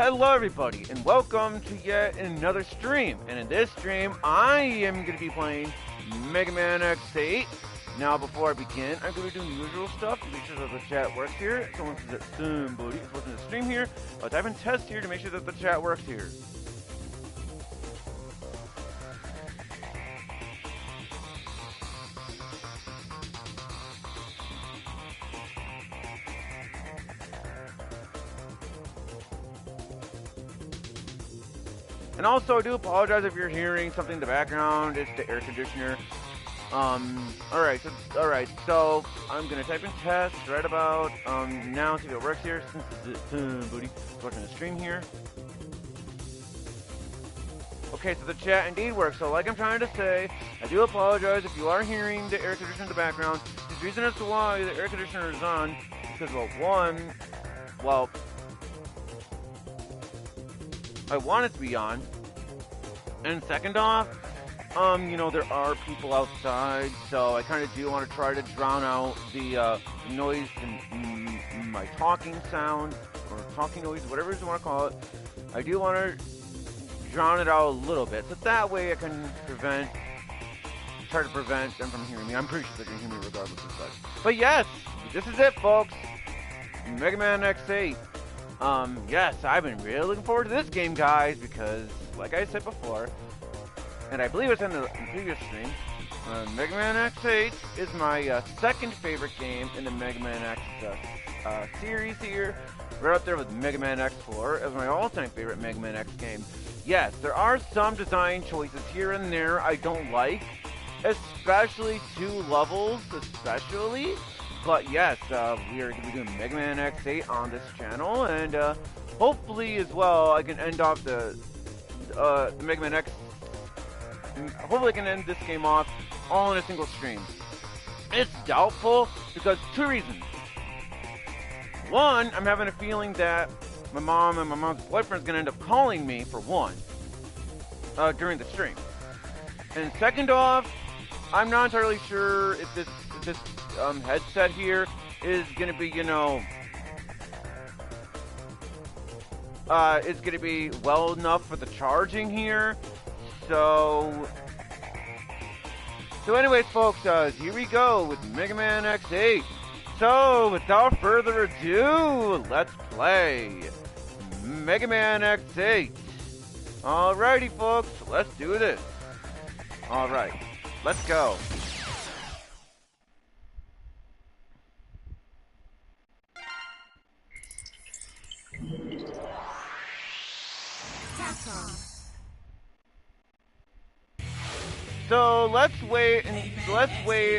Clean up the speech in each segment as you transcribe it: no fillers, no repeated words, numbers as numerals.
Hello everybody, and welcome to yet another stream. And in this stream, I am going to be playing Mega Man X8. Now, before I begin, I'm going to be doing the usual stuff to make sure that the chat works here. Someone says that somebody is watching the stream here. I'll type in test here to make sure that the chat works here. And also, I do apologize if you're hearing something in the background. It's the air conditioner. Alright, so I'm gonna type in test right about now, see if it works here, since somebody watching the stream here. Okay, so the chat indeed works. So like I'm trying to say, I do apologize if you are hearing the air conditioner in the background. The reason as to why the air conditioner is on is because, well, I want it to be on. And second off, you know, there are people outside, so I kind of do want to try to drown out the noise and my talking sound, or talking noise, whatever you want to call it. I do want to drown it out a little bit, so that way I can try to prevent them from hearing me. I'm pretty sure they can hear me regardless of such. But yes, this is it, folks. Mega Man X8. Yes, I've been really looking forward to this game, guys, because, like I said before, and I believe it's in the previous stream, Mega Man X8 is my second favorite game in the Mega Man X series here. Right up there with Mega Man X4 as my all-time favorite Mega Man X game. Yes, there are some design choices here and there I don't like, especially two levels, especially. But yes, we are going to be doing Mega Man X8 on this channel, and hopefully as well I can end off the Mega Man X. Hopefully I can end this game off all in a single stream. It's doubtful because two reasons. One, I'm having a feeling that my mom and my mom's boyfriend is going to end up calling me for one during the stream. And second off, I'm not entirely sure if this headset here is going to be, you know, is going to be well enough for the charging here. So anyways, folks, here we go with Mega Man X8. So, without further ado, let's play Mega Man X8. Alrighty, folks, let's do this. Alright, let's go. So let's wait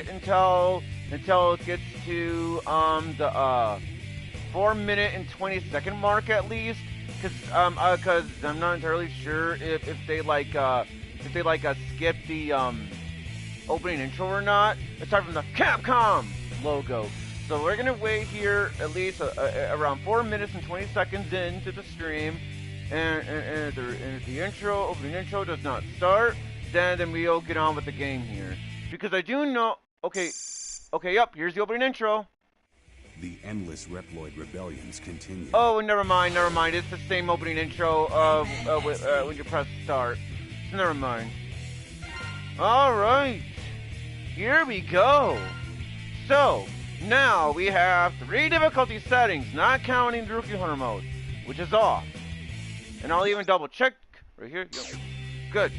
until it gets to the 4-minute and 20-second mark at least, because I'm not entirely sure if they skip the opening intro or not, aside from the Capcom logo. So we're gonna wait here at least around 4 minutes and 20 seconds into the stream, and if the opening intro does not start, then we'll get on with the game here. Because I do know... Okay, yep, here's the opening intro. The endless Reploid rebellions continue. Oh, never mind. It's the same opening intro when you press start. Never mind. Alright, here we go. So, now we have 3 difficulty settings, not counting the Rookie Hunter mode, which is off. And I'll even double check right here. Yep. Good.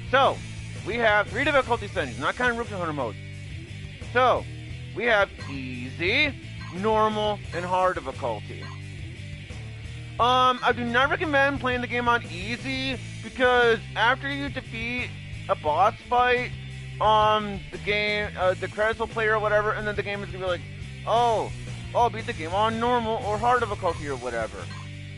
So, we have 3 difficulty settings, not counting Rookie Hunter mode. So, we have easy, normal, and hard difficulty. I do not recommend playing the game on easy, because after you defeat a boss fight, the credits will play or whatever, and then the game is gonna be like, oh, I'll beat the game on normal or hard difficulty or whatever.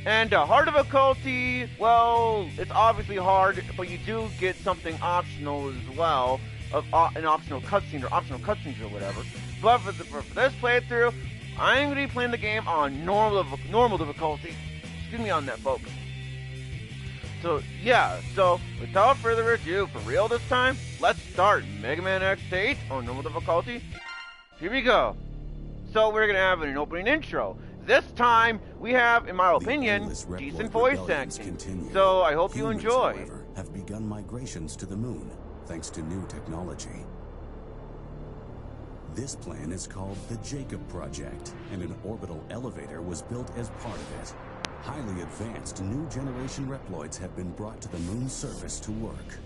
And hard difficulty, well, it's obviously hard, but you do get something optional as well, of an optional cutscene or optional cutscenes or whatever. But for this playthrough, I'm going to be playing the game on normal difficulty. Excuse me on that, folks. So, yeah, so without further ado, for real this time, let's start Mega Man X8 on normal difficulty. Here we go. So we're going to have an opening intro. this time we have, in my The opinion, endless Reploid decent voice rebellions acting. continue. So I hope you Humans, enjoy. however, have begun migrations to the moon, thanks to new technology. This plan is called the Jacob Project, and an orbital elevator was built as part of it. Highly advanced new generation Reploids have been brought to the moon's surface to work.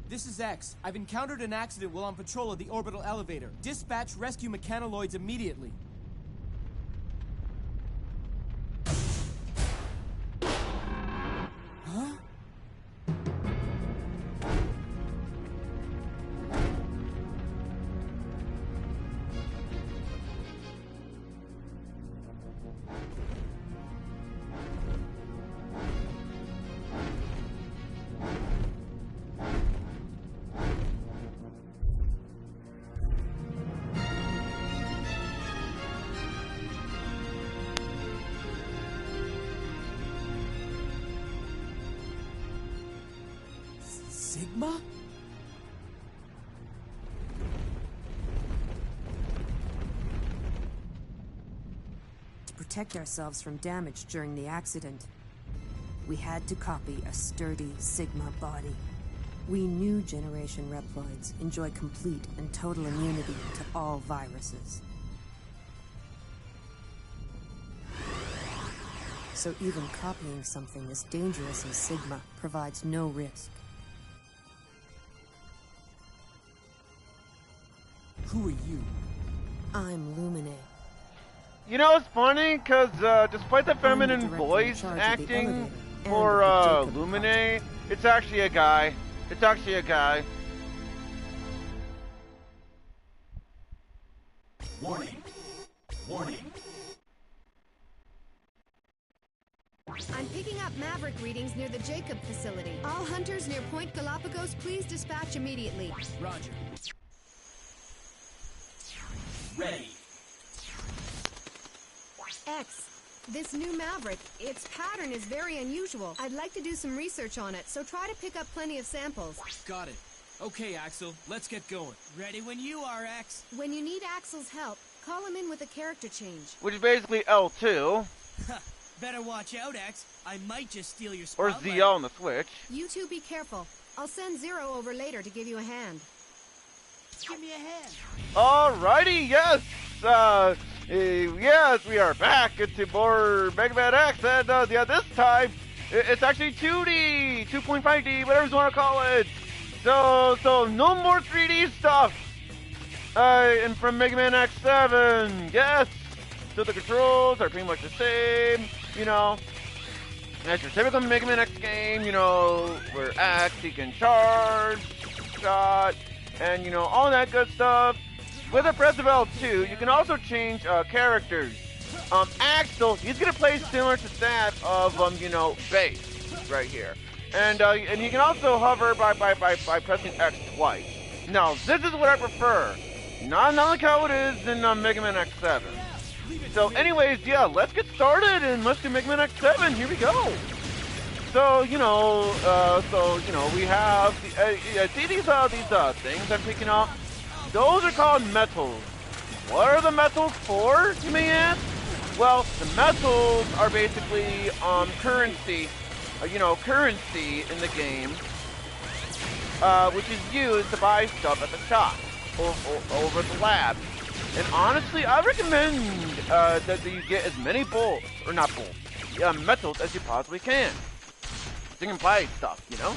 This is X. I've encountered an accident while on patrol of the orbital elevator. Dispatch rescue mechanoloids immediately. Huh? Sigma? To protect ourselves from damage during the accident, we had to copy a sturdy Sigma body. We new generation Reploids enjoy complete and total immunity to all viruses. So even copying something as dangerous as Sigma provides no risk. Who are you? I'm Lumine. You know, it's funny, because despite the feminine director in voice charge of the acting elevator and for of the Jacob Lumine, it's actually a guy. It's actually a guy. Warning! Warning! I'm picking up Maverick readings near the Jacob facility. All hunters near Point Galapagos, please dispatch immediately. Roger. Ready! X, this new Maverick, its pattern is very unusual. I'd like to do some research on it, so try to pick up plenty of samples. Got it. Okay, Axel, let's get going. Ready when you are, X. When you need Axel's help, call him in with a character change. Which is basically L2, Better watch out, X. I might just steal your or spotlight. ZL on the Switch. You two be careful. I'll send Zero over later to give you a hand. Give me a hand. Alrighty, yes! Yes, we are back into more Mega Man X, and yeah, this time, it's actually 2D, 2.5D, whatever you want to call it. So no more 3D stuff. And from Mega Man X7, yes. So the controls are pretty much the same, you know. As your typical Mega Man X game, you know, where X, he can charge, shot, and, you know, all that good stuff. With a press of L2, you can also change characters. Axel, he's gonna play similar to that of, you know, Base, right here. And you can also hover by pressing X twice. Now, this is what I prefer. Not like how it is in Mega Man X7. So anyways, yeah, let's get started and let's do Mega Man X7. Here we go. So, you know, we have see these things I'm picking up. Those are called metals. What are the metals for, you may ask? Well, the metals are basically currency, currency in the game, which is used to buy stuff at the shop over the lab. And honestly, I recommend that you get as many bolts, or not bolts, metals as you possibly can. Sting and fly stuff, you know?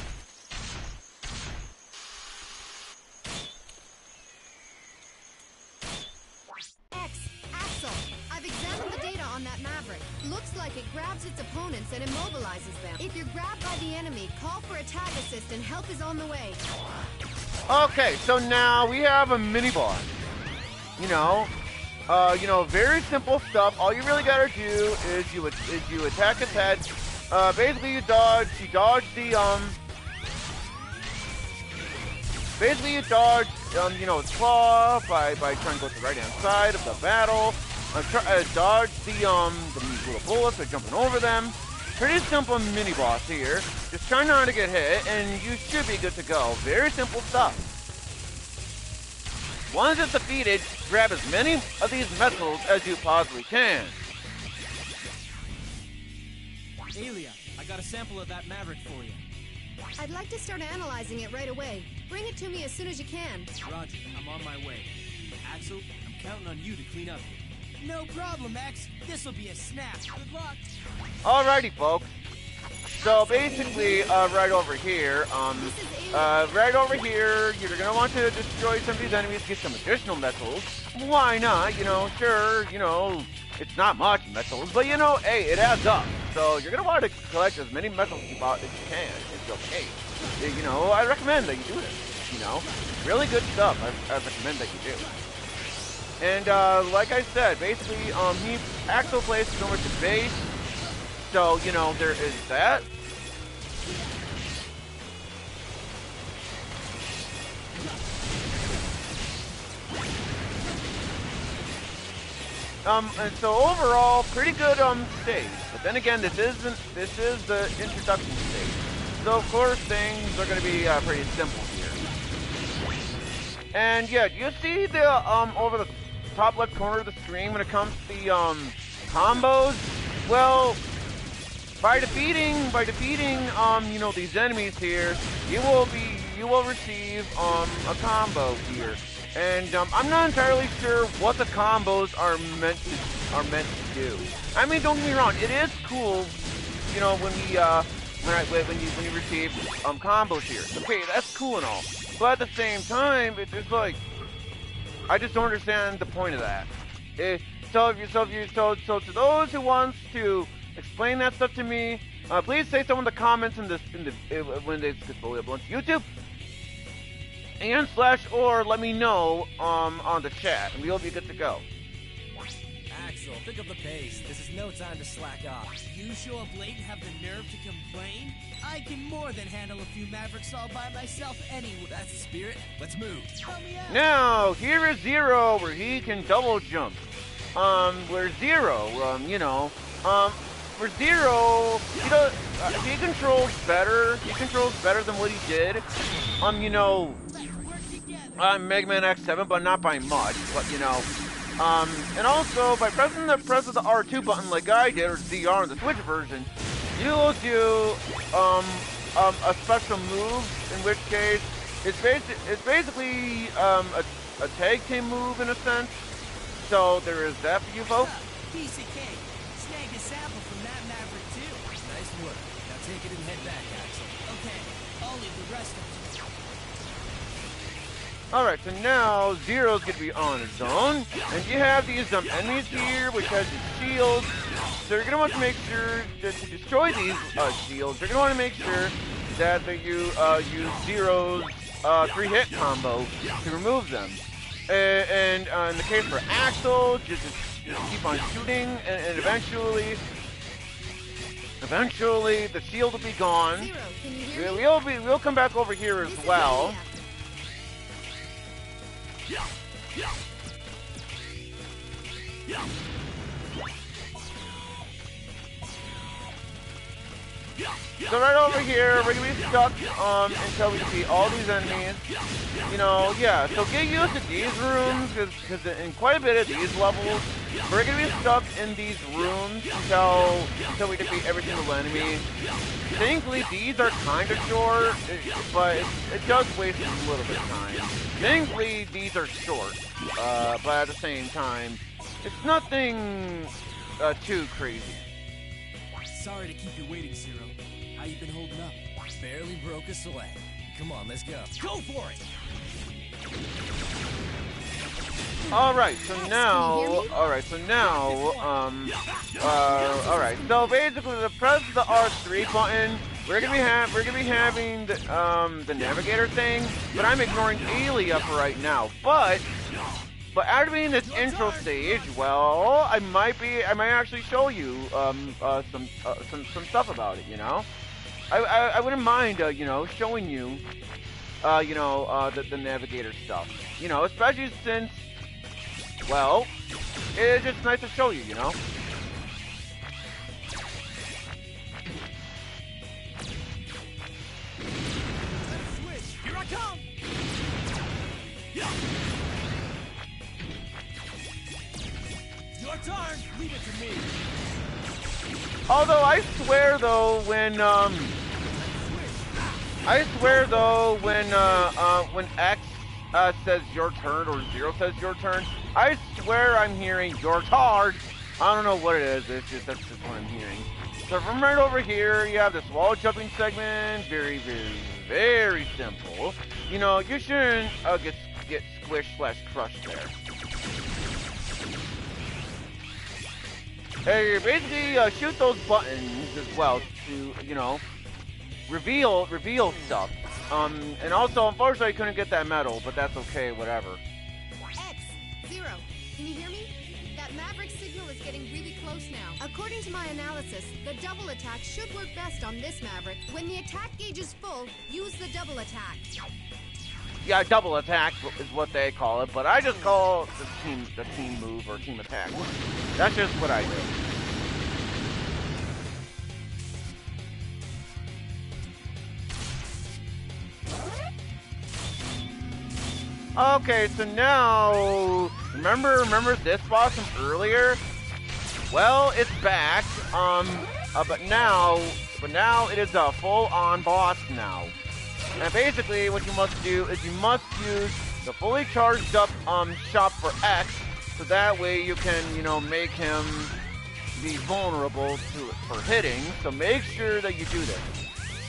Axel, I've examined the data on that Maverick. Looks like it grabs its opponents and immobilizes them. If you're grabbed by the enemy, call for a tag assist and help is on the way. Okay, so now we have a mini boss. You know, very simple stuff. All you really gotta do is you attack its head. Basically you dodge the basically you dodge its claw by trying to go to the right hand side of the battle. Dodge the little bullets by jumping over them. Pretty simple mini boss here. Just try not to get hit, and you should be good to go. Very simple stuff. Once it's defeated, grab as many of these metals as you possibly can. Alia, I got a sample of that Maverick for you. I'd like to start analyzing it right away. Bring it to me as soon as you can. Roger, I'm on my way. Axel, I'm counting on you to clean up here. No problem, X. This'll be a snap. Good luck. Alrighty, folks. So basically, right over here, you're gonna want to destroy some of these enemies, get some additional metals. Why not? You know, sure, it's not much metals, but hey, it adds up. So you're gonna want to collect as many metals as you can. It's okay. I recommend that you do this. Really good stuff. I recommend that you do. And like I said, basically, Axel places over to base. So there is that. And so overall, pretty good stage. But then again, this is the introduction stage. So of course things are going to be pretty simple here. And yeah, you see the over the top left corner of the screen when it comes to the combos? Well, by defeating these enemies here, you will receive a combo here. And I'm not entirely sure what the combos are meant to do. I mean, don't get me wrong, it is cool, when you receive combos here. Okay, that's cool and all, but at the same time, it's just like I just don't understand the point of that. So to those who wants to explain that stuff to me, please say so in the comments when this gets fully uploaded to YouTube. And or let me know on the chat, and we'll be good to go. Axel, pick up the pace. This is no time to slack off. You show up late and have the nerve to complain? I can more than handle a few Mavericks all by myself anyway. That's the spirit. Let's move. Help me out. Now, here is Zero, where he can double jump. Where Zero, for Zero, he controls better. He controls better than what he did. Mega Man X7, but not by much. But and also by pressing the R2 button like I did, or ZR in the Switch version, you'll do a special move. In which case, it's basically a tag team move in a sense. So there is that for you folks. Piece of cake. Snagged a sample from that Maverick too. Nice work. Now take it and head back, Axel. Okay, I'll leave the rest of it. Alright, so now Zero's gonna be on his own, and you have these enemies here, which has these shields. So you're gonna want to make sure that to destroy these shields, you're gonna want to make sure that you use Zero's 3-hit combo to remove them. And in the case for Axel, just keep on shooting, and eventually the shield will be gone. Zero, can you hear me? We'll come back over here as well. So right over here, we're gonna be stuck until we defeat all these enemies. You know, yeah. So get used to these rooms, because in quite a bit of these levels, we're gonna be stuck in these rooms until we defeat every single enemy. Thankfully, these are kind of short, but it does waste a little bit of time. Thankfully, these are short, but at the same time, it's nothing too crazy. Sorry to keep you waiting, Zero. How you been holding up? Barely broke a sweat. Come on, let's go. Go for it! Alright, so now, so basically, to press the R3 button, we're gonna be having the navigator thing, but I'm ignoring Aelia for right now. But after being this intro stage, well, I might actually show you some stuff about it. You know, I wouldn't mind you know, showing you the navigator stuff. You know, especially since, well, it's just nice to show you. You know. Switch! Here I come! Your turn! Leave it to me! Although I swear though when X says your turn or Zero says your turn, I swear I'm hearing your turn. I don't know what it is. That's just what I'm hearing. So from right over here, you have this wall jumping segment. Very, very, very simple. You know, you shouldn't get squished/crushed there. Hey, you basically shoot those buttons as well to, you know, reveal stuff. And also, unfortunately, I couldn't get that medal, but that's okay, whatever. X, Zero, can you hear me? That Maverick signal is getting really close now. According to my analysis, the double attack should work best on this Maverick. When the attack gauge is full, use the double attack. Yeah, double attack is what they call it, but I just call it the team move or team attack. That's just what I do. Okay, so now, remember this boss from earlier? Well, it's back. But now it is a full-on boss now. And basically, what you must do is you must use the fully charged up shop for X, so that way you can, you know, make him be vulnerable to it for hitting. So make sure that you do this.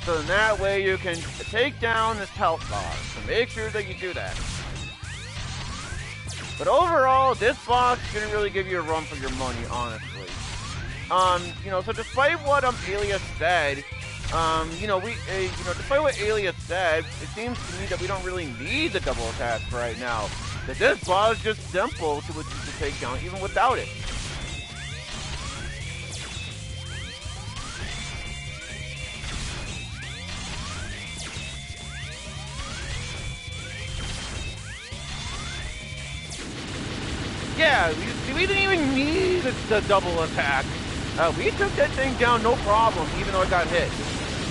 So then that way you can take down this health bar. So make sure that you do that. But overall, this boss shouldn't really give you a run for your money, honestly. You know, so despite what Aelia said, despite what Aelia said, it seems to me that we don't really need the double attack right now. That this boss is just simple to take down, even without it. Yeah, we didn't even need the double attack. We took that thing down no problem, even though it got hit.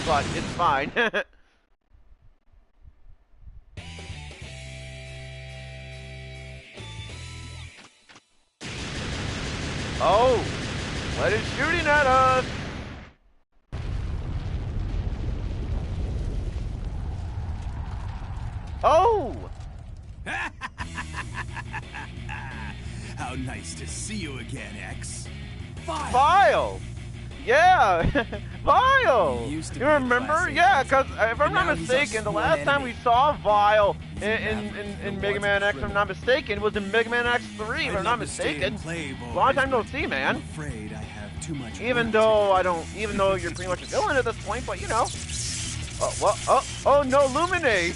But it's fine. Oh, what is shooting at us? Oh! How nice to see you again, X. Vile! Yeah! Vile! You remember? Yeah, because if I'm not mistaken, the last time we saw Vile in Mega Man X, if I'm not mistaken, was in Mega Man X3, if I'm not mistaken. Long time no see, man. Even though you're pretty much a villain at this point, but you know. Oh no, Lumine!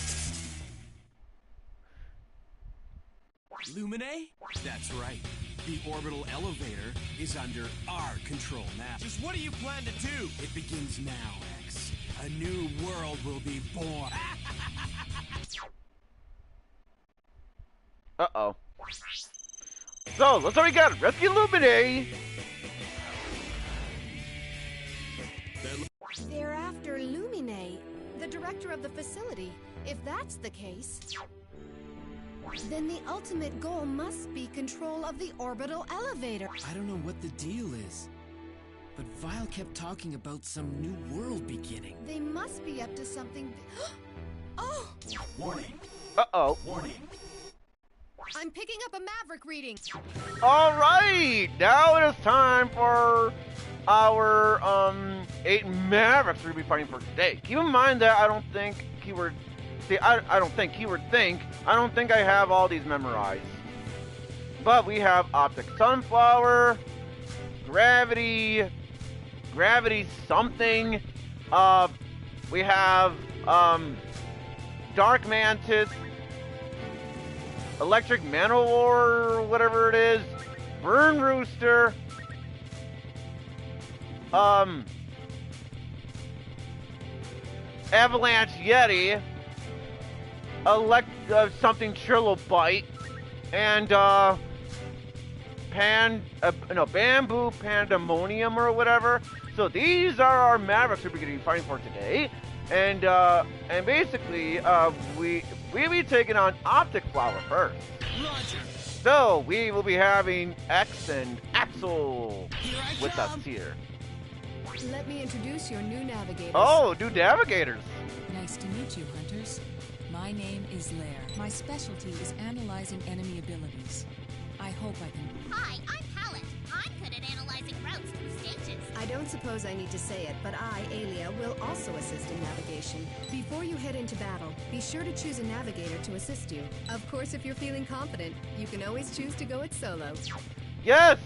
Lumine? That's right. The orbital elevator is under our control now. Just what do you plan to do? It begins now, X. A new world will be born. Uh-oh. So, let's already got it. Rescue Lumine! They're director of the facility. If that's the case, then the ultimate goal must be control of the orbital elevator. I don't know what the deal is, but Vile kept talking about some new world beginning. They must be up to something. Oh! Warning. Uh-oh. Warning. I'm picking up a Maverick reading. All right, now it is time for our 8 Mavericks we're gonna be fighting for today. Keep in mind that I don't think keyword. See, I don't think keyword think. I don't think I have all these memorized. But we have Optic Sunflower, Gravity something. We have Dark Mantis, Electric Manowar, or whatever it is, Burn Rooster, Avalanche Yeti, something Trilobite, and Bamboo Pandemonium or whatever. So these are our Mavericks we're going to be fighting for today, and basically we'll be taking on Optic Flower first. Roger. So we will be having X and Axel Here I with us come. here. Let me introduce your new navigators. Oh, new navigators. Nice to meet you, hunters. My name is Lair. My specialty is analyzing enemy abilities. I hope I can... Hi, I'm Pallet. I'm good at analyzing routes through stages. I don't suppose I need to say it, but I, Alia, will also assist in navigation. Before you head into battle, be sure to choose a navigator to assist you. Of course, if you're feeling confident, you can always choose to go it solo. Yes,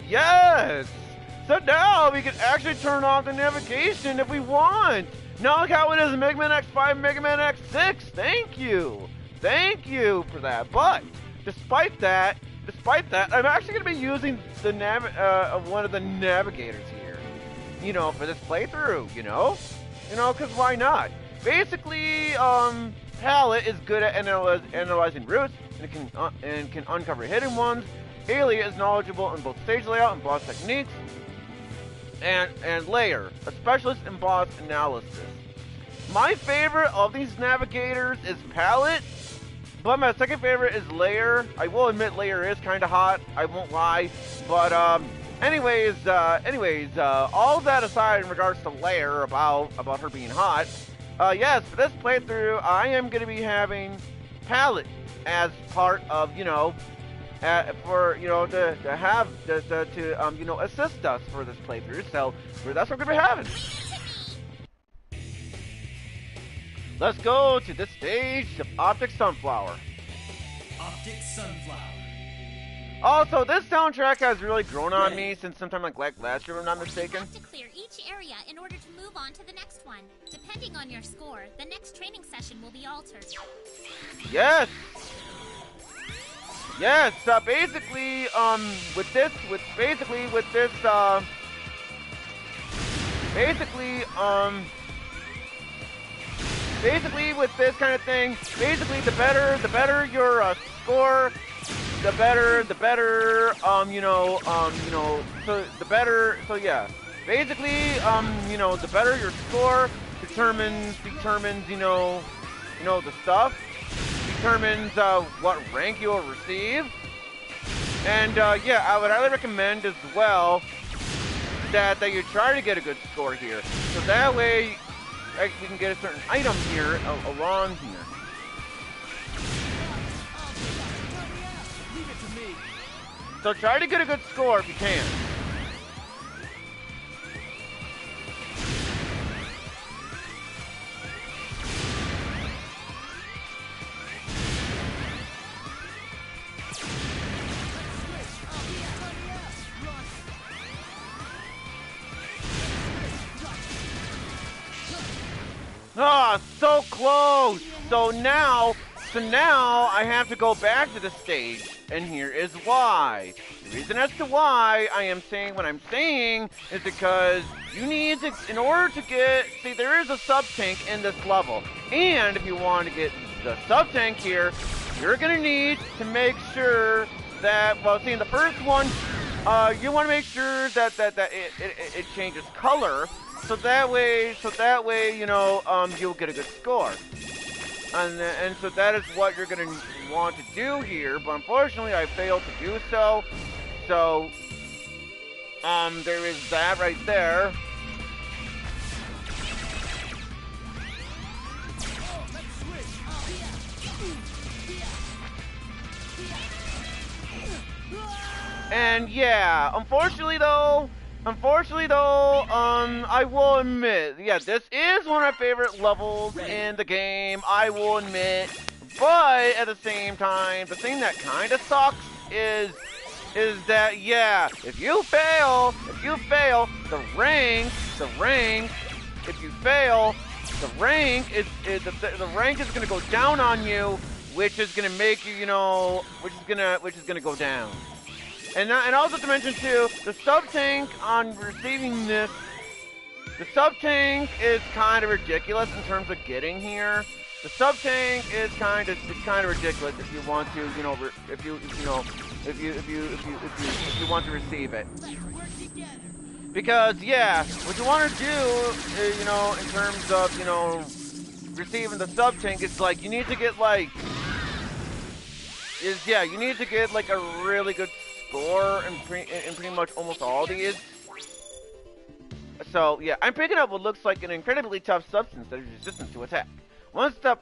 yes. So now we can actually turn off the navigation if we want. Now look how it is Mega Man X5, Mega Man X6. Thank you for that. But despite that, I'm actually going to be using the one of the navigators here. You know, for this playthrough. You know, because why not? Basically, Palette is good at analyzing routes and can uncover hidden ones. Alia is knowledgeable in both stage layout and boss techniques. And Lair, a specialist in boss analysis. My favorite of these navigators is Palette, but my second favorite is Lair. I will admit Lair is kind of hot, I won't lie. But anyways, all that aside in regards to Lair about her being hot, yes, for this playthrough, I am going to be having Palette as part of, to assist us for this playthrough. So that's what we're gonna be having. Let's go to this stage of Optic Sunflower. Optic Sunflower. Also, this soundtrack has really grown on me since sometime like last year, if I'm not mistaken. You have to clear each area in order to move on to the next one. Depending on your score, the next training session will be altered. Yes. Yes, basically, with this kind of thing, basically the better your score, so yeah. Basically, the better your score determines, the stuff. Determines what rank you'll receive. And yeah, I would highly recommend as well that you try to get a good score here. So that way we can get a certain item here along here. Leave it to me. So try to get a good score if you can. Ah, so close! So now I have to go back to the stage, and here is why. The reason as to why I am saying what I'm saying is because you need to, in order to get, see, there is a sub-tank in this level, and if you want to get the sub-tank here, you're gonna need to make sure that, well, see, in the first one, you want to make sure that it changes color. that way, you know, you'll get a good score. And so that is what you're gonna want to do here, but unfortunately I failed to do so. So, there is that right there. And yeah, unfortunately though, I will admit, yeah, this is one of my favorite levels in the game, I will admit, but at the same time, the thing that kind of sucks is that, yeah, if you fail, the rank, if you fail, the rank is gonna go down on you, which is gonna make you, you know, which is gonna go down. And also to mention too, the sub-tank on receiving this, the sub-tank is kind of ridiculous in terms of getting here. The sub-tank is kind of ridiculous if you want to, you know, if you want to receive it. Because yeah, what you want to do, you know, in terms of, you know, receiving the sub-tank, it's like you need to get like, you need to get like a really good score in pretty much almost all these. So yeah, I'm picking up what looks like an incredibly tough substance that is resistant to attack. Only the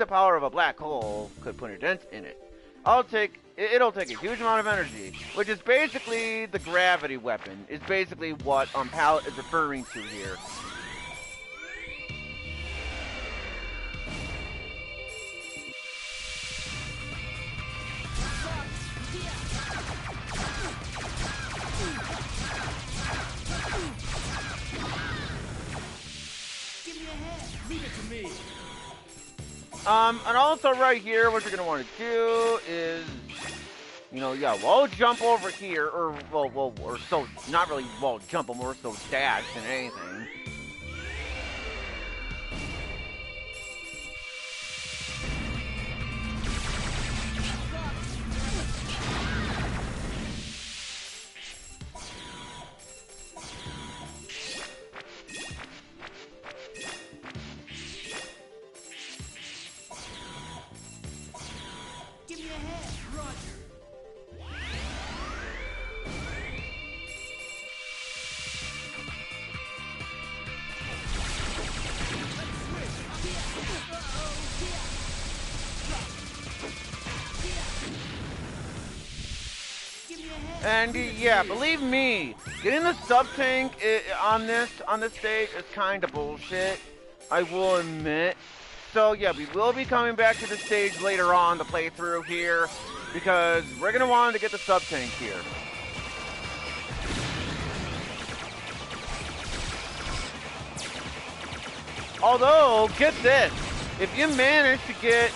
power of a black hole could put a dent in it. It'll take a huge amount of energy, which is basically the gravity weapon, is basically what Pallet is referring to here. And also right here, what you're gonna want to do is, you know, yeah, wall jump over here, or so not really wall jump, but more so dash than anything. And yeah, believe me, getting the sub-tank on this stage is kind of bullshit, I will admit. So yeah, we will be coming back to the stage later on, the playthrough here, because we're going to want to get the sub-tank here. Although, get this, if you manage to get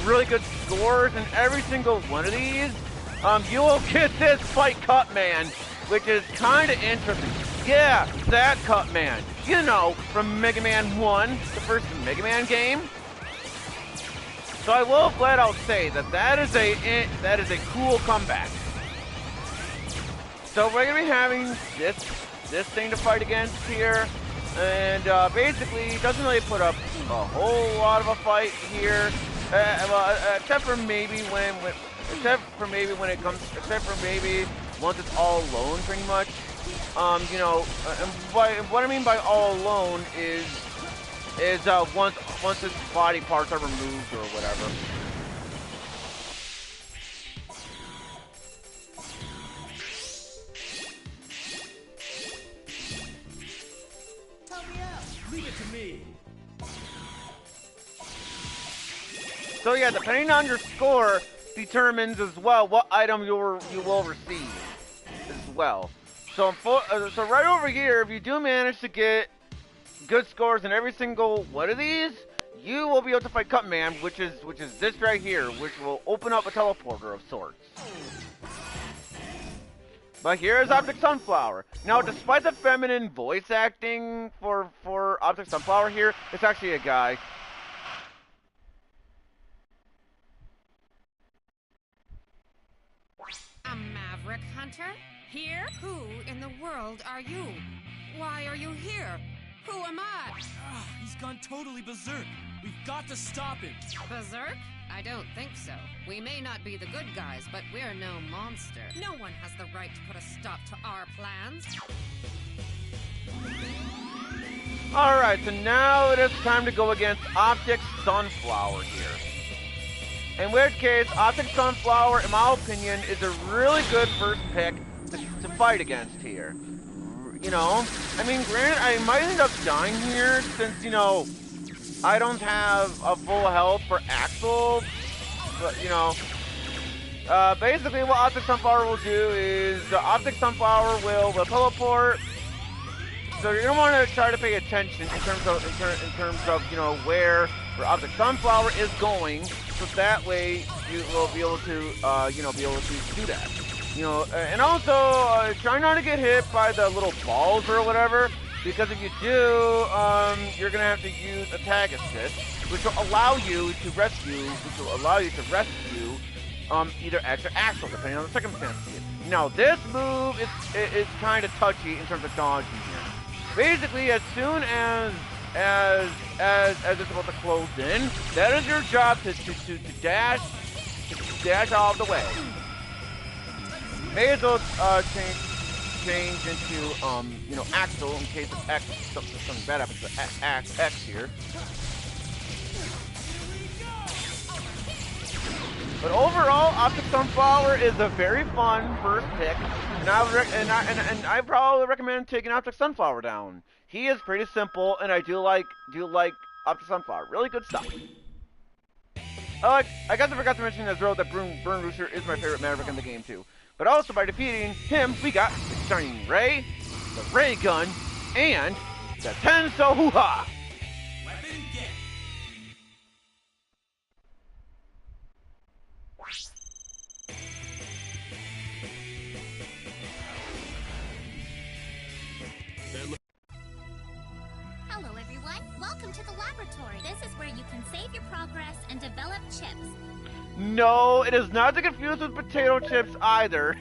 really good scores in every single one of these, you will get this fight Cut Man, which is kind of interesting. Yeah, that Cut Man. You know, from Mega Man 1, the first Mega Man game. So I will flat out say that is a cool comeback. So we're gonna be having this thing to fight against here, and basically it doesn't really put up a whole lot of a fight here, except for maybe once it's all alone, pretty much. You know, and what I mean by all alone is once its body parts are removed or whatever. Leave it to me. So yeah, depending on your score determines as well what item you will receive as well. So so right over here, if you do manage to get good scores in every single one of these, you will be able to fight Cut Man, which is this right here, which will open up a teleporter of sorts. But here's Optic Sunflower. Now, despite the feminine voice acting for Optic Sunflower here, it's actually a guy. A maverick Dark Hunter? Here? Who in the world are you? Why are you here? Who am I? He's gone totally berserk. We've got to stop him. Berserk? I don't think so. We may not be the good guys, but we're no monster. No one has the right to put a stop to our plans. Alright, so now it is time to go against Optic Sunflower here. In which case, Optic Sunflower, in my opinion, is a really good first pick to fight against here. You know, I mean, granted, I might end up dying here since, you know, I don't have a full health for Axel, but, you know, basically what Optic Sunflower will do is the Optic Sunflower will teleport. So you're gonna want to try to pay attention in terms of you know where Optic Sunflower is going, so that way you will be able to you know do that. You know, and also try not to get hit by the little balls or whatever, because if you do, you're gonna have to use attack assist, which will allow you to rescue, either X or Axel, depending on the circumstances. Now this move is kind of touchy in terms of dodging here. Basically, as soon as it's about to close in, that is your job to dash out of the way. May as well change into you know, Axel in case of X, something bad happens to X here. But overall, Optic Sunflower is a very fun first pick, and I probably recommend taking Optic Sunflower down. He is pretty simple, and I do like Optic Sunflower. Really good stuff. I guess I forgot to mention as well that Burn Rooster is my favorite Maverick in the game too. But also by defeating him, we got the Shining Ray, the Ray Gun, and the Tenso Hoo-Ha. Hello, everyone. Welcome to the laboratory. This is where you can save your progress and develop chips. No, it is not to confuse with potato chips either.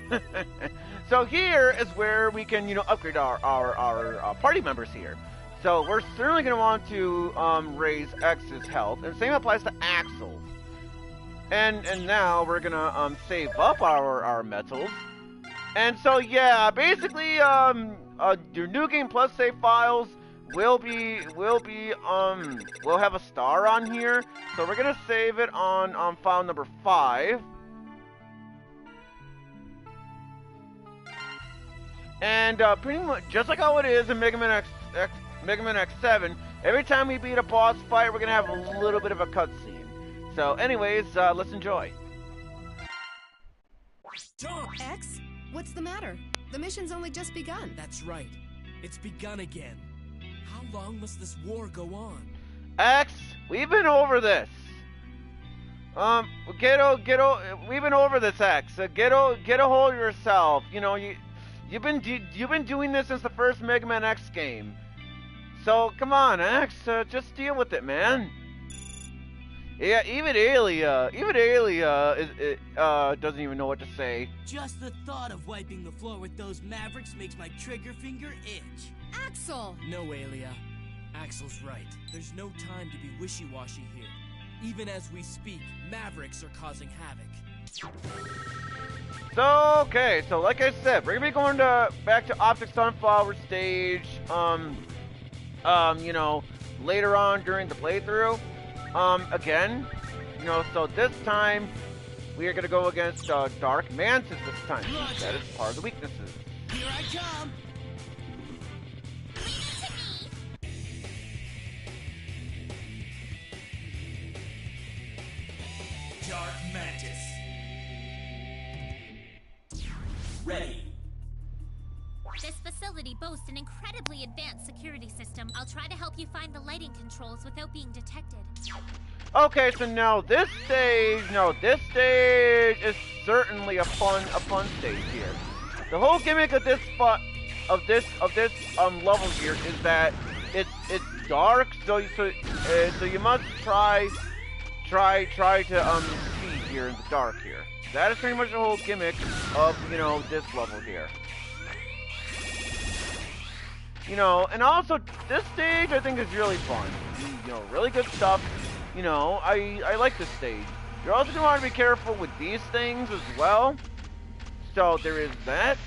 So here is where we can, you know, upgrade our party members here. So we're certainly going to want to raise X's health, and same applies to Axel's. And now we're going to save up our metals. And so yeah, basically your new game plus save files will have a star on here. So we're gonna save it on file number 5. And pretty much just like how it is in Mega Man X7, every time we beat a boss fight, we're gonna have a little bit of a cutscene. So anyways, let's enjoy. X? What's the matter? The mission's only just begun. That's right. It's begun again. How long must this war go on? X, we've been over this. We've been over this, X. Get a hold of yourself. You know, you've been doing this since the first Mega Man X game. So come on, X, just deal with it, man. Yeah, even Aelia doesn't even know what to say. Just the thought of wiping the floor with those Mavericks makes my trigger finger itch. Axel! No, Aelia. Axel's right. There's no time to be wishy-washy here. Even as we speak, Mavericks are causing havoc. So, okay, so like I said, we're gonna be going back to Optic Sunflower stage, you know, later on during the playthrough. Again, you know, so this time we are gonna go against Dark Mantis this time. That is part of the weaknesses. Here I come! Dark Mantis. Ready. This facility boasts an incredibly advanced security system. I'll try to help you find the lighting controls without being detected. Okay, so now this stage is certainly a fun stage here. The whole gimmick of this level here is that it's dark, so you must try to see here in the dark here. That is pretty much the whole gimmick of, you know, this level here. You know, and also this stage I think is really fun. You know, really good stuff. You know, I like this stage. You're also going to want to be careful with these things as well. So there is that.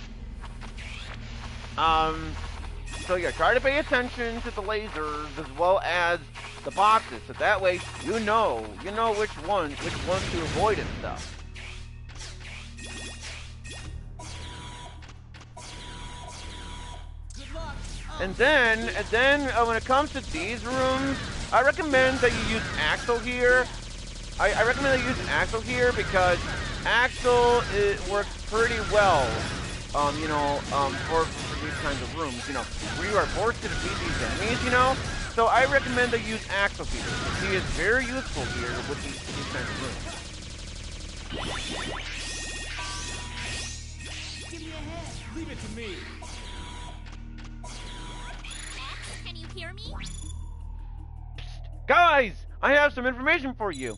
So yeah, try to pay attention to the lasers as well as the boxes, so that way you know which ones to avoid and stuff. And then when it comes to these rooms, I recommend that you use Axel here. I recommend that you use Axel here because Axel works pretty well. You know, for these kinds of rooms, you know, where you are forced to defeat these enemies, you know. So I recommend that you use Axel here. He is very useful here with these kinds of rooms. Give me a hand. Leave it to me. X, can you hear me? Guys, I have some information for you.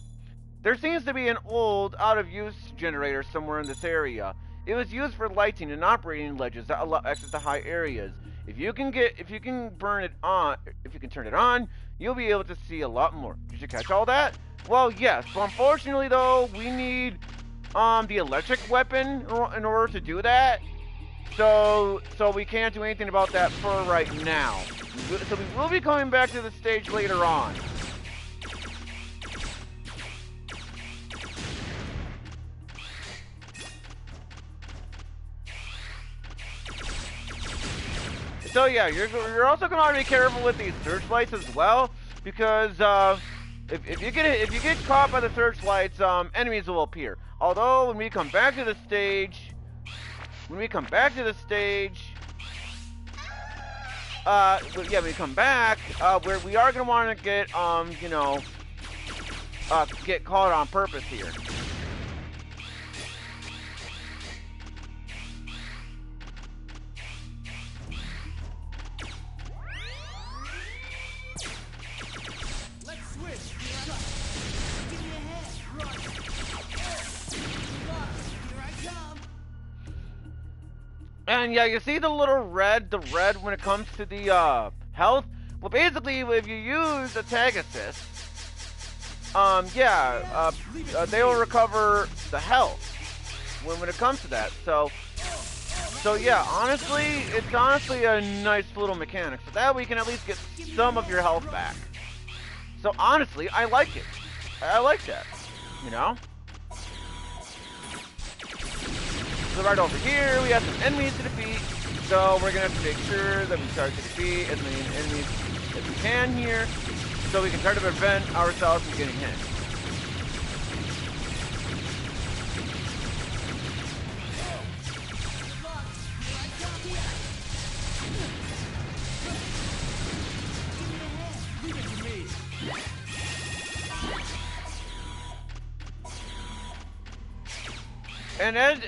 There seems to be an old, out-of-use generator somewhere in this area. It was used for lighting and operating ledges that allow access to high areas. If you can turn it on, you'll be able to see a lot more. Did you catch all that? Well, yes, but unfortunately though, we need the electric weapon in order to do that. So we can't do anything about that for right now. So we will be coming back to the stage later on. So yeah, you're also going to want to be careful with these searchlights as well, because if you get caught by the searchlights, enemies will appear. Although when we come back to the stage, when we come back, where we are going to want to get you know, get caught on purpose here. And yeah, you see the little red, when it comes to the health? Well, basically, if you use attack assist, they will recover the health when it comes to that. So yeah, honestly, it's honestly a nice little mechanic. So that way you can at least get some of your health back. So honestly, I like it. I like that, you know? So right over here, we have some enemies to defeat. So we're going to have to make sure that we start to defeat as many enemies as we can here, so we can try to prevent ourselves from getting hit. And as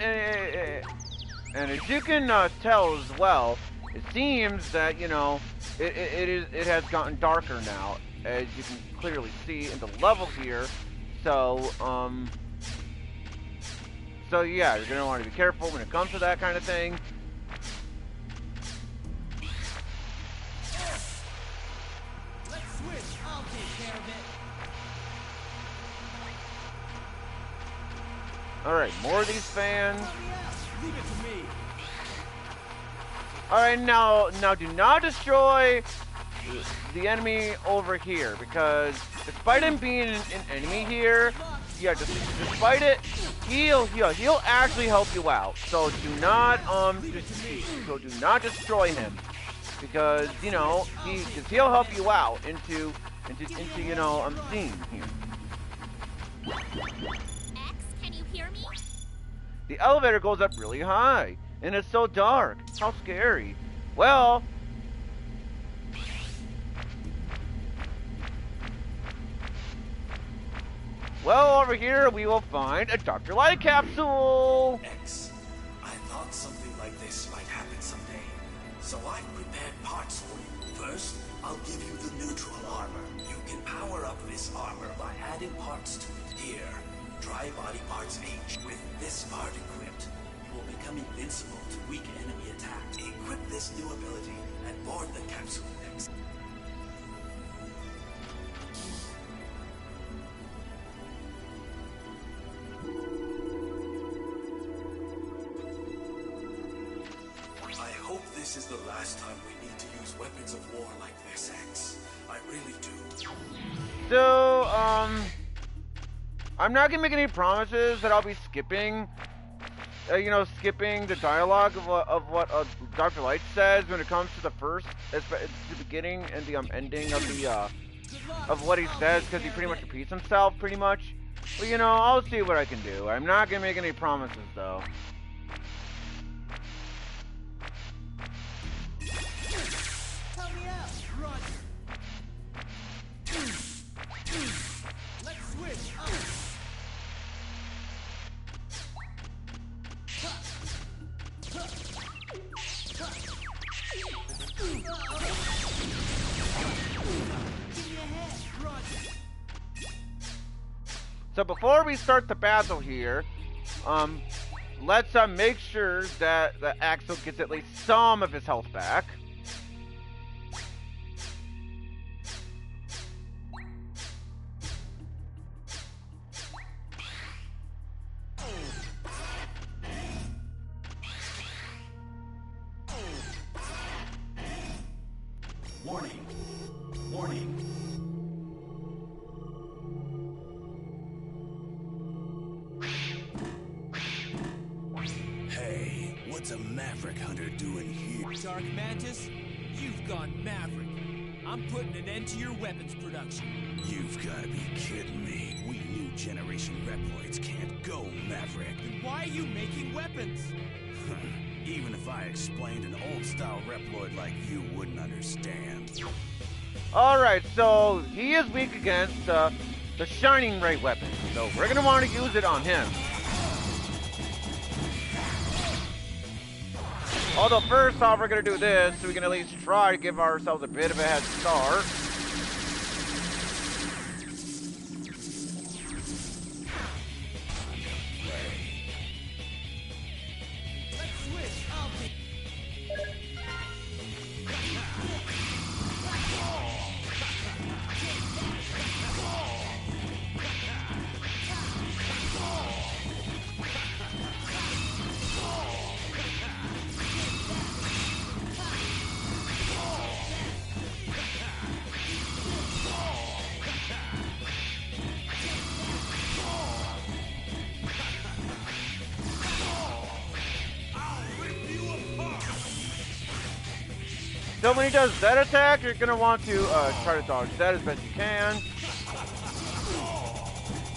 you can tell as well, it seems that, you know, it has gotten darker now, as you can clearly see in the level here. So yeah, you're gonna want to be careful when it comes to that kind of thing. Let's switch. I'll take care of it. Alright, more of these fans. Leave it to me. Alright, now do not destroy the enemy over here, because despite him being an enemy here, yeah, despite it, he'll actually help you out. So do not do not destroy him, because you know he'll help you out into you know scene here. Hear me? The elevator goes up really high, and it's so dark. How scary. Well, over here we will find a Dr. Light capsule. X, I thought something like this might happen someday, so I've prepared parts for you. First, I'll give you the neutral armor. You can power up this armor by adding parts to it here. Dry body parts H. With this part equipped, you will become invincible to weak enemy attacks. Equip this new ability and board the capsule next. I hope this is the last time we need to use weapons of war like this, X. I really do. So, I'm not gonna make any promises that I'll be skipping, skipping the dialogue of what Dr. Light says when it comes to the first, it's the beginning and the ending of the of what he says, because he pretty much repeats himself pretty much. But I'll see what I can do. I'm not gonna make any promises though. Help me out, Roger. Let's switch. So before we start the battle here, let's make sure that Axel gets at least some of his health back. Warning. Warning. Hey, what's a Maverick Hunter doing here? Dark Mantis, you've gone Maverick. I'm putting an end to your weapons production. You've gotta be kidding me. We new generation Reploids can't go Maverick. Then why are you making weapons? Even if I explained, an old-style Reploid like you wouldn't understand. Alright, so he is weak against the Shining Ray weapon, so we're gonna want to use it on him. Although first off, we're gonna do this, so we can at least try to give ourselves a bit of a head start. So when he does that attack, you're going to want to try to dodge that as best you can.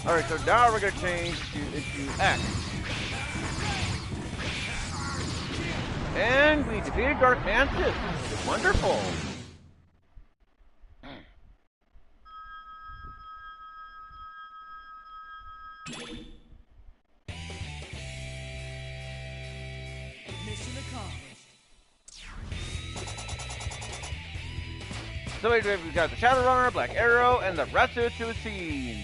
Alright, so now we're going to change into X. And we defeated Dark Mantis. Wonderful. Mission accomplished. So we've got the Shadow Runner, Black Arrow, and the Rasputin.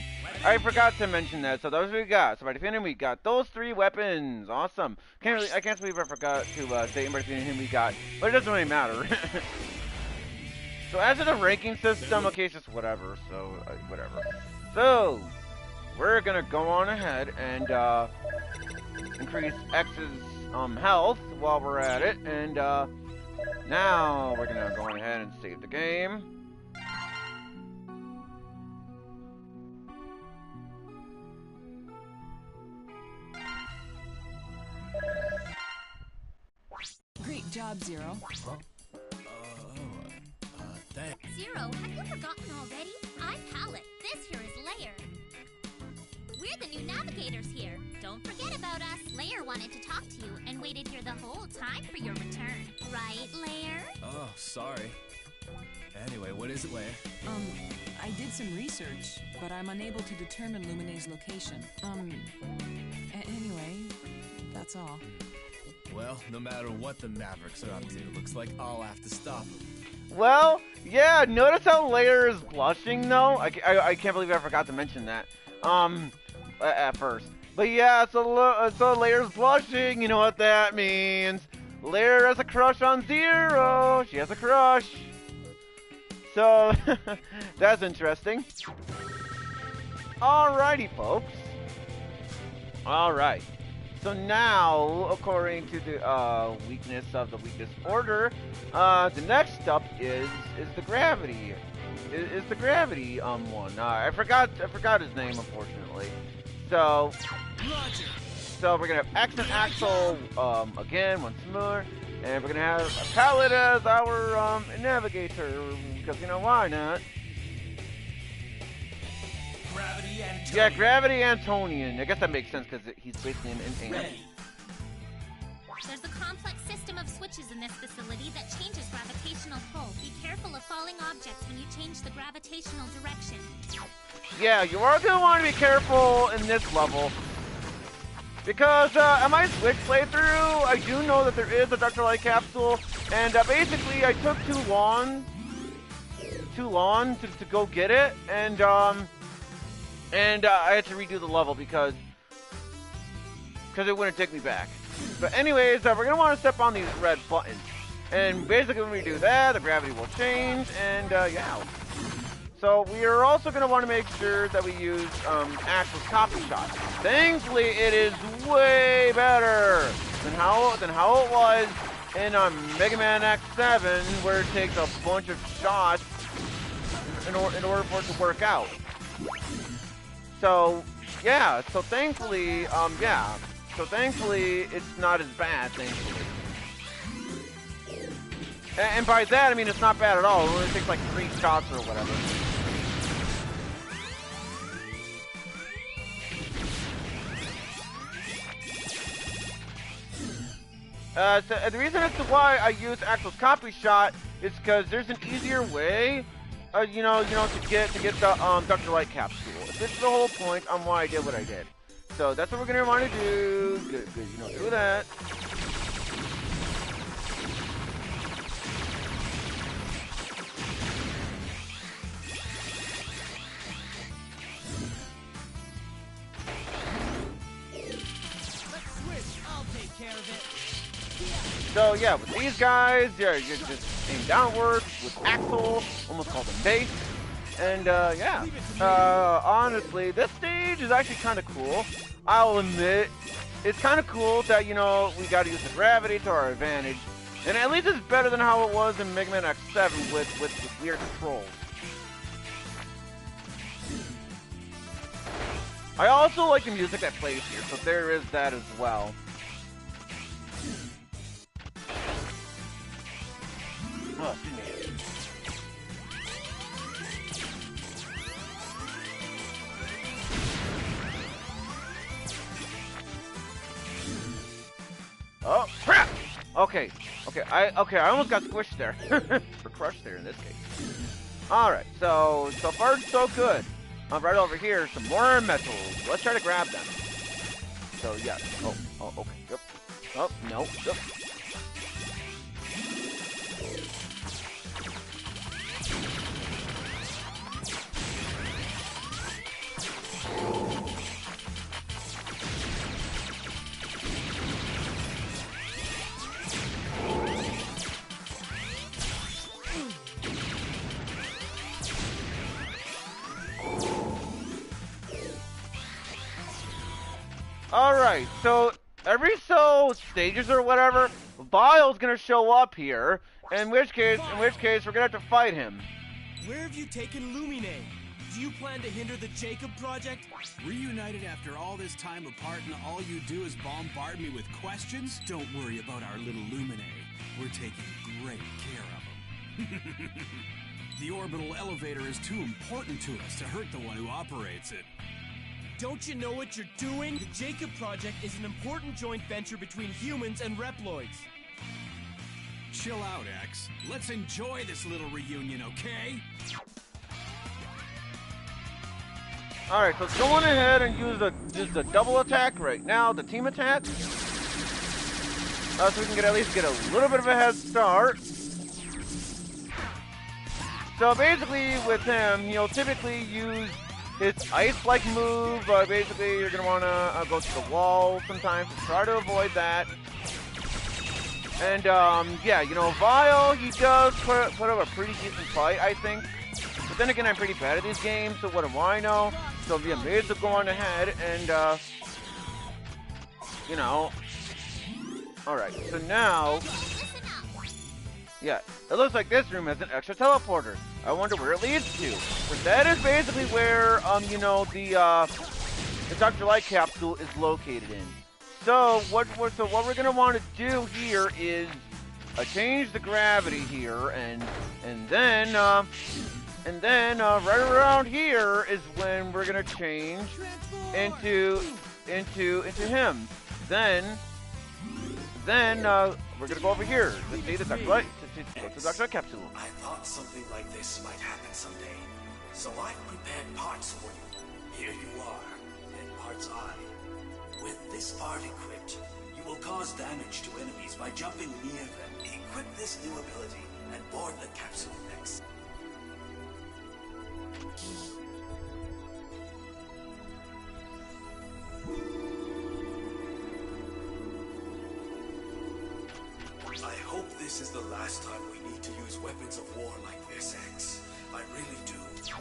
I forgot to mention that. So those we got. So by defeating him, we got those 3 weapons. Awesome. I can't believe I forgot to say by defeating him we got, but it doesn't really matter. So as of the ranking system, okay, it's just whatever. So whatever. So we're gonna go on ahead and increase X's health while we're at it, and now we're gonna go on ahead and save the game. Great job, Zero. Thanks. Zero, have you forgotten already? I'm Pallet. This here is Lair. We're the new navigators here. Don't forget about us. Lair wanted to talk to you and waited here the whole time for your return. Right, Lair? Oh, sorry. Anyway, what is it, Leia? I did some research, but I'm unable to determine Lumine's location. Anyway, that's all. Well, no matter what the Mavericks are up to, looks like I'll have to stop them. Well, yeah, notice how Lair is blushing, though? I can't believe I forgot to mention that. at first. But yeah, so Layer's blushing. You know what that means? Layer has a crush on Zero. She has a crush. So that's interesting. Alrighty, folks. Alright. So now, according to the weakness of the weakness order, the next up is the gravity. Is the gravity one? I forgot his name, unfortunately. So we're gonna have X and Axel again once more, and we're gonna have Pallet as our navigator, because you know why not? Gravity Antonian. Yeah, Gravity Antonian. I guess that makes sense because he's basically an ant. There's a complex system of switches in this facility that changes gravitational pull. Be careful of falling objects when you change the gravitational direction. Yeah, you are going to want to be careful in this level. Because on my Switch playthrough, I do know that there is a Dr. Light capsule. And basically, I took too long to go get it. And I had to redo the level because it wouldn't take me back. But anyways, we're going to want to step on these red buttons. And basically when we do that, the gravity will change, and yeah. So we are also going to want to make sure that we use Axel's copy shot. Thankfully, it is way better than how it was in Mega Man X7, where it takes a bunch of shots in order for it to work out. So yeah, so thankfully, yeah. So thankfully, it's not as bad, thankfully. And by that, I mean it's not bad at all. It only takes like 3 shots or whatever. So the reason as to why I use Axel's copy shot is because there's an easier way, you know, to get the Dr. Light capsule. This is the whole point on why I did what I did. So that's what we're gonna want to do. Good, you know, do that. Let's switch. I'll take care of it. So yeah, with these guys, yeah, you just aim downwards with Axel, almost called him base. And yeah, honestly, this stage is actually kind of cool. I'll admit, it's kind of cool that, you know, we got to use the gravity to our advantage. And at least it's better than how it was in Mega Man X7 with weird controls. I also like the music that plays here, so there is that as well. Oh, excuse me. Oh crap! Okay, I almost got squished there, or crushed there in this case. All right, so far so good. Right over here, some more metals. Let's try to grab them. So yeah. Oh, okay. Yep. Oh no. Yep. Alright, so every so stages or whatever, Vile's gonna show up here, in which case we're gonna have to fight him. Where have you taken Lumine? Do you plan to hinder the Jacob project? Reunited after all this time apart and all you do is bombard me with questions? Don't worry about our little Lumine. We're taking great care of him. The orbital elevator is too important to us to hurt the one who operates it. Don't you know what you're doing? The Jacob project is an important joint venture between humans and Reploids. Chill out, X. Let's enjoy this little reunion, okay? Alright, so let's go on ahead and use the double attack right now, the team attack. So we can at least get a little bit of a head start. So basically with him, he'll typically use his ice-like move. Basically, you're gonna wanna go to the wall sometimes to try to avoid that. And yeah, you know, Vile, he does put up a pretty decent fight, I think. But then again, I'm pretty bad at these games, so what do I know? So yeah, may as well go on ahead and you know. All right, so now. Yeah, it looks like this room has an extra teleporter. I wonder where it leads to. But that is basically where, you know, the Dr. Light capsule is located in. So what we're gonna want to do here is change the gravity here, and then right around here is when we're gonna change into him. Then we're gonna go over here. Let's see the Dr. Light. Go to the Dr. Light capsule. I thought something like this might happen someday, so I've prepared parts for you. Here you are, and parts I. With this part equipped, you will cause damage to enemies by jumping near them. Equip this new ability and board the capsule next. I hope this is the last time we need to use weapons of war like this, X. I really do.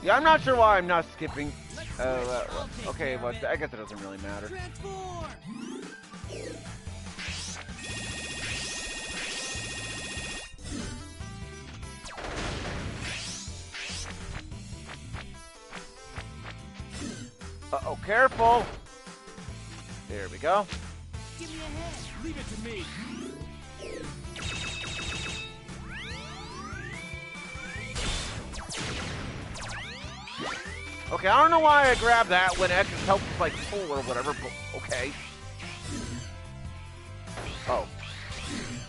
Yeah, I'm not sure why I'm not skipping. Okay, well, I guess it doesn't really matter. Uh-oh, careful! There we go. Give me a hand. Leave it to me. Okay, I don't know why I grabbed that when X's health was like full or whatever, but okay. Oh.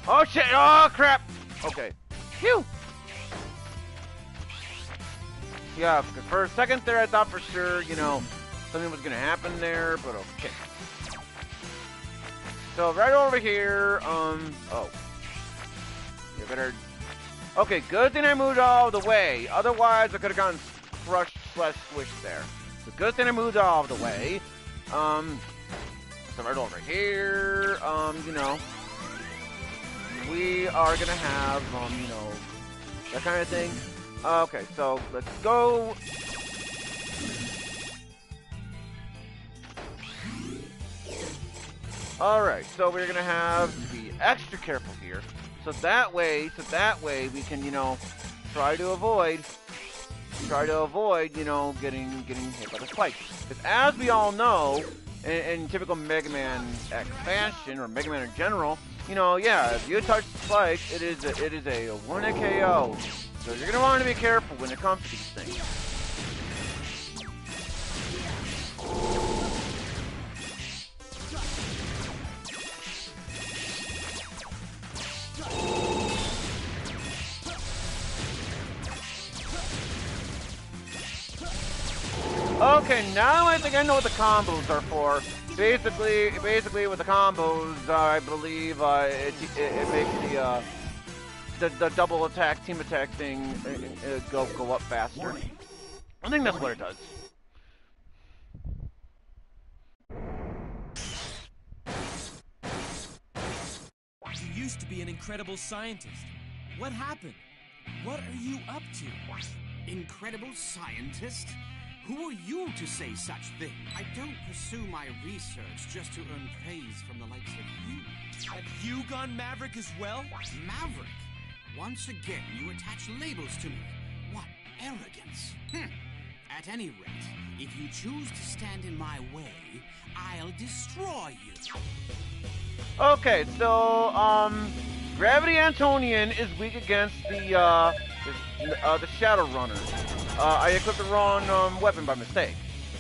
Oh shit! Oh crap! Okay. Phew! Yeah, for a second there I thought for sure, you know, something was gonna happen there, but okay. So right over here, oh. You better... Okay, good thing I moved all the way. Otherwise I could have gotten crushed / squished there. So good thing I moved all the way. So right over here, you know, we are gonna have, you know, that kind of thing. Okay, so let's go. Alright, so we're gonna have to be extra careful here. So that way we can, you know, try to avoid, you know, getting hit by the spikes. Because as we all know, in typical Mega Man X fashion, or Mega Man in general, you know, yeah, if you touch the spike, it is a 1-hit KO. So you're gonna want to be careful when it comes to these things. Okay, now I think I know what the combos are for. Basically with the combos, I believe it makes the double attack, team attack thing go up faster. I think that's what it does. You used to be an incredible scientist. What happened? What are you up to? Incredible scientist? Who are you to say such things? I don't pursue my research just to earn praise from the likes of you. Have you gone Maverick as well? Maverick? Once again, you attach labels to me. What arrogance. At any rate, if you choose to stand in my way, I'll destroy you. Okay, so, Gravity Antonian is weak against the Shadow Runner. I equipped the wrong, weapon by mistake.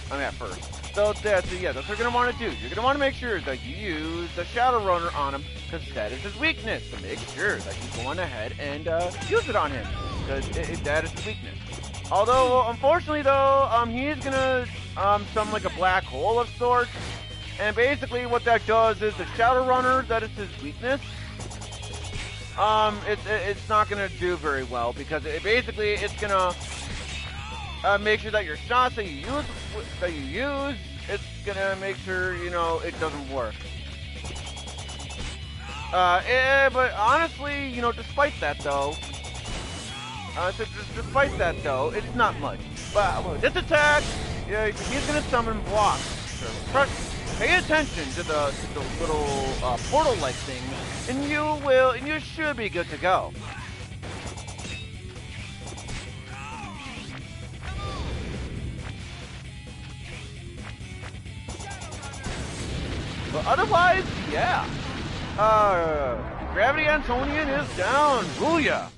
I mean, at first. So that's what you're gonna want to do. You're gonna want to make sure that you use the Shadow Runner on him, because that is his weakness. So make sure that you go on ahead and use it on him, because that is his weakness. Although, unfortunately, though, he's gonna summon like a black hole of sorts, and basically what that does is the Shadow Runner, that is his weakness. It's not gonna do very well, because it's gonna make sure that your shots that you use that you use, it's gonna make sure, you know, it doesn't work. But honestly, you know, despite that though, it's not much. But with this attack, yeah, he's gonna summon blocks. So pay attention to the little portal-like things, and you should be good to go. But otherwise, yeah. Gravity Antonian is down. Booyah!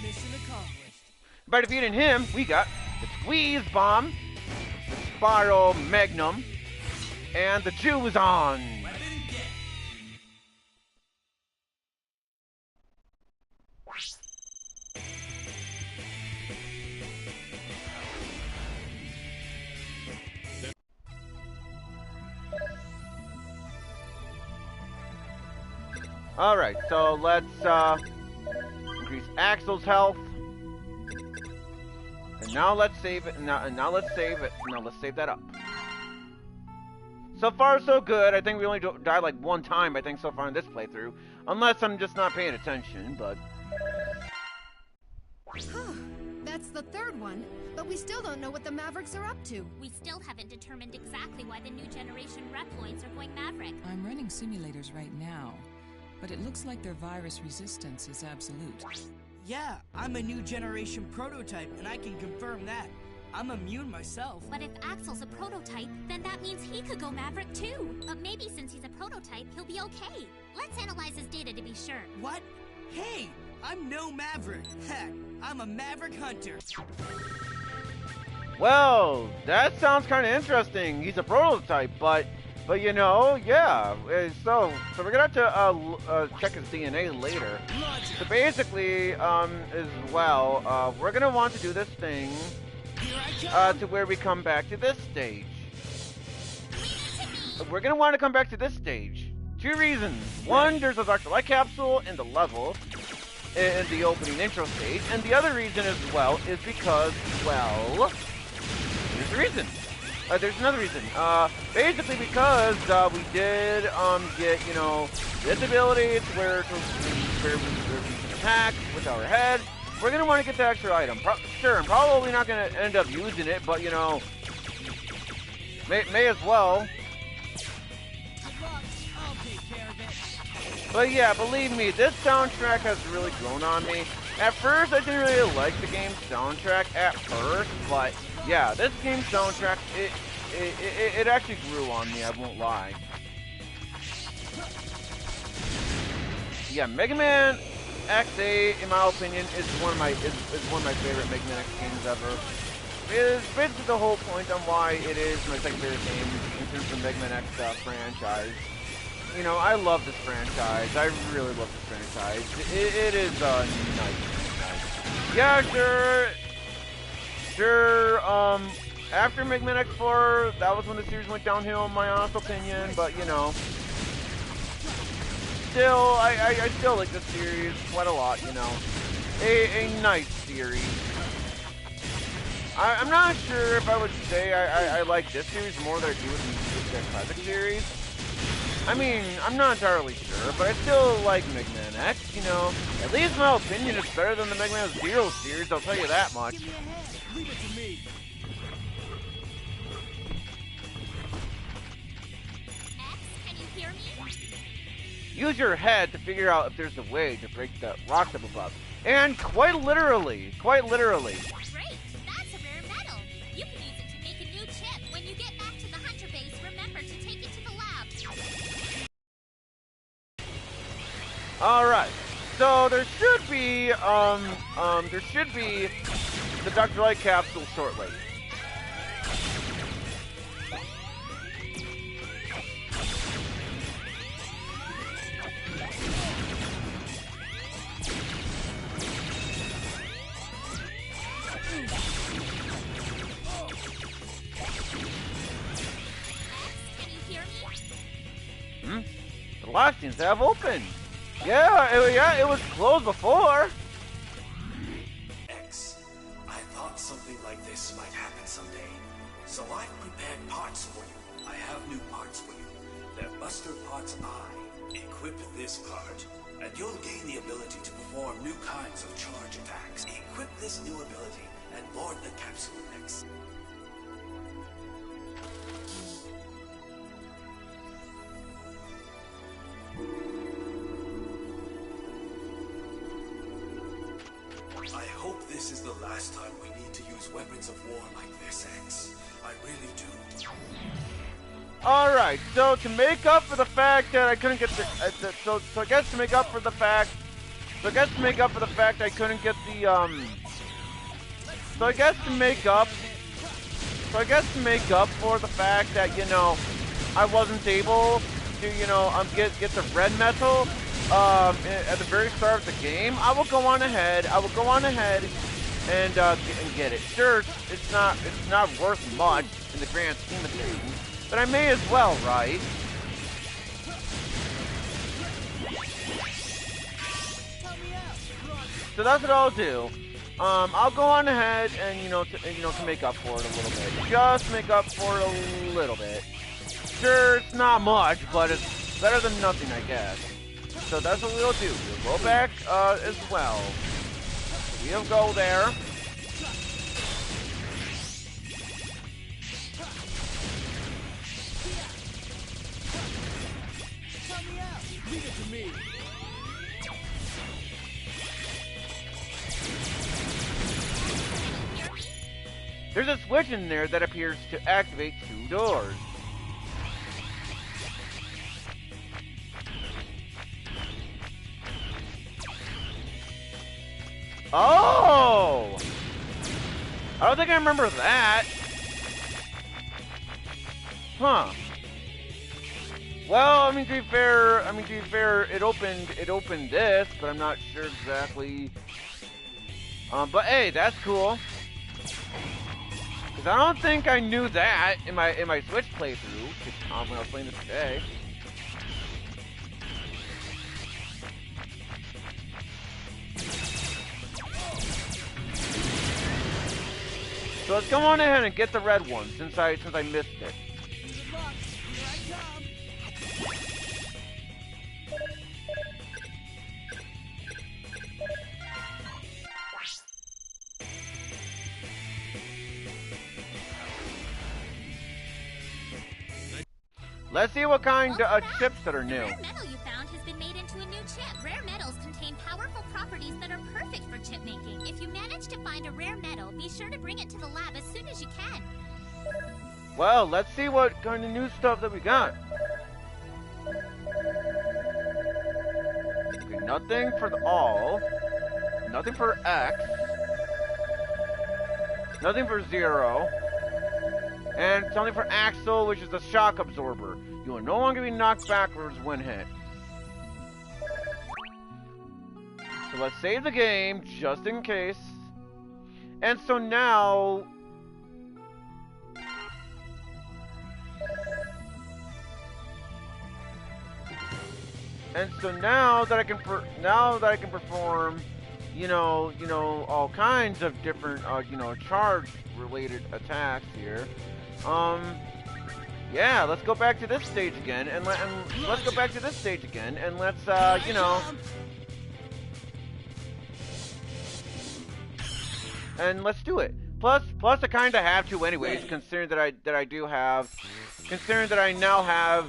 Mission accomplished. By defeating him, we got the Squeeze Bomb, the Spiral Magnum, and the Juice On. Alright, so let's increase Axel's health. And now let's save it. Now let's save it. Now let's save that up. So far, so good. I think we only died like one time, I think, so far in this playthrough. Unless I'm just not paying attention, but... That's the third one, but we still don't know what the Mavericks are up to. We still haven't determined exactly why the new generation Reploids are going Maverick. I'm running simulators right now, but it looks like their virus resistance is absolute. Yeah, I'm a new generation prototype, and I can confirm that. I'm immune myself. But if Axel's a prototype, then that means he could go Maverick too. But maybe since he's a prototype, he'll be okay. Let's analyze his data to be sure. What? Hey, I'm no Maverick. Heck, I'm a Maverick Hunter. Well, that sounds kind of interesting. He's a prototype, but you know, yeah. So we're gonna have to check his DNA later. So basically, as well, we're gonna want to do this thing to where we come back to this stage. We're gonna want to come back to this stage. Two reasons. One, there's a Dr. Light capsule in the level, in the opening intro stage, and the other reason as well is because, well, there's a reason. There's another reason. Basically because we did get, you know, this ability to where we can attack with our head. We're gonna want to get the extra item. Sure, I'm probably not gonna end up using it, but you know, may as well. But yeah, believe me, this soundtrack has really grown on me. At first, I didn't really like the game's soundtrack at first, but yeah, this game's soundtrack, it actually grew on me, I won't lie. Yeah, Mega Man X8, in my opinion, is one of my favorite Mega Man X games ever. It is basically the whole point on why it is my second favorite game in terms of the Mega Man X franchise. You know, I love this franchise. I really love this franchise. It is nice. Yeah, sure. After Mega Man X4, that was when the series went downhill, in my honest opinion. But you know, still, I still like this series quite a lot. You know, a nice series. I'm not sure if I would say I like this series more than I do with the classic series. I mean, I'm not entirely sure, but I still like Mega Man X, you know. At least in my opinion, it's better than the Mega Man Zero series, I'll tell you that much. Give me a hand. Leave it to me. X, can you hear me? Use your head to figure out if there's a way to break the rocks up above. And quite literally. Great, that's a rare metal. You can use it to make a new chip. When you get back to the Hunter base, remember to take it to the lab. Alright, so there should be the Dr. Light capsule shortly. Lock seems to have opened. Yeah, it was closed before. X, I thought something like this might happen someday. So I've prepared parts for you. I have new parts for you. They're Buster Parts I. Equip this part, and you'll gain the ability to perform new kinds of charge attacks. Equip this new ability and board the capsule next. I hope this is the last time we need to use weapons of war like this, X. I really do. Alright, so to make up for the fact that I couldn't get the... so I guess to make up for the fact... I couldn't get the, So I guess to make up for the fact that, you know, I wasn't able to, you know, get the red metal, at the very start of the game, I will go on ahead and get it. Sure, it's not worth much in the grand scheme of things, but I may as well, right? So that's what I'll do. I'll go on ahead and to make up for it a little bit. Just make up for it a little bit. Sure, it's not much, but it's better than nothing, I guess. So that's what we'll do. We'll go back as well. We'll go there. Leave it to me. There's a switch in there that appears to activate 2 doors. Oh! I don't think I remember that. Huh. Well, I mean, to be fair, it opened this, but I'm not sure exactly. But hey, that's cool. Cause I don't think I knew that in my Switch playthrough when I was playing this today. So let's go on ahead and get the red one since I missed it. Good luck. Here I come. Let's see what kind of chips that are new. The rare metal you found has been made into a new chip. Rare metals contain powerful properties that are perfect for chip making. If you manage to find a rare metal, be sure to bring it to the lab as soon as you can. Well, let's see what kind of new stuff that we got. Okay, nothing for the all. Nothing for X. Nothing for 0. And something for Axel, which is the shock absorber. You will no longer be knocked backwards when hit. So let's save the game, just in case. And so now... now that I can perform, all kinds of different, charge-related attacks here. Yeah, let's go back to this stage again, and let's go back to this stage again, and let's, and let's do it. Plus, I kind of have to, anyways, considering that I do have, considering that I now have,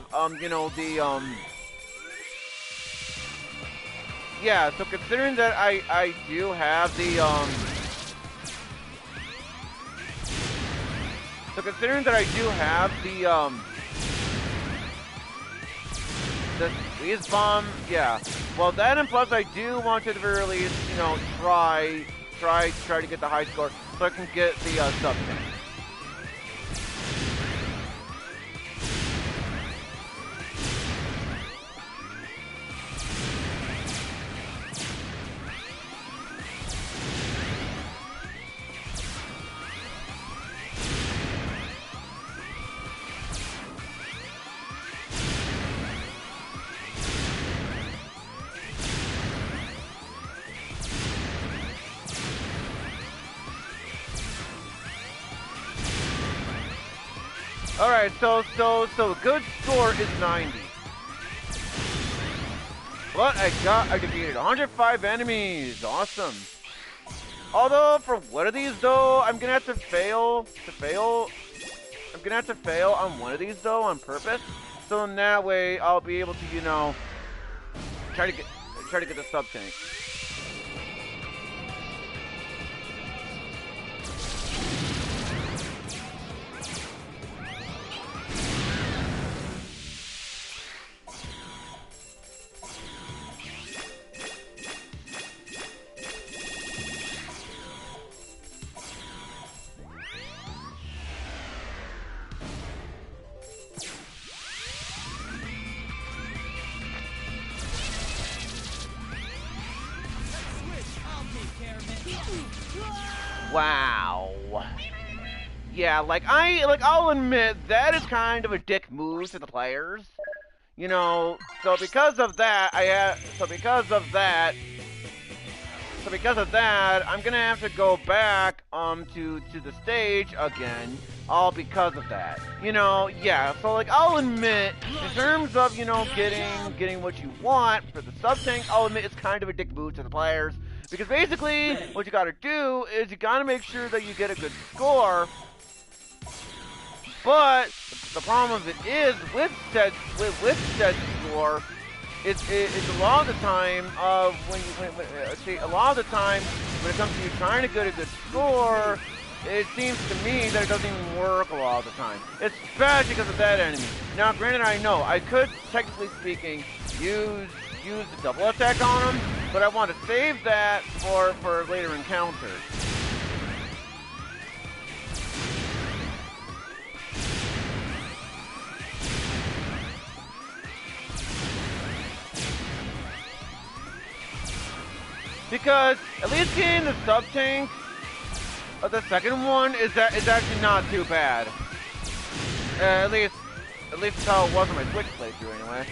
yeah. So considering that I do have the, So considering that I do have the squeeze bomb, yeah. Well, that and plus I do want to at the very least, try to get the high score so I can get the sub 10. Alright, so a good score is 90. But I defeated 105 enemies. Awesome. Although, for one of these, though, I'm gonna have to fail. I'm gonna have to fail on one of these, though, on purpose. So in that way, I'll be able to, you know, try to get the sub tank. Wow. Yeah, I'll admit that is kind of a dick move to the players. You know, so because of that, I'm gonna have to go back to the stage again, all because of that. You know, yeah. So like I'll admit, in terms of, you know, getting what you want for the sub tank, I'll admit it's kind of a dick move to the players. Because basically, what you gotta do is you gotta make sure that you get a good score. But the problem of it is with said score, it's a lot of the time when a lot of the time when it comes to you trying to get a good score, it seems to me that it doesn't even work a lot of the time, especially because of that enemy. Now, granted, I know I could, technically speaking, use the double attack on him, but I want to save that for later encounters. Because at least getting the sub tank of the second one is actually not too bad. At least that's how it was on my Switch playthrough anyway.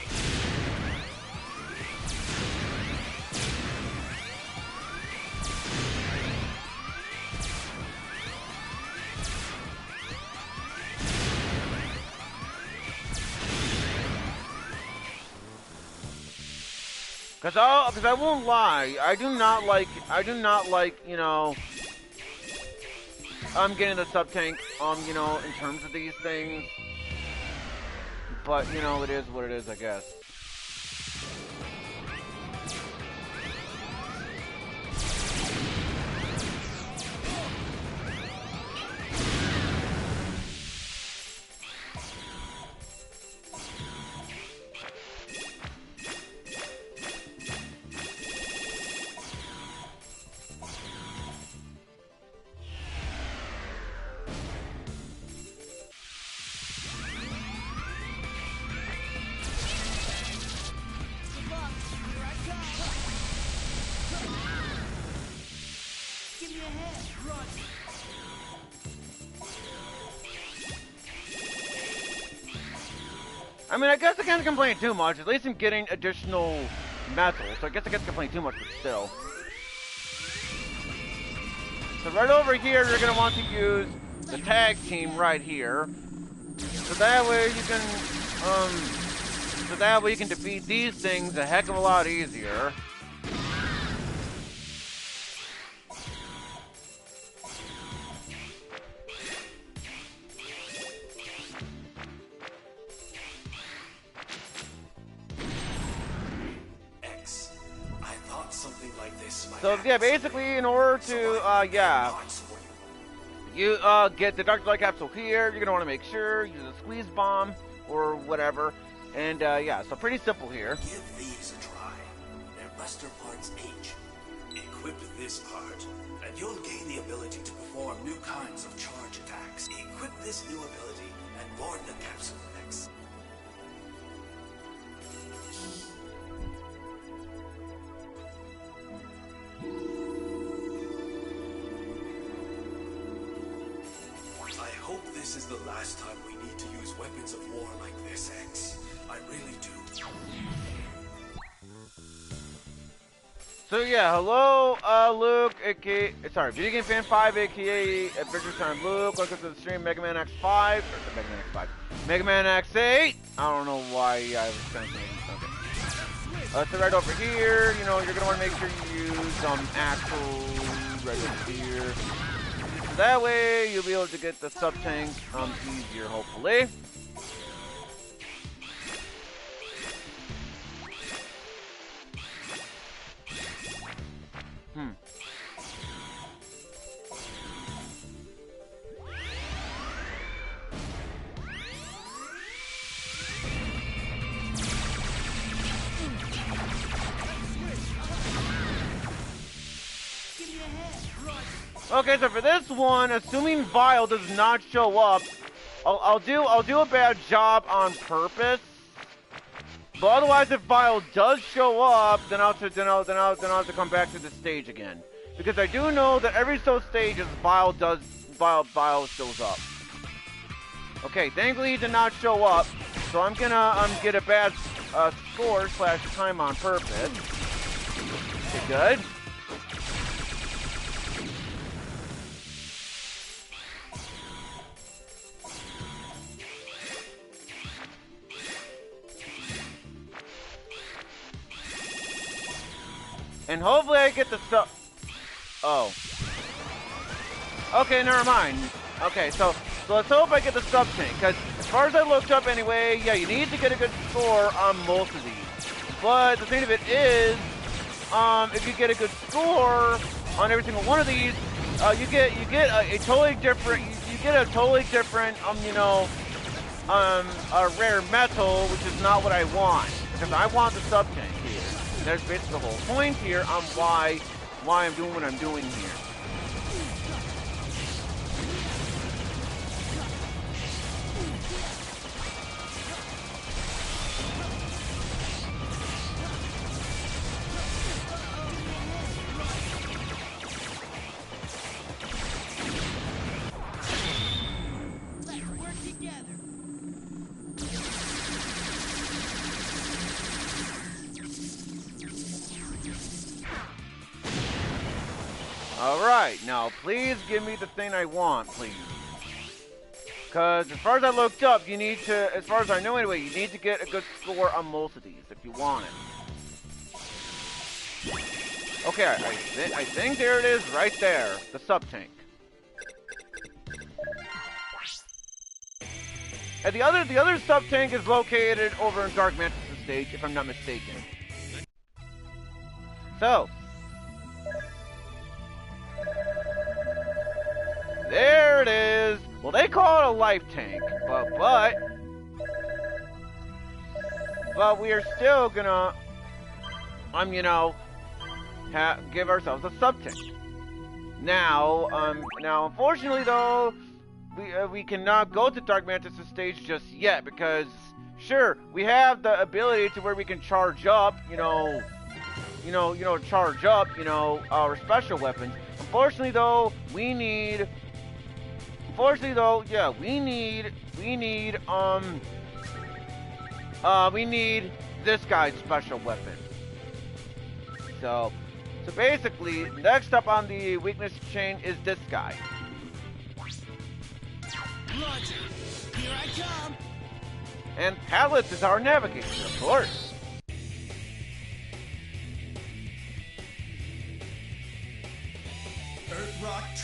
Because I won't lie, I do not like, you know, I'm getting the sub tank, you know, in terms of these things. But, you know, it is what it is, I guess. I mean, I guess I can't complain too much. At least I'm getting additional metal, so I guess I can't complain too much, but still. So right over here, you're gonna want to use the tag team right here, so that way you can defeat these things a heck of a lot easier. So yeah, basically, in order to you get the Dr. Light capsule here, you're gonna want to make sure use a squeeze bomb or whatever, and yeah, so pretty simple here. Give these a try. They're Buster Parts H. Equip this part, and you'll gain the ability to perform new kinds of charge attacks. Equip this new ability and board the capsule next. I hope this is the last time we need to use weapons of war like this, X. I really do. So yeah, hello, Luke, aka, sorry, Video Game Fan 5, aka Adventure Time Luke. Welcome to the stream, Mega Man X5, or Mega Man X5, Mega Man X8. I don't know why I was trying to. Okay. So right over here, you know, you're gonna want to make sure you use actual right over here. So that way you'll be able to get the sub tank easier, hopefully. Okay, so for this one, assuming Vile does not show up, I'll do a bad job on purpose. But otherwise, if Vile does show up, then I'll have to come back to the stage again, because I do know that every so stages Vile shows up. Okay, thankfully he did not show up, so I'm gonna get a bad score / time on purpose. Okay, good. And hopefully I get the stuff. Oh. Okay, never mind. Okay, so let's hope I get the sub tank, because as far as I looked up anyway, yeah, you need to get a good score on most of these. But the thing of it is, if you get a good score on every single one of these, you get a totally different a rare metal, which is not what I want, because I want the sub tank here. And that's basically the whole point here on why I'm doing what I'm doing here. Alright, now please give me the thing I want, please. Because as far as I looked up, you need to, as far as I know anyway, you need to get a good score on most of these if you want it. Okay, I think there it is right there, the sub-tank. And the other sub-tank is located over in Dark Mantis' stage, if I'm not mistaken. So, there it is. Well, they call it a life tank, but we are still gonna, give ourselves a sub tank. Now, unfortunately though, we cannot go to Dark Mantis' stage just yet, because sure, we have the ability to where we can charge up, our special weapons. Unfortunately though, we need this guy's special weapon. So basically, next up on the weakness chain is this guy. Roger. Here I come. And Palace is our navigator, of course.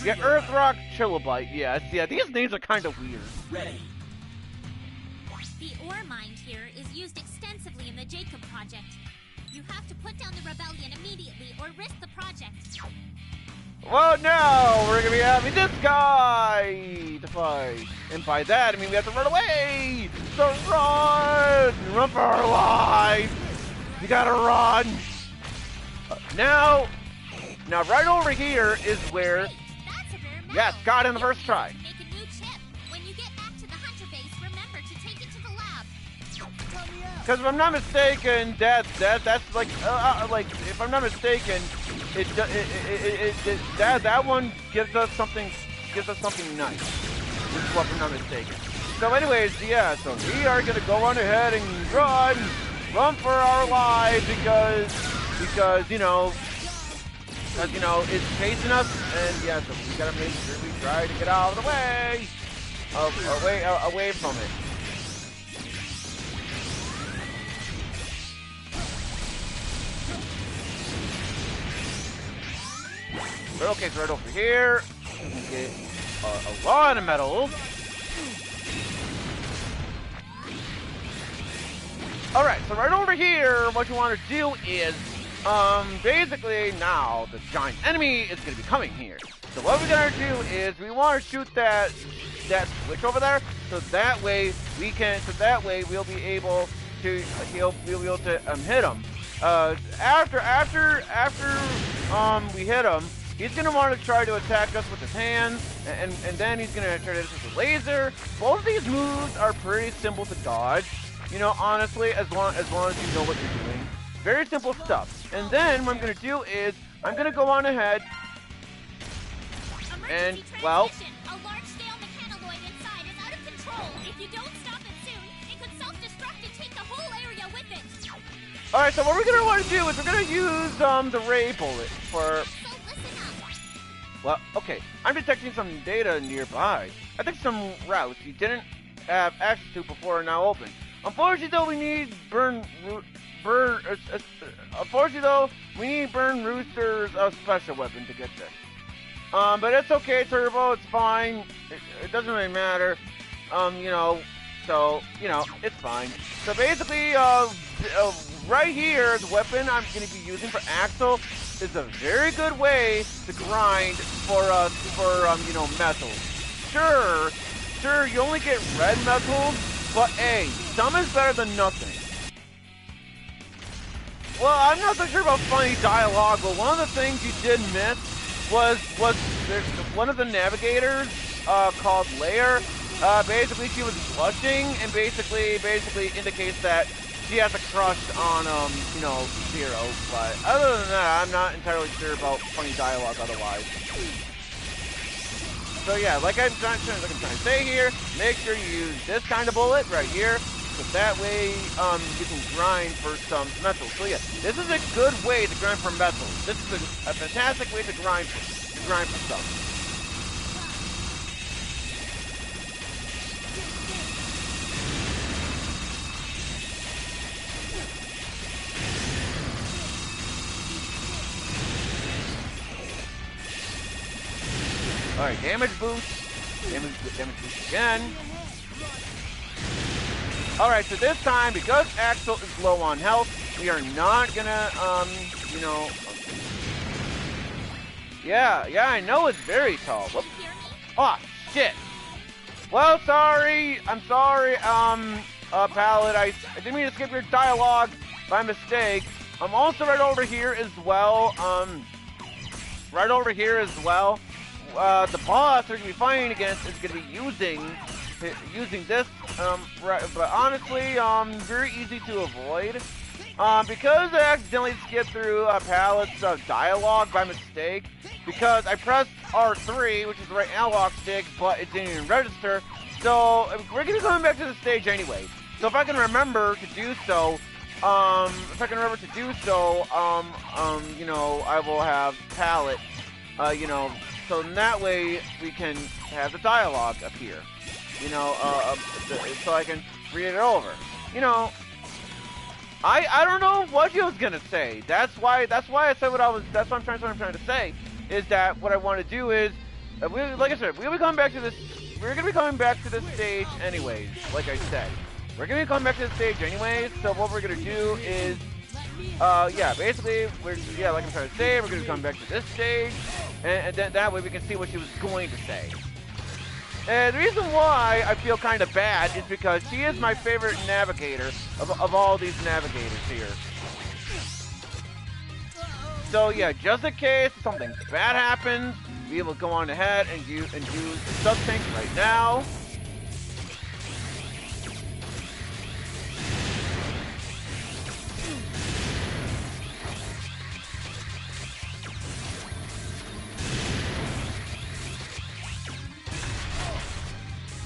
Earthrock Trilobite, yes. Yeah, these names are kind of weird. Ready. The ore mined here is used extensively in the Jacob project. You have to put down the rebellion immediately or risk the project. Well, now we're gonna be having this guy to fight. And by that, I mean we have to run away! So run! Run for our lives! You gotta run! Now right over here is where... Hey, that's a rare metal. Yes, got it in the first try. Make a new chip. When you get back to the hunter base, remember to take it to the lab. Because if I'm not mistaken, that's like if I'm not mistaken, that one gives us something nice. Which is what I'm not mistaken. So anyways, yeah, so we are gonna go on ahead and run for our lives because Because, you know, it's chasing us, and yeah, so we gotta make sure we try to get out of the way. Away from it. Okay, so right over here, we can get a lot of metals. Alright, so right over here, what you want to do is, basically now the giant enemy is going to be coming here. So what we're going to do is we want to shoot that switch over there, so that way we can, we'll be able to, we'll be able to hit him. After we hit him, he's going to want to try to attack us with his hands, and then he's going to try to hit us with a laser. Both of these moves are pretty simple to dodge. You know, honestly, as long as you know what you're doing. Very simple stuff. And then what I'm going to do is, I'm going to go on ahead, and, well... A large-scale mechanoid inside is out of control. If you don't stop it soon, it could self-destruct and take the whole area with it. Alright, so what we're going to want to do is we're going to use, the ray bullet for... So listen up. Well, okay, I'm detecting some data nearby. I think some routes you didn't have access to before are now open. Unfortunately, though, we need Burn Rooster's special weapon to get this. But it's okay, Turbo. It's fine. It doesn't really matter. You know, so you know, it's fine. So basically, right here, the weapon I'm going to be using for Axel is a very good way to grind for you know, metals. Sure, you only get red metals. But hey, some is better than nothing. Well, I'm not so sure about funny dialogue, but one of the things you did miss was there's one of the navigators called Lair. Basically, she was blushing, and basically indicates that she has a crush on you know, Zero. But other than that, I'm not entirely sure about funny dialogue otherwise. So yeah, like I'm trying to say here, make sure you use this kind of bullet right here, so that way you can grind for some metals. So yeah, this is a good way to grind for metals. This is a fantastic way to grind for stuff. Alright, damage boost. Damage boost again. Alright, so this time, because Axel is low on health, we are not gonna, you know... Yeah, I know it's very tall. Whoop. Oh, shit. Well, sorry. I'm sorry, Pallet. I didn't mean to skip your dialogue by mistake. I'm also right over here as well, the boss we're going to be fighting against is going to be using this, right, but honestly, very easy to avoid. Because I accidentally skipped through Pallet's dialogue by mistake, because I pressed R3, which is the right analog stick, but it didn't even register, so we're going to be coming back to the stage anyway. So if I can remember to do so, you know, I will have Pallet, you know, so in that way we can have the dialogue appear, you know, so I can read it over. You know, I don't know what you was gonna say. That's why I said what I'm trying to say is that what I want to do is, like I said, we're gonna be coming back to this stage anyways. Like I said, we're gonna be coming back to this stage anyways. So what we're gonna do is, yeah, basically, like I'm trying to say, we're gonna come back to this stage, and then that way we can see what she was going to say. And the reason why I feel kind of bad is because she is my favorite navigator of all these navigators here. So yeah, just in case something bad happens, we will go on ahead and use the sub-tank right now.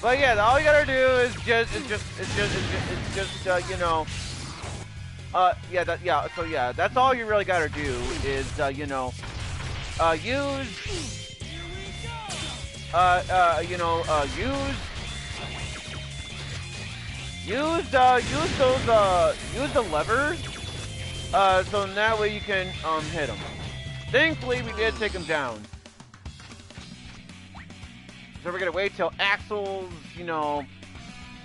But yeah, all you gotta do is just you know, so yeah, that's all you really gotta do is, you know, use, use the levers, so that way you can, hit them. Thankfully, we did take him down. So we're gonna wait till Axel's,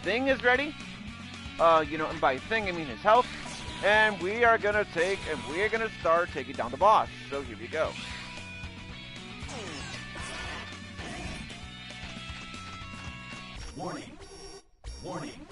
thing is ready. And by thing I mean his health. And we are gonna start taking down the boss. So here we go. Warning. Warning.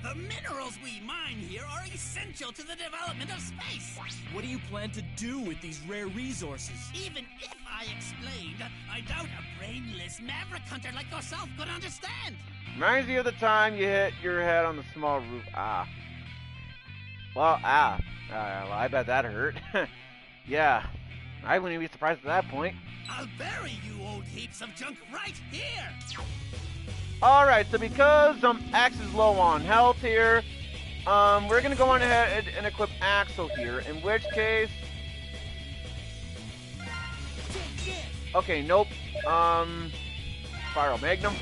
The minerals we mine here are essential to the development of space. What do you plan to do with these rare resources? Even if I explained, I doubt a brainless maverick hunter like yourself could understand. Reminds you of the time you hit your head on the small roof. Well, I bet that hurt. Yeah, I wouldn't be surprised at that point. I'll bury you old heaps of junk right here. Alright, so because Axe is low on health here, we're gonna go on ahead and equip Axel here, in which case... Okay, nope. Spiral Magnum.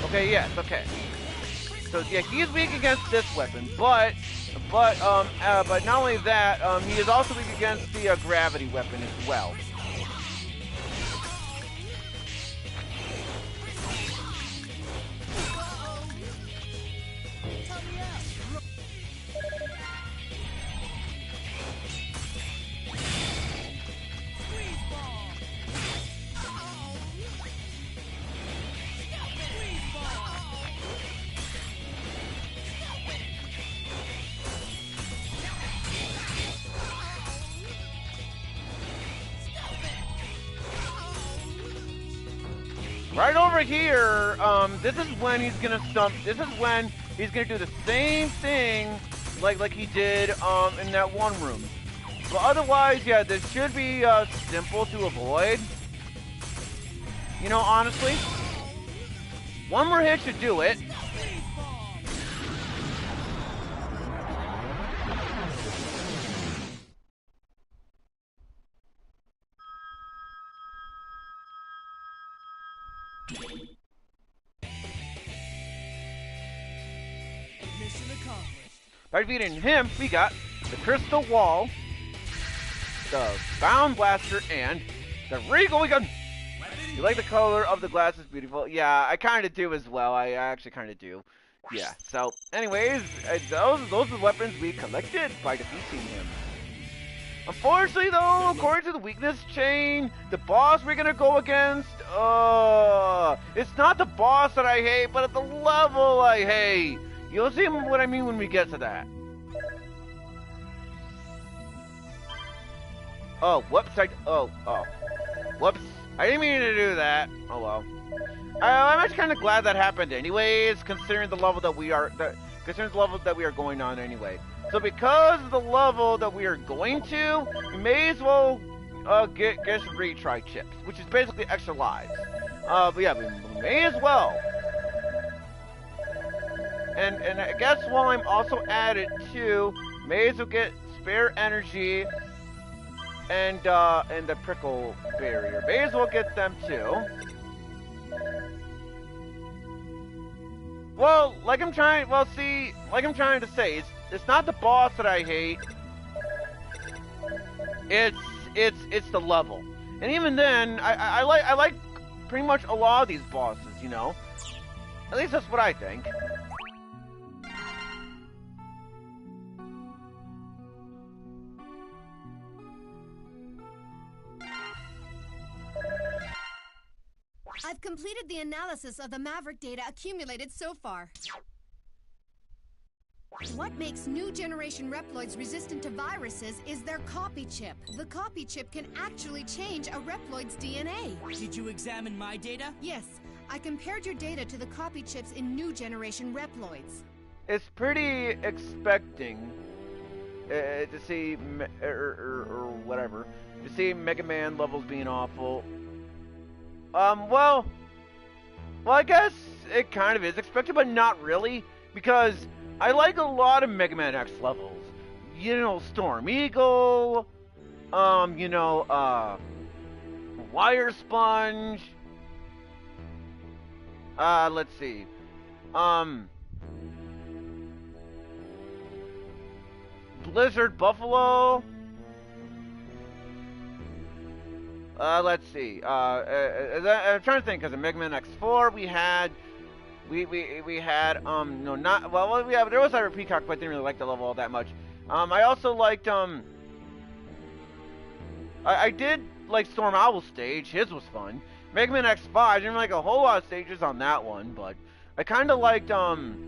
Okay, yes, okay. So yeah, he's weak against this weapon, but not only that, he is also weak against the gravity weapon as well. Right over here, this is when he's gonna this is when he's gonna do the same thing like he did in that one room. But otherwise, yeah, this should be simple to avoid. Honestly, one more hit should do it. Mission accomplished. By defeating him, we got the Crystal Wall, the Bound Blaster, and the Regal Gun. You like the color of the glass is beautiful? Yeah, I kind of do as well. I actually kind of do. Yeah, so anyways, those are the weapons we collected by defeating him. Unfortunately, though, according to the weakness chain, the boss we're gonna go against, it's not the boss that I hate, but it's the level I hate. You'll see what I mean when we get to that. Oh, whoops, whoops. I didn't mean to do that. Oh well. I'm actually kind of glad that happened anyways, considering the level that we are, going on anyway. So because of the level that we are going to, we may as well get some retry chips, which is basically extra lives. But yeah, we may as well. And I guess while I'm also at it too, may as well get spare energy and the prickle barrier. May as well get them too. Well, like I'm trying to say, it's not the boss that I hate. It's the level. And even then, I like pretty much a lot of these bosses, At least that's what I think. I've completed the analysis of the Maverick data accumulated so far. What makes new generation Reploids resistant to viruses is their copy chip. The copy chip can actually change a Reploid's DNA. Did you examine my data? Yes, I compared your data to the copy chips in new generation Reploids. It's pretty expecting to see or whatever, to see Mega Man levels being awful. Well, I guess it kind of is expected, but not really, because I like a lot of Mega Man X levels. You know, Storm Eagle, you know, Wire Sponge. Let's see. Blizzard Buffalo. Let's see. I'm trying to think, because in Mega Man X4 we had, no, not, well, yeah, there was Cyber Peacock, but I didn't really like the level all that much. I also liked, I did like Storm Owl's stage. His was fun. Mega Man X5, I didn't like a whole lot of stages on that one, but I kind of liked,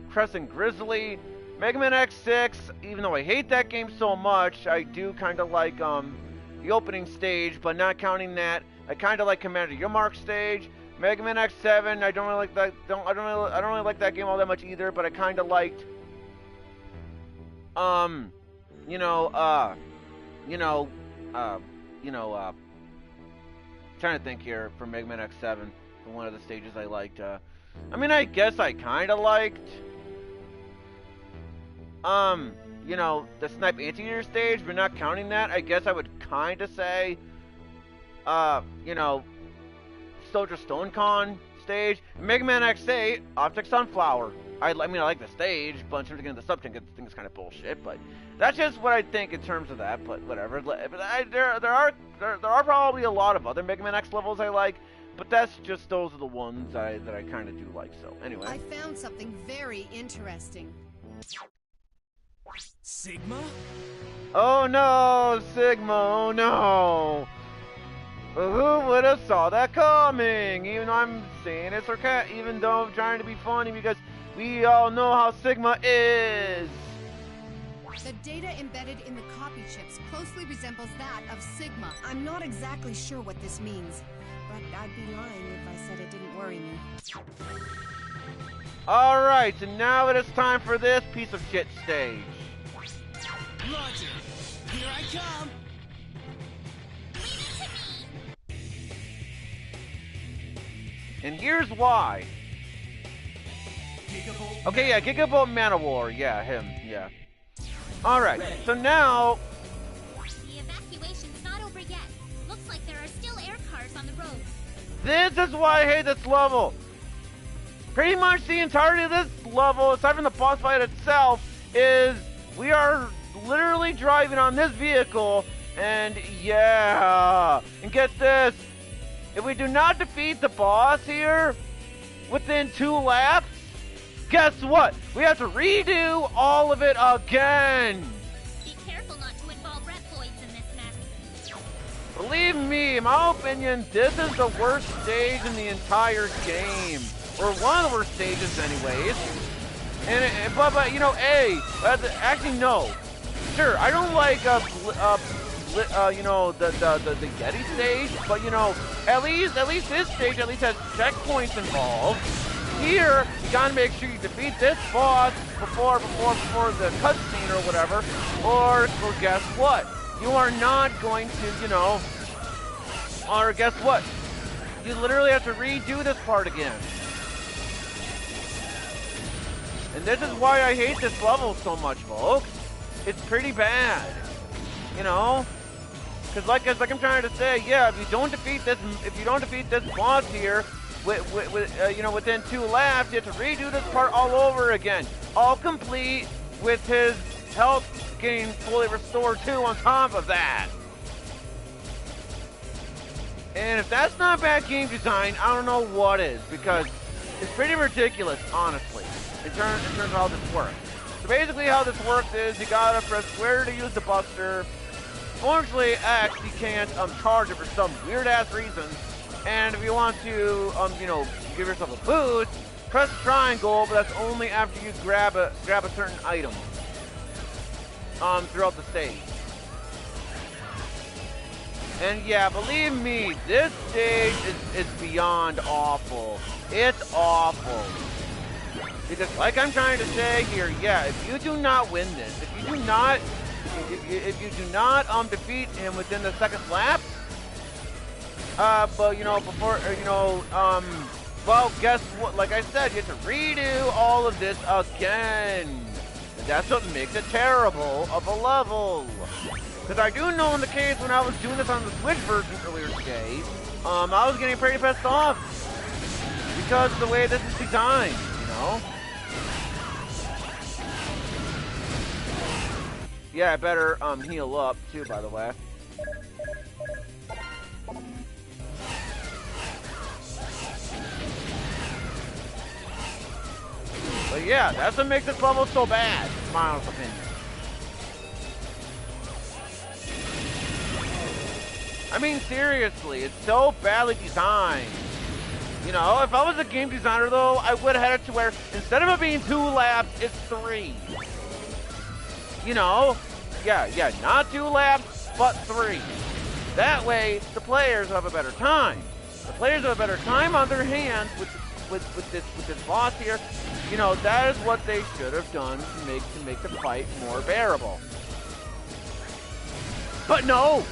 Crescent Grizzly. Mega Man X6, even though I hate that game so much, I do kind of like, the opening stage, but not counting that, I kind of like Commander Yammark's stage. Mega Man X7, I don't really like that. I don't really like that game all that much either. But I kind of liked, trying to think here for Mega Man X7 for one of the stages I liked. I mean, I guess I kind of liked, you know, the Snipe Anteater stage, but not counting that, I guess I would kind of say, you know, Soldier Stone Con stage. Mega Man X8, Optic Sunflower. I mean, I like the stage, but in terms of getting the sub-tank, I think it's kind of bullshit, but that's just what I think in terms of that, but whatever. But there are probably a lot of other Mega Man X levels I like, but that's just, those are the ones that I kind of do like, so anyway. I found something very interesting. Sigma? Oh no, Sigma, oh no! Who would have saw that coming? Even though I'm saying it's sarcastic, even though I'm trying to be funny, because we all know how Sigma is! The data embedded in the copy chips closely resembles that of Sigma. I'm not exactly sure what this means, but I'd be lying if I said it didn't worry me. Alright, so now it is time for this piece of shit stage. Roger. Here I come. And here's why. Gigavolt. Okay, yeah, Gigavolt Manowar. Yeah, him, yeah. Alright, so now... The evacuation's not over yet. Looks like there are still air cars on the road. This is why I hate this level. Pretty much the entirety of this level, aside from the boss fight itself, is we are literally driving on this vehicle, and yeah, and get this, if we do not defeat the boss here within 2 laps, guess what? We have to redo all of it again. Be careful not to involve Reploids in this mess. Believe me, in my opinion, this is the worst stage in the entire game. Or one of the worst stages anyways. And but you know, actually no. Sure, I don't like you know, the Yeti stage, but you know, at least this stage at least has checkpoints involved. Here, you gotta make sure you defeat this boss before the cutscene or whatever, or guess what? You are not going to, you know, or guess what? You literally have to redo this part again. And this is why I hate this level so much, folks. It's pretty bad, you know. Because like I'm trying to say, yeah, if you don't defeat this boss here, you know, within 2 laps, you have to redo this part all over again, all complete with his health getting fully restored too. On top of that, and if that's not bad game design, I don't know what is, because it's pretty ridiculous, honestly. In terms of how this works. So basically how this works is you gotta press square to use the Buster. Fortunately, X, you can't charge it for some weird ass reason. And if you want to, you know, give yourself a boost, press triangle, but that's only after you grab a certain item. Throughout the stage. And yeah, believe me, this stage is beyond awful. It's awful. Because like I'm trying to say here, yeah, if you do not win this, if you do not defeat him within the 2nd lap, but you know, before, you know, Well, guess what? Like I said, you have to redo all of this again. And that's what makes it terrible of a level. Because I do know in the case when I was doing this on the Switch version earlier today, I was getting pretty pissed off. Because of the way this is designed, you know? Yeah, I better heal up too, by the way. But yeah, that's what makes this level so bad, in my honest opinion. I mean, seriously, it's so badly designed. You know, if I was a game designer, though, I would have had it to where, instead of it being 2 laps, it's 3. You know? Yeah, not 2 laps, but 3. That way, the players have a better time. The players have a better time on their hands with this boss here. You know, that is what they should have done to make the fight more bearable. But no!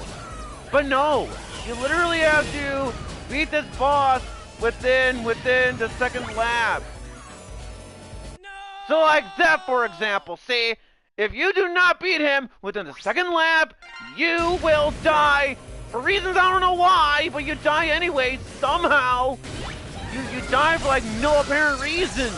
You literally have to beat this boss within the second lap. No! So like that, for example. See, if you do not beat him within the second lap, you will die. For reasons I don't know why, but you die anyway, somehow. You die for like no apparent reason.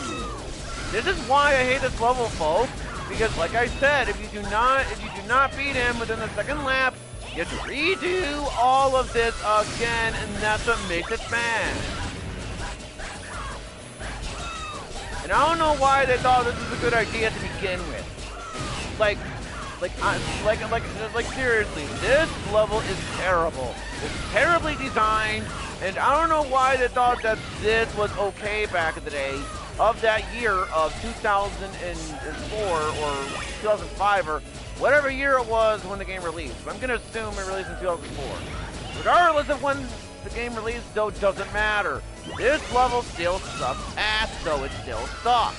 This is why I hate this level, folks. Because like I said, if you do not beat him within the second lap, you have to redo all of this again, and that's what makes it bad. And I don't know why they thought this was a good idea to begin with. Like seriously, this level is terrible. It's terribly designed, and I don't know why they thought that this was okay back in the day of that year of 2004 or 2005 or whatever year it was when the game released. I'm gonna assume it released in 2004. Regardless of when the game released, though, doesn't matter. This level still sucks ass, so it still sucks.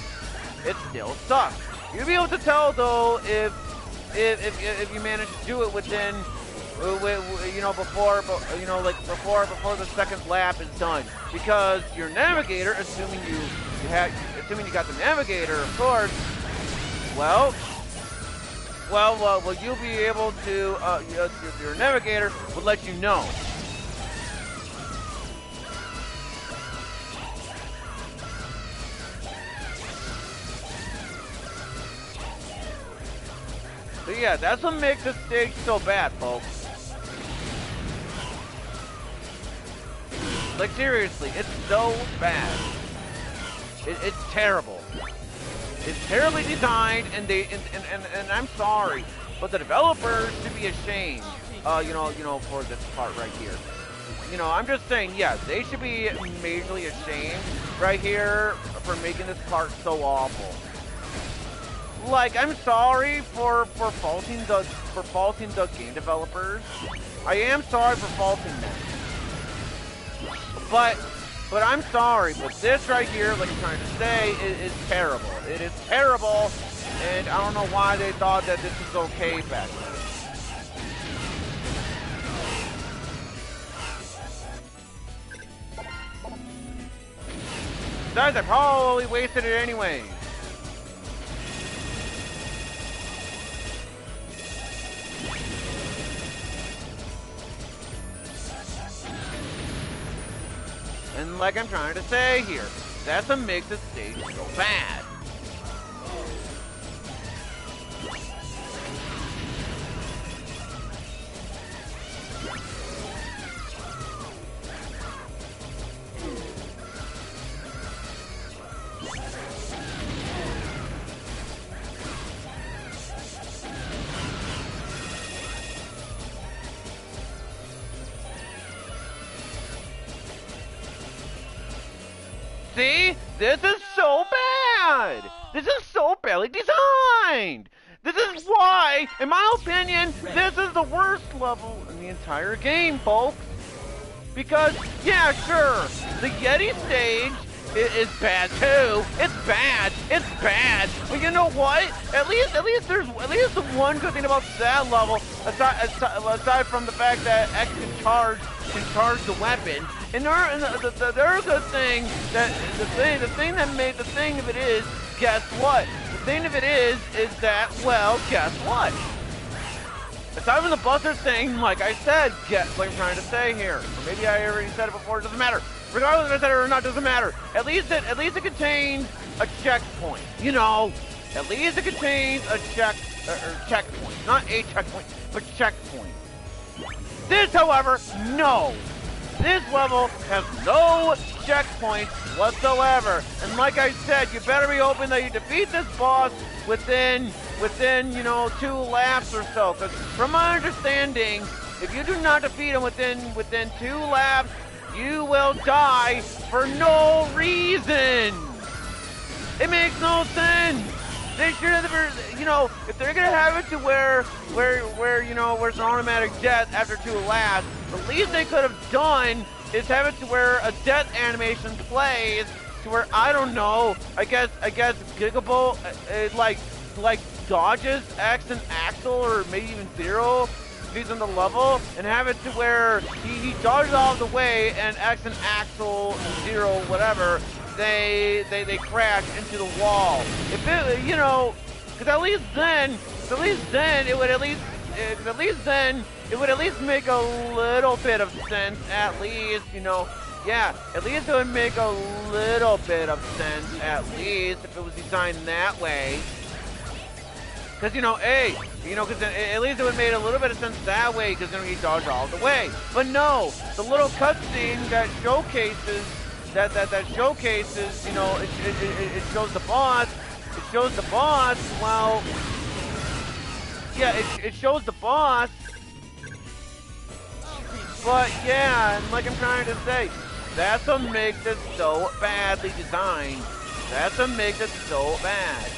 It still sucks. You'll be able to tell, though, if you manage to do it within, you know, before the second lap is done, because your navigator, assuming you got the navigator, of course, well, you'll be able to, your navigator will let you know. So yeah, that's what makes this stage so bad, folks. Like seriously, it's so bad. It's terrible. It's terribly designed, and I'm sorry, but the developers should be ashamed. You know, for this part right here. You know, I'm just saying, yeah, they should be majorly ashamed right here for making this part so awful. Like, I'm sorry for faulting the game developers. I am sorry for faulting them. But I'm sorry, but this right here, like I'm trying to say, is terrible. It is terrible, and I don't know why they thought that this was okay back then. Besides, I probably wasted it anyway. And like I'm trying to say here, that's what makes this stage so bad. See? This is so bad! This is so badly designed! This is why, in my opinion, this is the worst level in the entire game, folks. Because, yeah, sure, the Yeti stage is bad too. It's bad. But you know what? At least there's the one good thing about that level, aside from the fact that X can charge the weapon. And the other good thing that the thing that made the thing of it is, guess what? The thing of it is that, well, guess what? Aside from the Buster thing, like I said, guess what I'm trying to say here. Or maybe I already said it before. It doesn't matter. Regardless if I said it or not, doesn't matter. At least it contains a checkpoint. You know, at least it contains a checkpoint, not a checkpoint, but checkpoint. This, however, no. This level has no checkpoints whatsoever. And like I said, you better be hoping that you defeat this boss within 2 laps or so. Because from my understanding, if you do not defeat him within 2 laps, you will die for no reason. It makes no sense. They should have, if they're gonna have it to where it's an automatic death after 2 laps, the least they could have done is have it to where a death animation plays to where, I don't know, I guess Gigable like dodges X and Axel, or maybe even Zero if he's in the level, and have it to where he dodges out of the way, and X and Axel and Zero, whatever, they crash into the wall. If it, because at least then it would at least make a little bit of sense. At least, yeah, at least it would make a little bit of sense. At least if it was designed that way. Because, because at least it would have made a little bit of sense that way, because then he dodged all the way. But no, the little cutscene that showcases, it shows the boss. It shows the boss, well, yeah, it shows the boss. But yeah, and like I'm trying to say, that's what makes it so badly designed. That's what makes it so bad.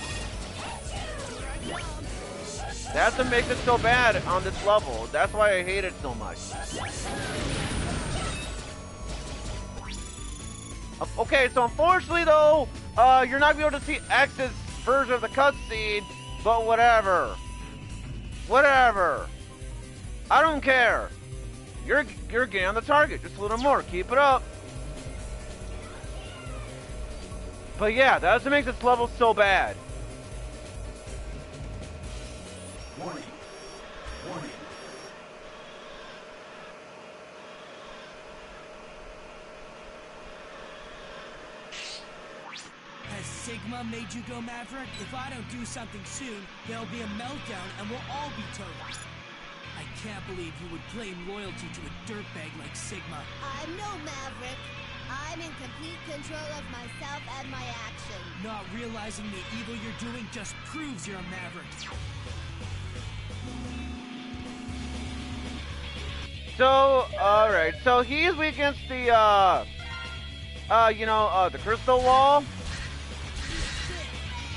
That's what makes it so bad on this level. That's why I hate it so much. Okay, so unfortunately though, you're not gonna be able to see X's version of the cutscene, but whatever. Whatever. I don't care. You're getting on the target. Just a little more. Keep it up. But yeah, that's what makes this level so bad. Warning. Warning. Has Sigma made you go Maverick? If I don't do something soon, there'll be a meltdown and we'll all be toast. I can't believe you would claim loyalty to a dirtbag like Sigma. I'm no Maverick. I'm in complete control of myself and my actions. Not realizing the evil you're doing just proves you're a Maverick. So, alright, so he's weak against the, the crystal wall.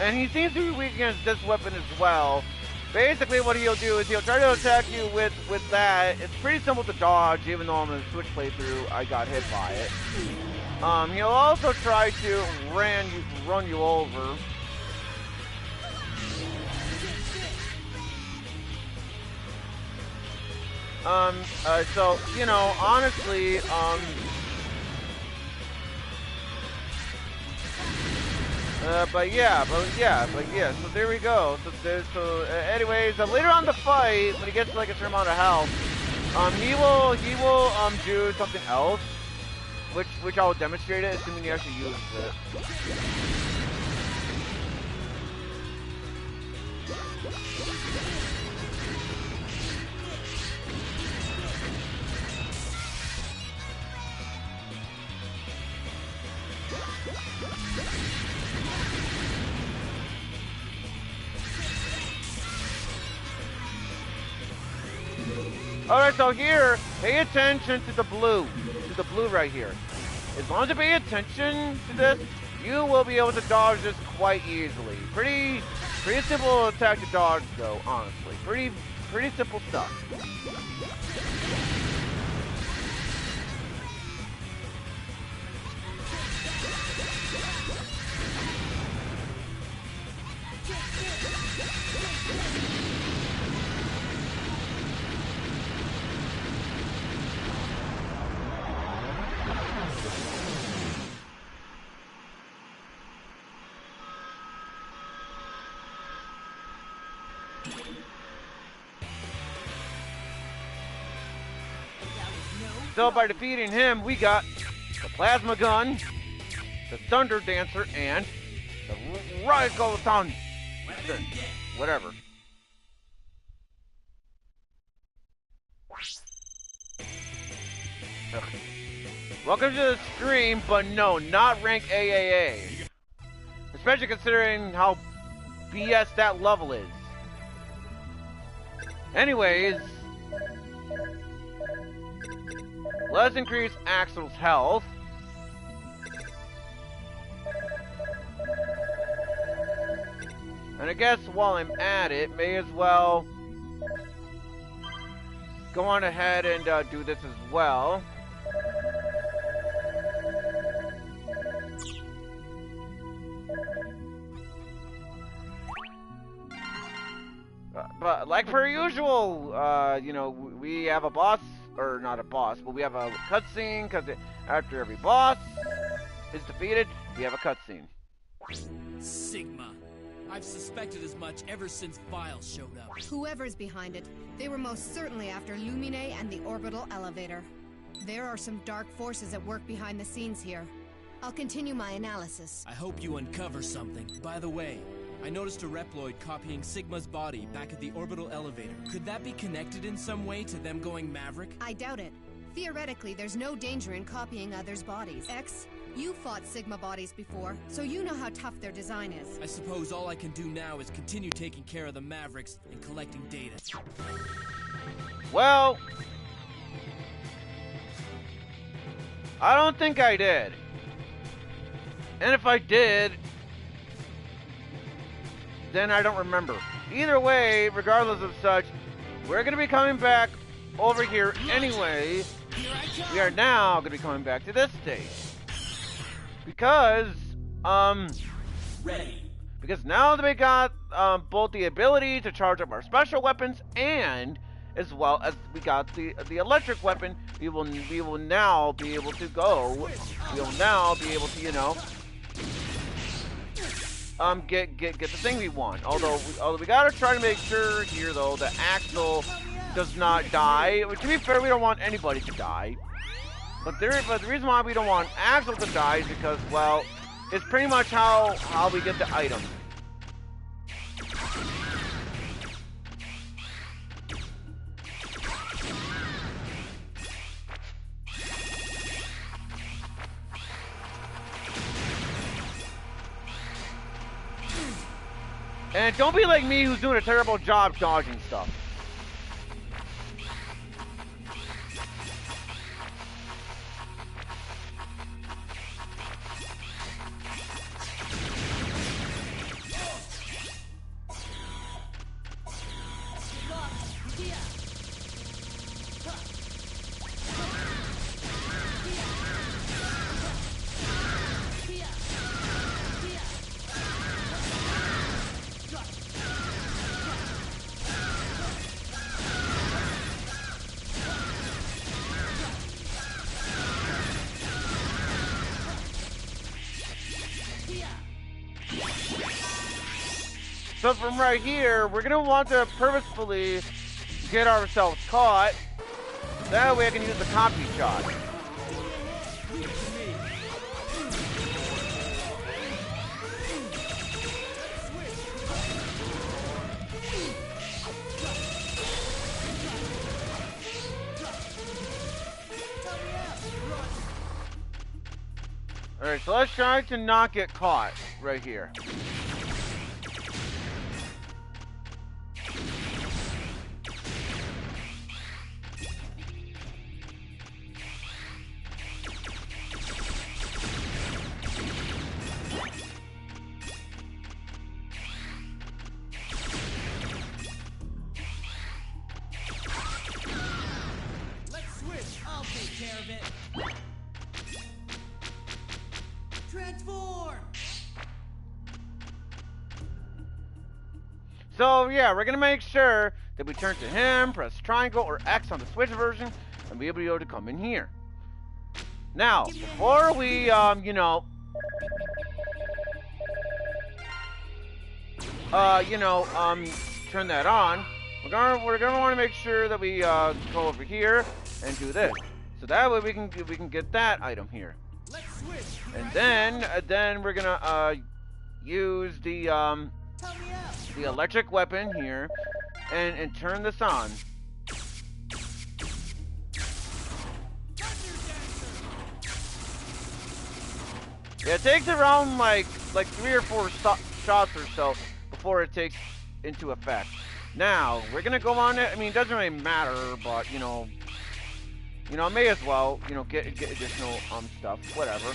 And he seems to be weak against this weapon as well. Basically, what he'll do is he'll try to attack you with that. It's pretty simple to dodge, even though I'm in a Switch playthrough, I got hit by it. He'll also try to run you over. So, honestly, but yeah, so there we go. Anyways, later on in the fight, when he gets like a certain amount of health, he will do something else, which I will demonstrate it, assuming he actually uses it. Alright, so here, pay attention to the blue right here. As long as you pay attention to this, you will be able to dodge this quite easily. Pretty simple attack to dodge though, honestly. Pretty simple stuff. So by defeating him, we got the Plasma Gun, the Thunder Dancer, and the Raigoton. Whatever. Ugh. Welcome to the stream, but no, not rank AAA. Especially considering how BS that level is. Anyways, let's increase Axel's health. And I guess while I'm at it, may as well go on ahead and do this as well. But like per usual, you know, we have a boss, or not a boss, but we have a cutscene, because after every boss is defeated, we have a cutscene. Sigma. I've suspected as much ever since Vile showed up. Whoever's behind it, they were most certainly after Lumine and the orbital elevator. There are some dark forces at work behind the scenes here. I'll continue my analysis. I hope you uncover something. By the way, I noticed a Reploid copying Sigma's body back at the orbital elevator. Could that be connected in some way to them going Maverick? I doubt it. Theoretically, there's no danger in copying others' bodies. X, you fought Sigma bodies before, so you know how tough their design is. I suppose all I can do now is continue taking care of the Mavericks and collecting data. Well, I don't think I did. And if I did, then I don't remember. Either way, regardless of such, we're going to be coming back over here anyway. We are now going to be coming back to this stage. Because, Ready. because now that we got both the ability to charge up our special weapons and as well as we got the electric weapon, we will now be able to go. We will now be able to, you know, get the thing we want. Although we gotta try to make sure here though that Axel does not die. To be fair, we don't want anybody to die. But the reason why we don't want Axel to die is because, well, it's pretty much how we get the item. And don't be like me who's doing a terrible job dodging stuff. So from right here, we're gonna want to purposefully get ourselves caught. That way I can use the copy shot. Alright, so let's try to not get caught right here. So yeah, we're gonna make sure that we turn to him, press triangle or X on the Switch version, and be able to come in here. Now, before we, turn that on, we're gonna want to make sure that we go over here and do this. So that way we can get that item here. And then we're gonna use the electric weapon here and turn this on. Yeah, it takes around like 3 or 4 shots or so before it takes into effect. Now we're gonna go on it. I mean, it doesn't really matter, but you know, may as well, get additional stuff, whatever.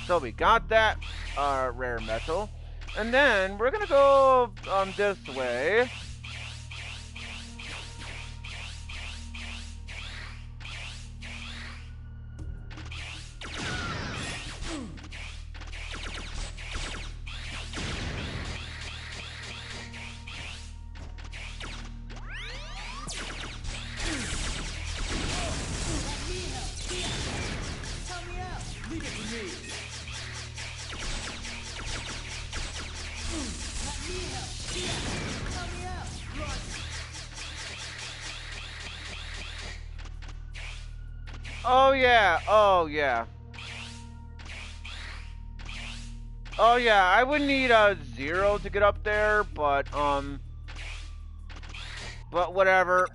So we got that rare metal, and then we're gonna go this way. Oh yeah, oh yeah. Oh yeah, I would need a 0 to get up there, but whatever.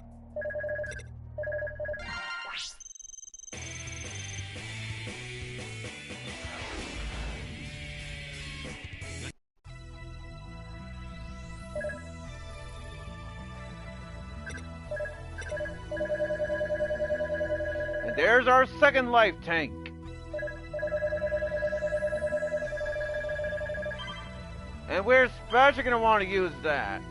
And there's our second life tank. And we're especially going to want to use that.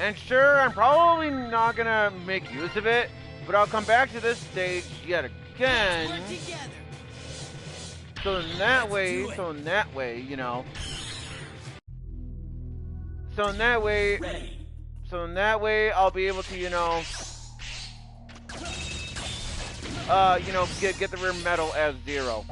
And sure, I'm probably not going to make use of it, but I'll come back to this stage yet again. So in that way, you know. So in that way, I'll be able to, get the rare metal as 0.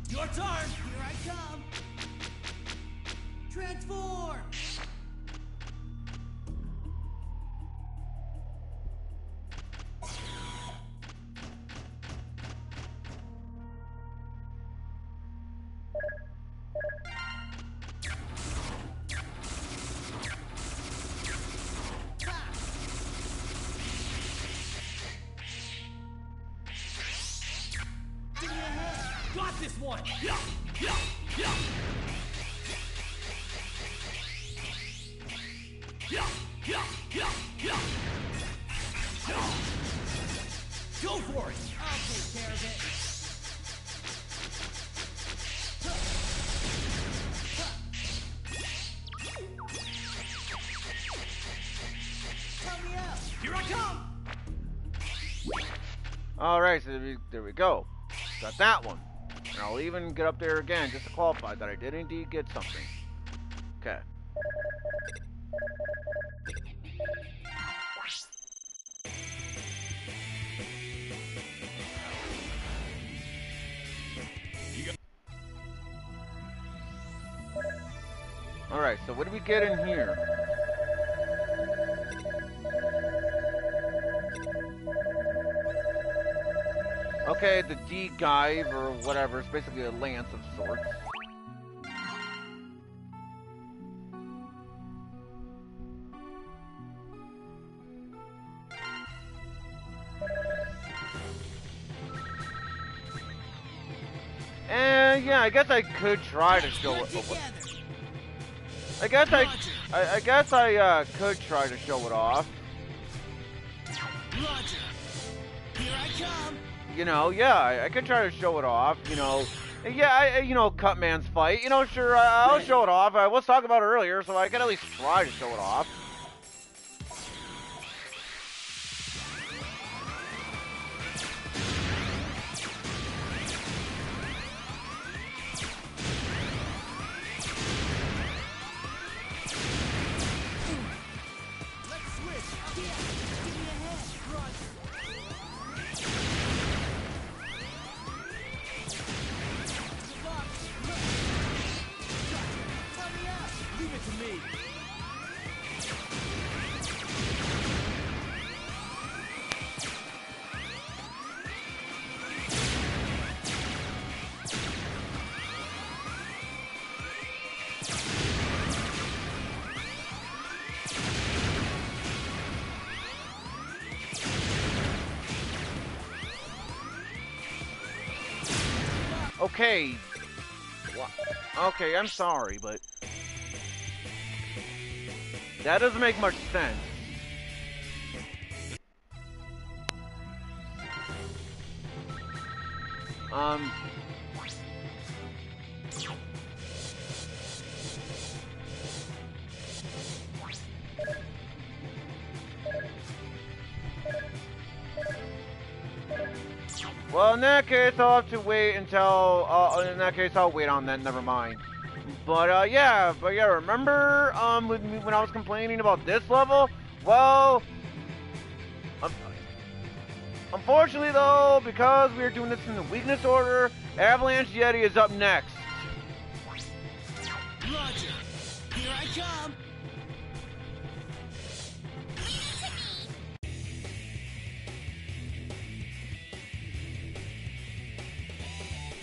Your turn! Here I come! Transform! this one! Go for it! I'll take care of it. Help me out! Here I come! Alright, so there we go. Got that one. And I'll even get up there again just to qualify that I did indeed get something. Okay. Alright, so what do we get in here? Okay, the D-Guive or whatever. It's basically a lance of sorts. And yeah, I guess I could try to show it. I guess I could try to show it off. Roger. Here I come. You know, yeah, I could try to show it off. You know, yeah, you know, Cutman's fight. You know, sure, I'll show it off. I was talking about it earlier, so I can at least try to show it off. Okay. Okay, I'm sorry, but that doesn't make much sense. Well, in that case, I'll have to wait until, in that case, I'll wait on that, never mind. But, yeah, remember, with me when I was complaining about this level? Well, unfortunately, though, because we are doing this in the weakness order, Avalanche Yeti is up next. Roger. Here I come.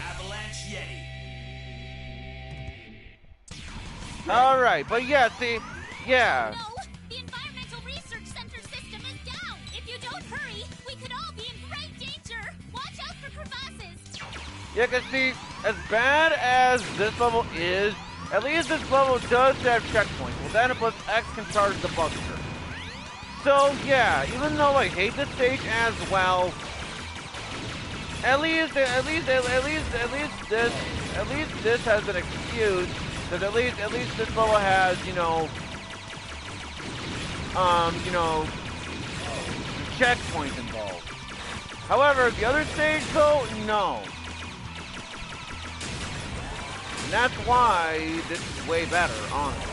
Avalanche Yeti. Alright, but yeah, see, yeah. No, the Environmental Research Center system is down. If you don't hurry, we could all be in great danger. Watch out for crevasses. Yeah, cause see, as bad as this level is, at least this level does have checkpoints. Well, then plus X can charge the Buster. So yeah, even though I hate this stage as well, at least this has an excuse, because at least this level has, you know, checkpoints involved. However, the other stage though, no. And that's why this is way better, honestly.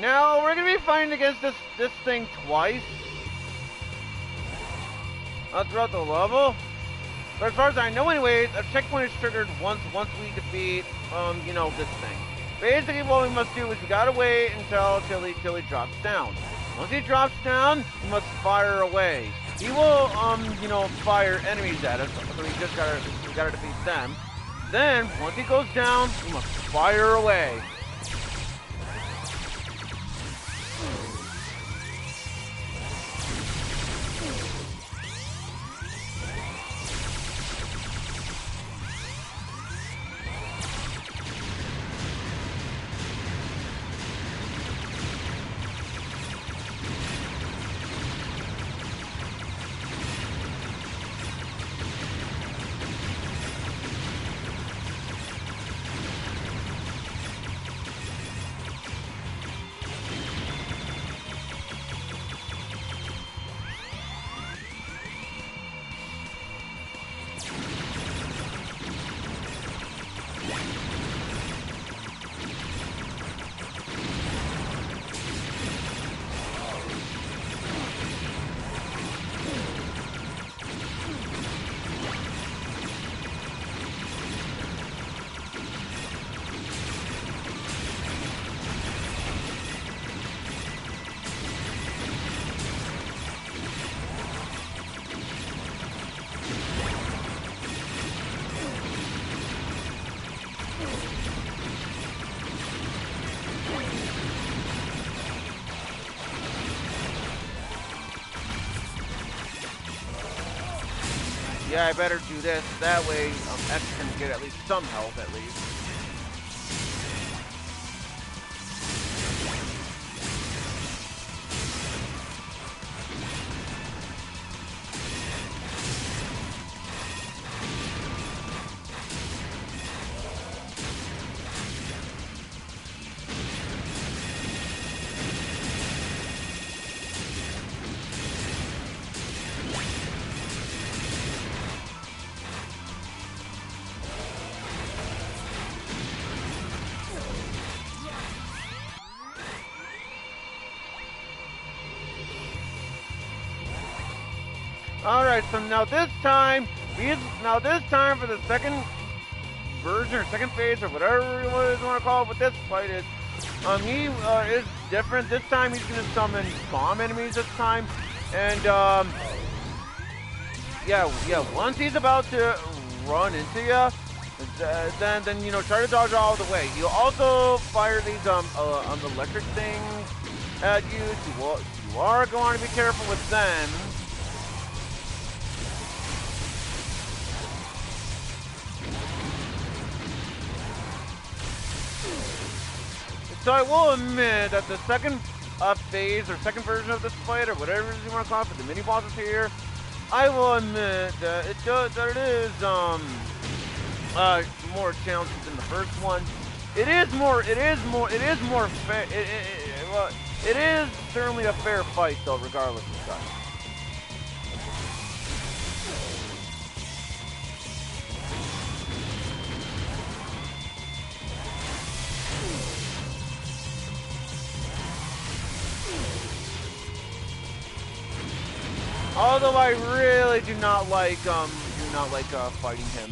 Now we're gonna be fighting against this thing twice throughout the level. But as far as I know, anyways, a checkpoint is triggered once we defeat you know, this thing. Basically, what we must do is we gotta wait until he drops down. Once he drops down, we must fire away. He will you know, fire enemies at us, so we gotta defeat them. Then once he goes down, we must fire away. Yeah, I better do this. That way, X can get at least some health, at least. Alright, so now this time for the second version or second phase or whatever you want to call it, what this fight is, he is different. This time he's gonna summon bomb enemies this time, and yeah, once he's about to run into you, then you know, try to dodge all the way. He'll also fire these electric things at you. You are going to be careful with them. So I will admit that the second phase or second version of this fight or whatever you want to call it for the mini bosses here, I will admit that it is more challenging than the first one. It is more fair. Well, it is certainly a fair fight though, regardless of stuff. Although I really do not like fighting him.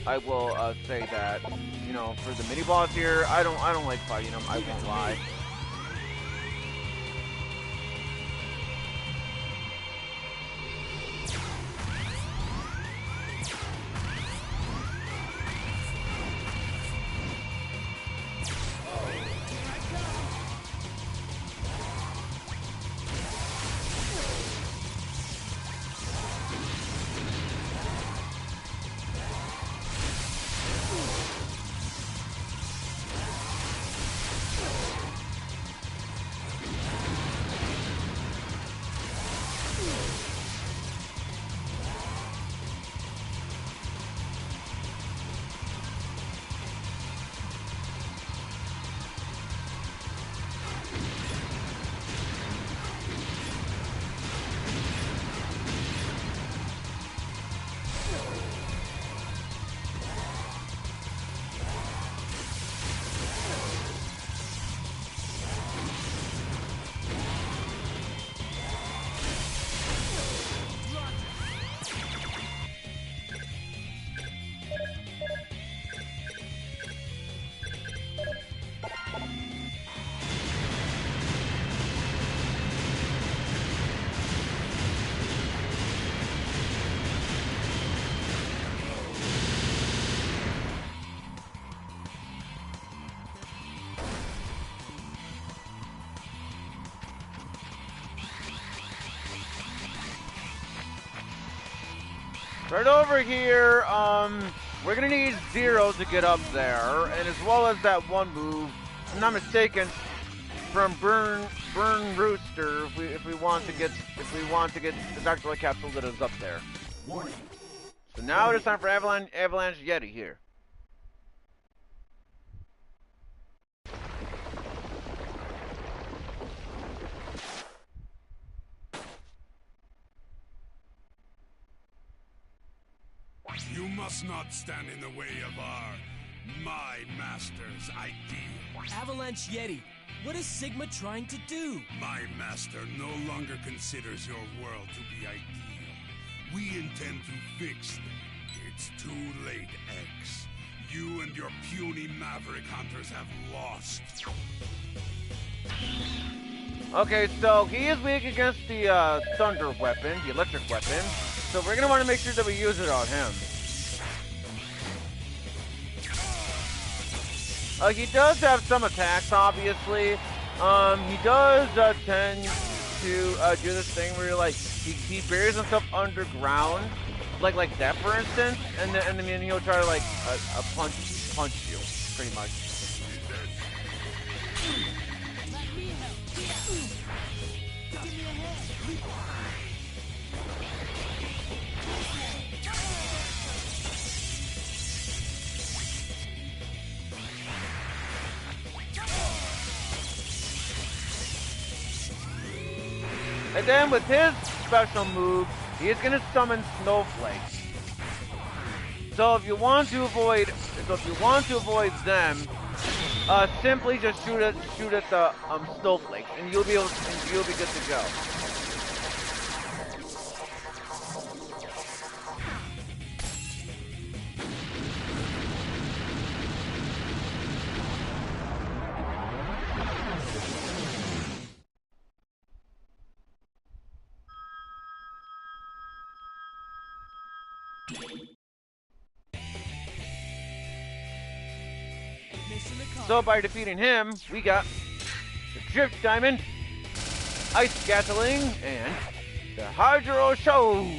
I will say that, you know, for the mini boss here, I don't like fighting him. I won't lie. Right over here, we're gonna need Zero to get up there, and as well as that one move, if I'm not mistaken, from Burn Rooster, if we want to get the Dr. Light capsule that is up there. Warning. So now it is time for Avalanche Yeti here. You must not stand in the way of my master's ideal. Avalanche Yeti, what is Sigma trying to do? My master no longer considers your world to be ideal. We intend to fix them. It's too late, X. You and your puny maverick hunters have lost. Okay, so he is weak against the thunder weapon, the electric weapon. So we're gonna want to make sure that we use it on him. He does have some attacks, obviously. He does tend to do this thing where like he buries himself underground, like that, for instance, and then he'll try to like punch you, pretty much. And then with his special move, he is going to summon snowflakes. So if you want to avoid them, simply just shoot at the snowflakes, and you'll be good to go. So by defeating him, we got the Drift Diamond, Ice Gatling, and the Hydro Show.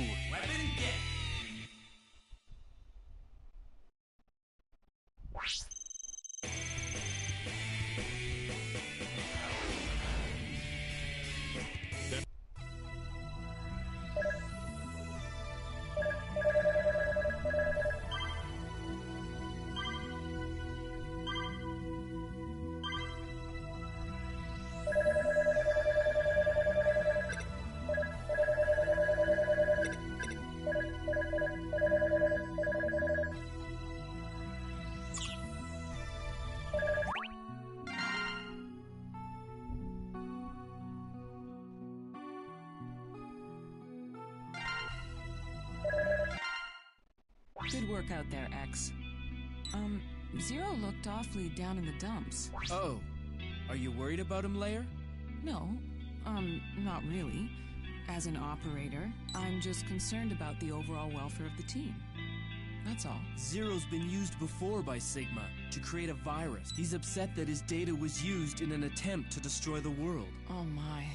Good work out there, X. Zero looked awfully down in the dumps. Oh, are you worried about him, Lair? No, not really. As an operator, I'm just concerned about the overall welfare of the team. That's all. Zero's been used before by Sigma to create a virus. He's upset that his data was used in an attempt to destroy the world. Oh my.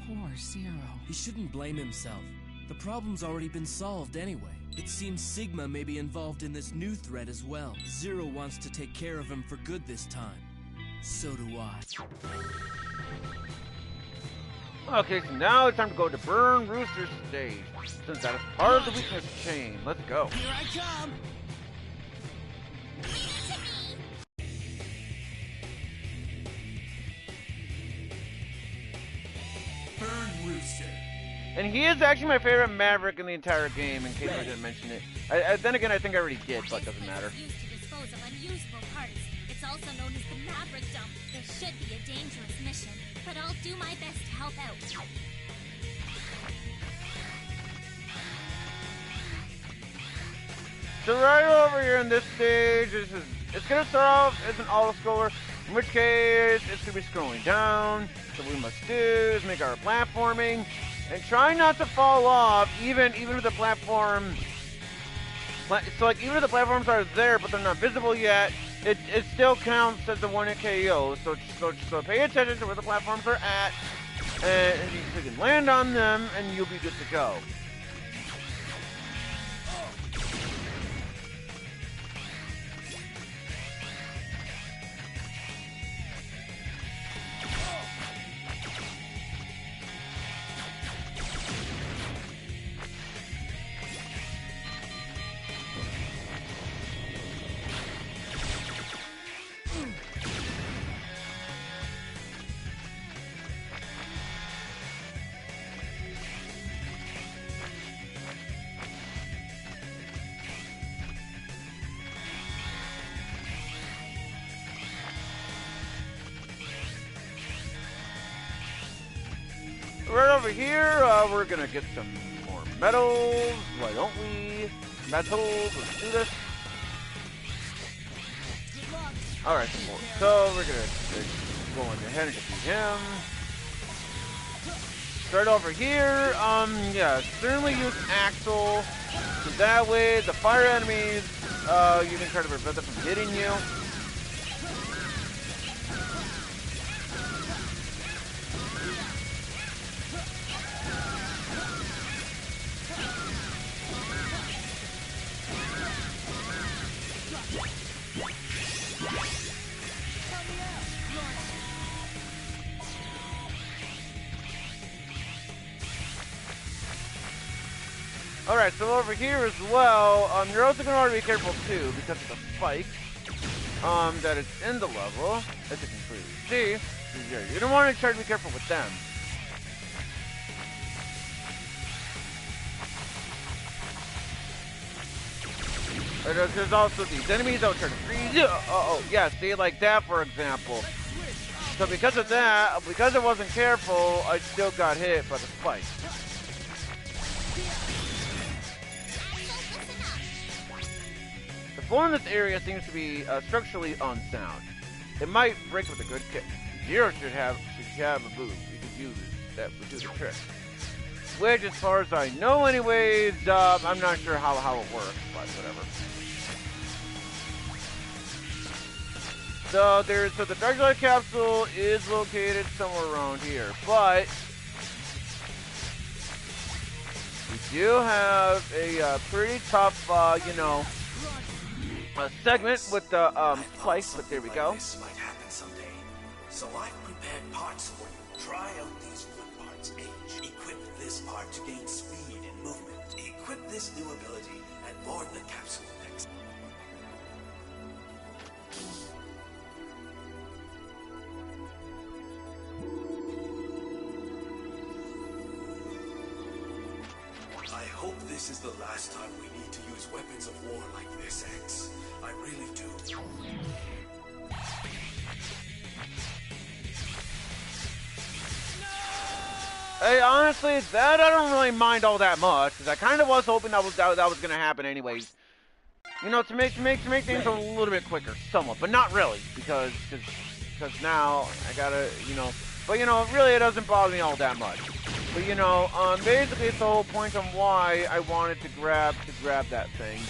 Poor Zero. He shouldn't blame himself. The problem's already been solved anyway. It seems Sigma may be involved in this new threat as well. Zero wants to take care of him for good this time. So do I. Okay, so now it's time to go to Burn Rooster's stage, since that is part of the weakness chain. Let's go. Here I come! Burn Rooster. And he is actually my favorite Maverick in the entire game, in case I didn't mention it. Then again, I think I already did, but it doesn't matter. Used to dispose of unusable parts. It's also known as the Maverick Dump. This should be a dangerous mission, but I'll do my best to help out. So right over here in this stage, it's gonna start off as an auto-scroller, in which case it's gonna be scrolling down. So what we must do is make our platforming, and try not to fall off, even if the platform. So like even if the platforms are there but they're not visible yet, it still counts as the one-hit KO. So pay attention to where the platforms are at, and you can land on them, and you'll be good to go. right over here, we're gonna get some more metals. Why don't we? Metals, let's do this. Alright, some more. So, we're gonna go on ahead and defeat him. Right over here, yeah, certainly use Axel. So that way, the fire enemies, you can try to prevent them from hitting you. Alright, so over here as well, you're also going to want to be careful too, because of the spike, that is in the level, as you can clearly see. You don't want to try to be careful with them. There's also these enemies that will try to freeze you. Yeah, see, like that, for example. So because of that, because I wasn't careful, I still got hit by the spike. The floor in this area seems to be structurally unsound. It might break with a good kick. Zero should have a move. We could use it. That would do the trick. Which, as far as I know anyways, I'm not sure how it works, but whatever. So the Dark Light capsule is located somewhere around here, but we do have a pretty tough, you know, a segment with the spike, but there we go. This might happen someday. So I've prepared parts for you. Try out these foot parts H. Equip this part to gain speed and movement. Equip this new ability and board the capsule next. I hope this is the last time we need to use weapons of war like this, X. I really do. Hey, honestly, that I don't really mind all that much, because I kind of was hoping that was going to happen anyways. You know, to make things a little bit quicker, somewhat, but not really, because now I gotta, you know, but you know, really it doesn't bother me all that much. But you know, basically it's the whole point on why I wanted to grab that thing.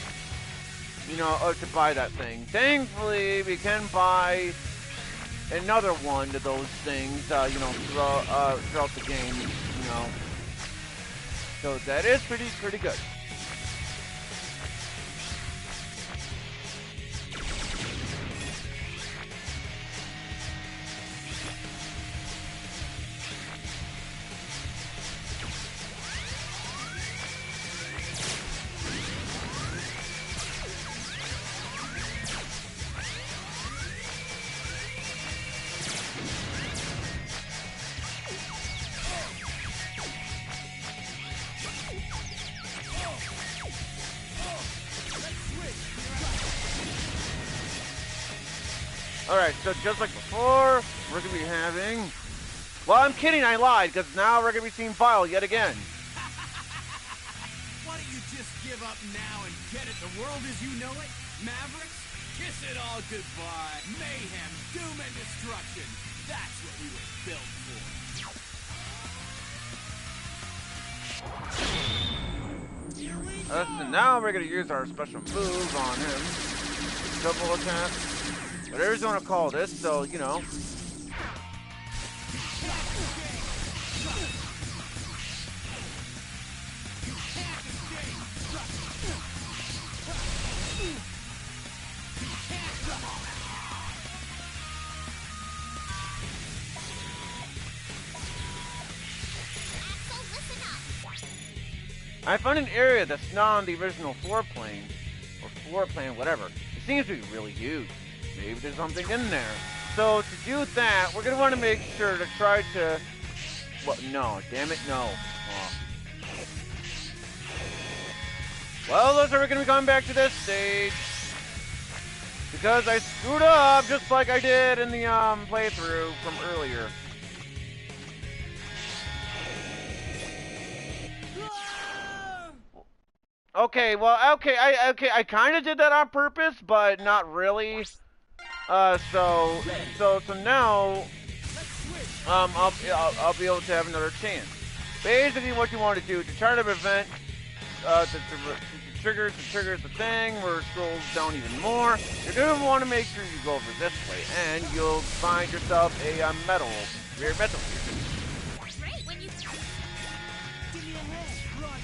You know, or to buy that thing. Thankfully, we can buy another one of those things, you know, throughout the game, you know. So that is pretty good. Alright, so just like before, we're going to be having... Well, I'm kidding, I lied, because now we're going to be seeing Vile yet again. Why don't you just give up now and get it? The world as you know it? Mavericks? Kiss it all goodbye. Mayhem, doom, and destruction. That's what we were built for. So now we're going to use our special move on him. Double attack. Whatever you want to call this, so, you know. I found an area that's not on the original floor plane, whatever. It seems to be really huge. Maybe there's something in there. So to do that, we're going to want to make sure to try to... Well, no, damn it, no. Well, looks like we're going to be going back to this stage. Because I screwed up just like I did in the playthrough from earlier. Okay, well, I kind of did that on purpose, but not really. So now, I'll be able to have another chance. Basically, what you want to do to try to prevent the triggers the thing where it scrolls down even more. You're gonna want to make sure you go over this way, and you'll find yourself a rear metal. Great when you. Give me a hand. Run.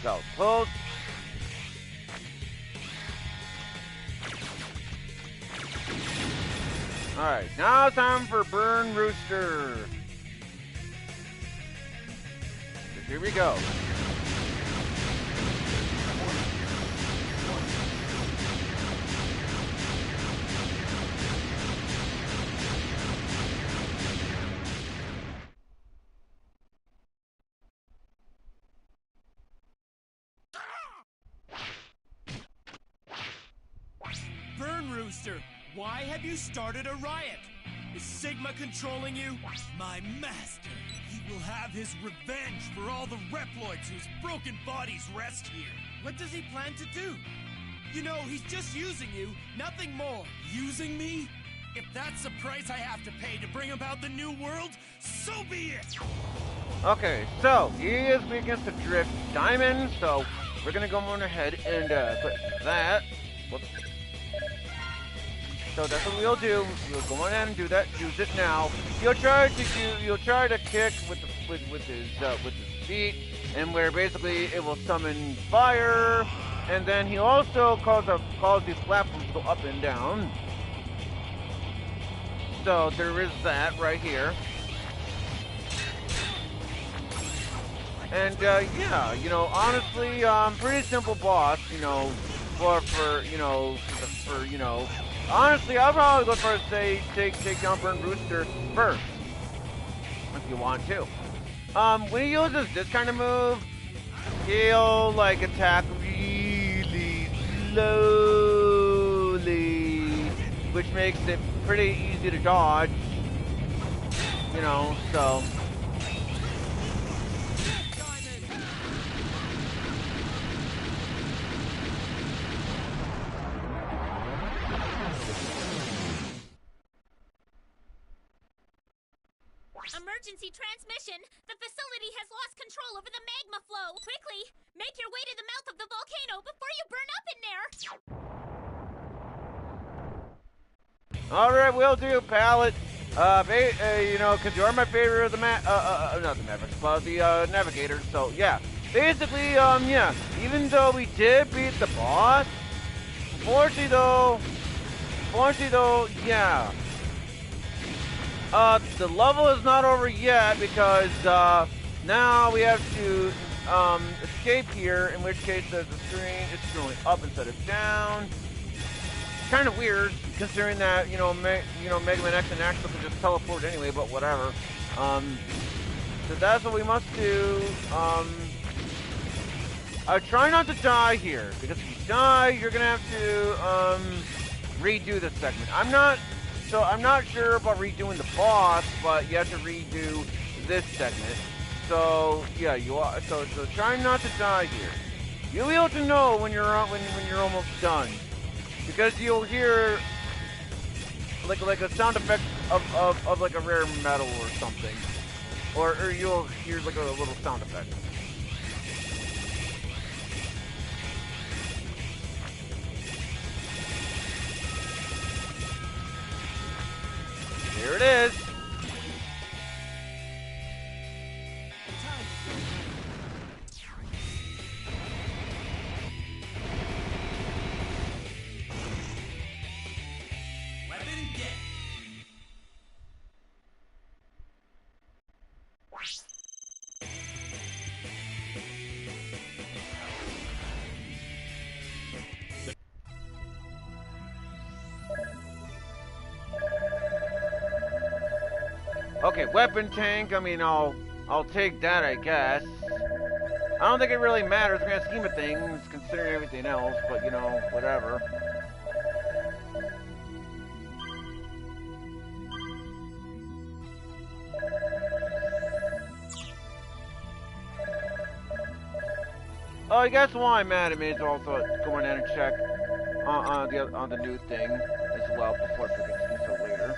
So close. Alright, now it's time for Burn Rooster. So here we go. Burn Rooster, why have you started a riot? Is Sigma controlling you? My master, he will have his revenge for all the Reploids whose broken bodies rest here. What does he plan to do? You know, he's just using you, nothing more. Using me? If that's the price I have to pay to bring about the new world, so be it! Okay, so he is weak against the Drift Diamond, so we're gonna go on ahead and put that. Whoops. So that's what we'll do. We'll go on ahead and do that. Use it now. You'll try to kick with his feet, and where basically it will summon fire, and then he also cause these platforms to go up and down. So there is that right here. And yeah, you know, honestly, pretty simple boss. You know, honestly, I'll probably go for take down Burn Rooster first, if you want to. When he uses this kind of move, he'll like attack really slowly, which makes it pretty easy to dodge. You know, so. Emergency transmission! The facility has lost control over the magma flow! Quickly! Make your way to the mouth of the volcano before you burn up in there! Alright, will do, Pallet. You know, because you are my favorite of the not the Mavericks, but the Navigators, so yeah. Basically, yeah, even though we did beat the boss, unfortunately though, yeah. The level is not over yet because now we have to escape here. In which case, there's a screen. It's scrolling up instead of down. Kind of weird considering that Mega Man X and Axel can just teleport anyway. But whatever. So that's what we must do. I try not to die here because if you die, you're gonna have to redo this segment. I'm not sure about redoing the boss, but you have to redo this segment. So yeah, you are. So try not to die here. You'll be able to know when you're when you're almost done, because you'll hear like a sound effect of like a rare metal or something, or you'll hear like a little sound effect. Here it is. Okay, weapon tank. I mean, I'll take that, I guess. I don't think it really matters in the grand scheme of things, considering everything else. But you know, whatever. Oh, I guess while I'm at it, may as well also go in and check on the new thing as well before I forget to do so later.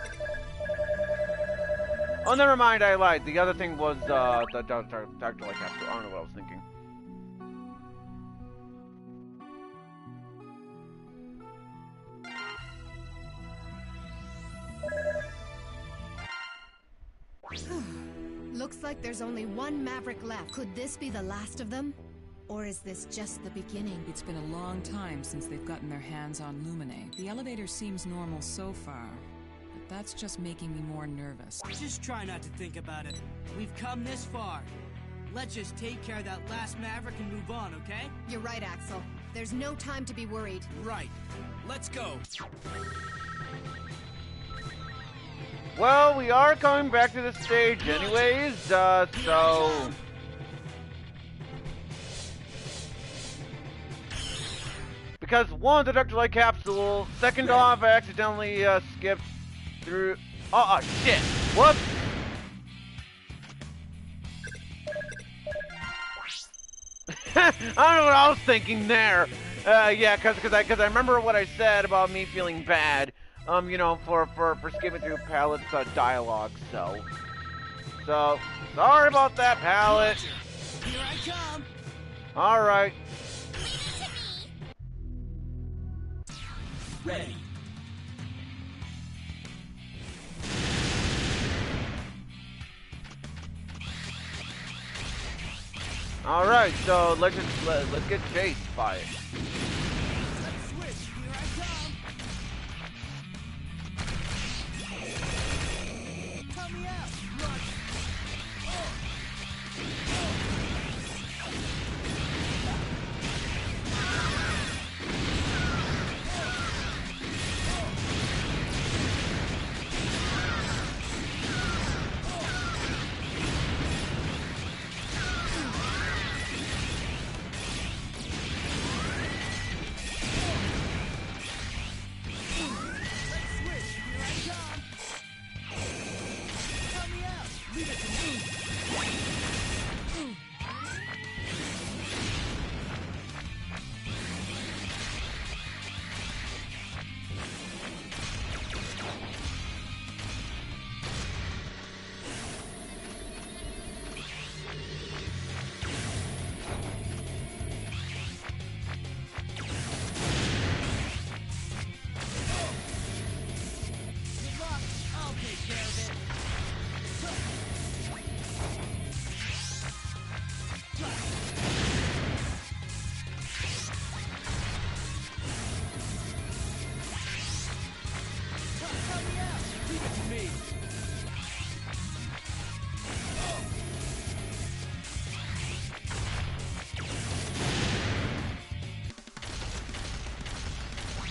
Oh, never mind, I lied. The other thing was the Dr. Like capsule. I don't know what I was thinking. Looks like there's only one Maverick left. Could this be the last of them? Or is this just the beginning? It's been a long time since they've gotten their hands on Lumine. The elevator seems normal so far, but that's just making me more nervous. Just try not to think about it. We've come this far. Let's just take care of that last Maverick and move on, okay? You're right, Axel. There's no time to be worried. Right. Let's go. Well, we are coming back to the stage anyways, so... Because one, the Dr. Light capsule, second off, I accidentally skipped through... Oh, shit! Whoops! I don't know what I was thinking there. Yeah, cause I remember what I said about me feeling bad. You know, for skipping through Pallet's dialogue. So sorry about that, Pallet. Here I come. All right. Ready. All right. So let's get chased by it. Let's switch. Here I come. Help me out. Run.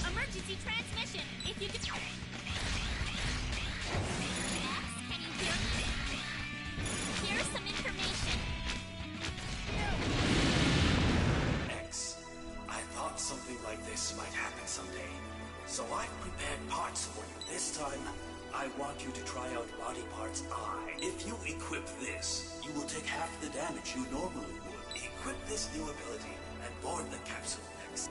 Emergency transmission. If you could... Yes, can you hear me? Here's some information. X, I thought something like this might happen someday. So I've prepared parts for you. This time, I want you to try out Body Parts I. If you equip this, you will take half the damage you normally would. Equip this new ability, and Board the capsule next.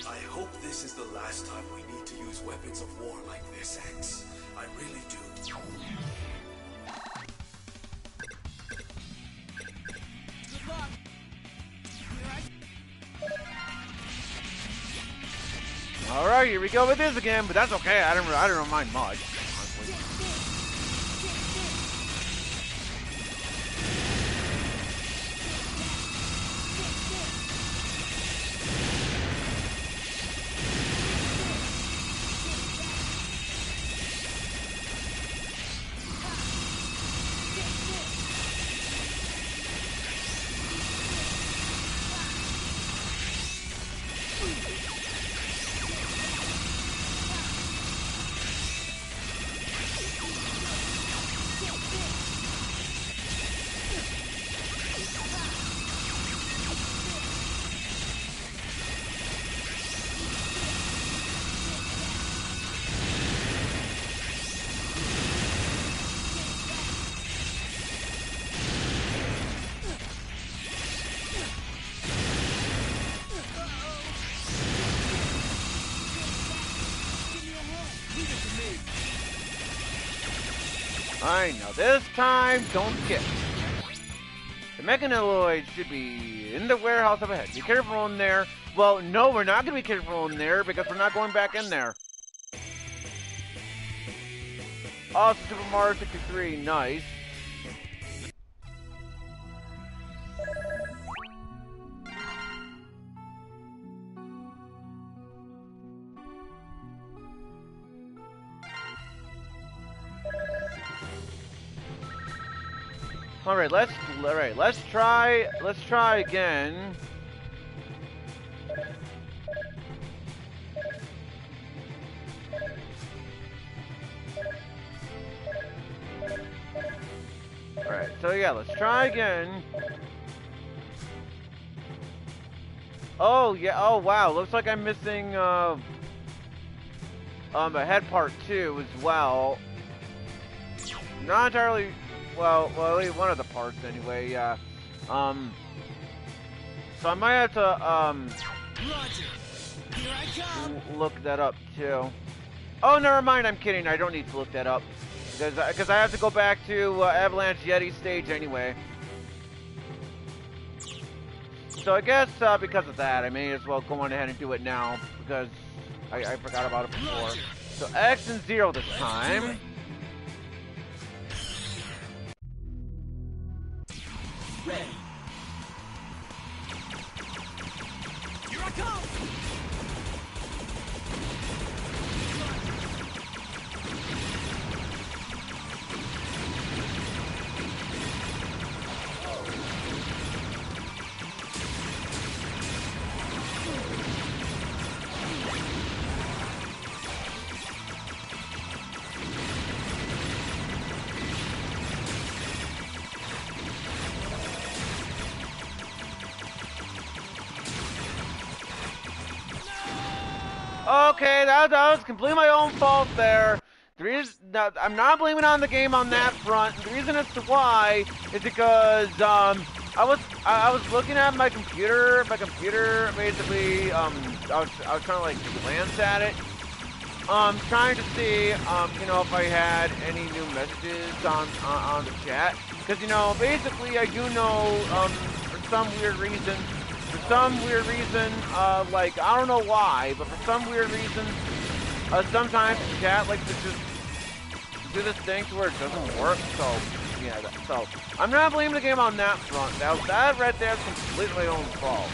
I hope this is the last time we need to use weapons of war like this, X. I really do. Good luck. All right, here we go with this again, but that's okay. I don't mind much, honestly. Alright, now this time, don't skip. The mechanilloid should be in the warehouse up ahead. Be careful in there. Well, no, we're not going to be careful in there because we're not going back in there. Oh, Super Mario 63, nice. Alright, let's try again. Alright, so yeah, let's try again. Oh yeah, oh wow, looks like I'm missing a head part too as well. Not entirely. Well, at least one of the parts anyway, yeah. So I might have to, Roger. Here I come. look that up too. Oh, never mind, I'm kidding, I don't need to look that up. Because I have to go back to Avalanche Yeti stage anyway. So I guess because of that, I may as well go on ahead and do it now, because I forgot about it before. So X and 0 this time. Ready. Here I come. Okay, that was completely my own fault there. The reason, I'm not blaming on the game on that front. The reason as to why is because I was looking at my computer basically. I was trying to like glance at it, trying to see you know, if I had any new messages on the chat, because you know, basically I do know for some weird reason. Like, I don't know why, but for some weird reason, sometimes the chat likes to just do this thing to where it doesn't work, so, yeah, so, I'm not blaming the game on that front. That right there is completely my own fault.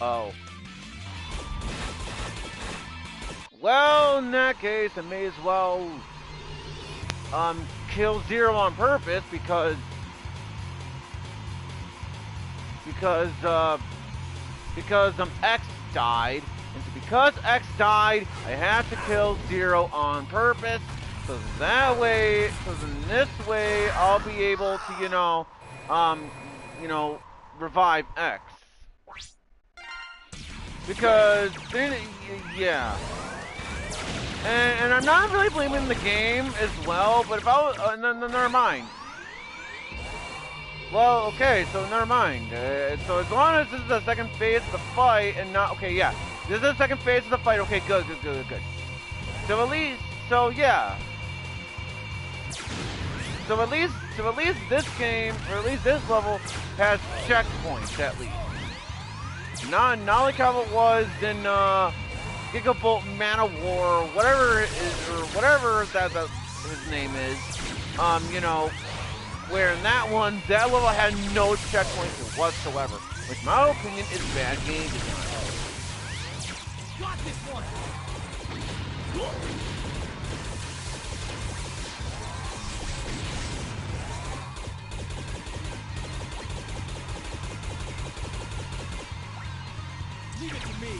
Oh. Well, in that case, I may as well kill Zero on purpose because X died, and so because X died, I have to kill Zero on purpose. So that way, so then this way, I'll be able to, revive X. Because then, yeah. And I'm not really blaming the game as well, but if I was, then never mind. Well, okay, so never mind. So as long as this is the second phase of the fight and not, okay, yeah. This is the second phase of the fight, okay, good. So at least, so yeah. So at least this game, or at least this level, has checkpoints, at least. Not like how it was in, Gigabolt Mana War, or whatever it is, or whatever that his name is. Where in that one, that level had no checkpoints whatsoever. Which, in my opinion, is bad game design. Got this one! Leave it to me.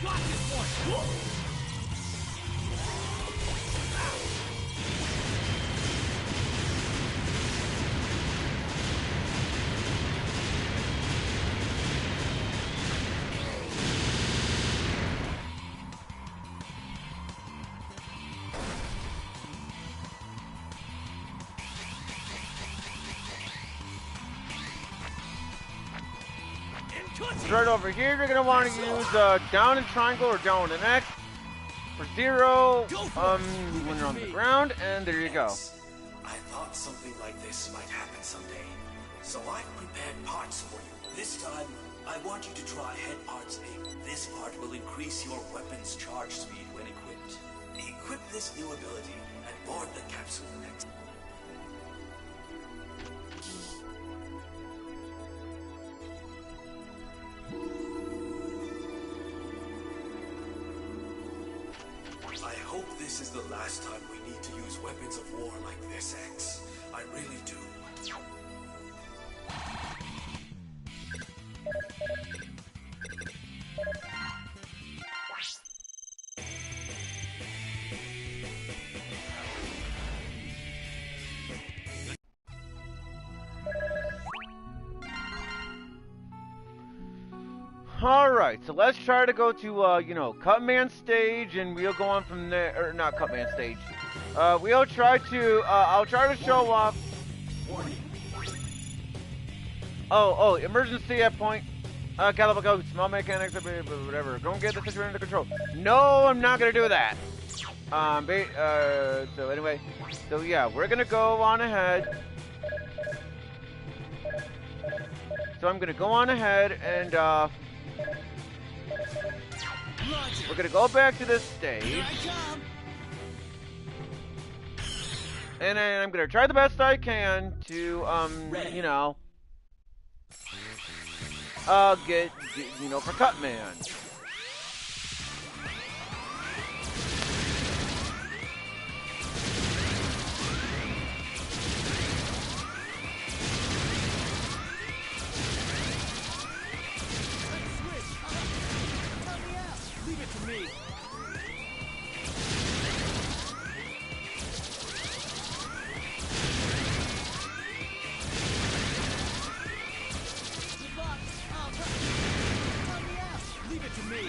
Got this one! Right over here, you're gonna want to use down and triangle or down and X for Zero when you're on the ground, and there you go. I thought something like this might happen someday, so I've prepared parts for you. This time, I want you to try head parts A. This part will increase your weapon's charge speed when equipped. Equip this new ability and board the capsule next. I hope this is the last time we need to use weapons of war like this, X. I really do. Alright, so let's try to go to, Cutman stage, and we'll go on from there, or not Cutman stage. I'll try to show off. Oh, emergency at point. Caliber go, small mechanics, whatever. Don't get the situation under control. No, I'm not gonna do that. So anyway, so yeah, we're gonna go on ahead. So I'm gonna go on ahead and, we're gonna go back to this stage. And then I'm gonna try the best I can to, get for Cutman. Leave it to me. Good luck. Help me out. Leave it to me.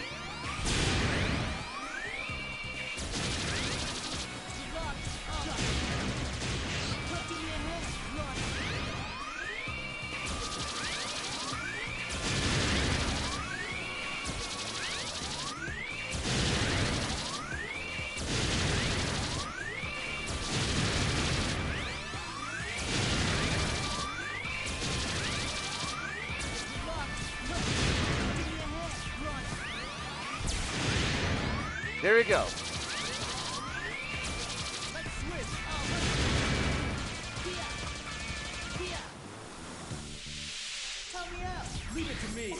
Good luck. Cut to your head. Run. There we go. Help me out. Leave it to me.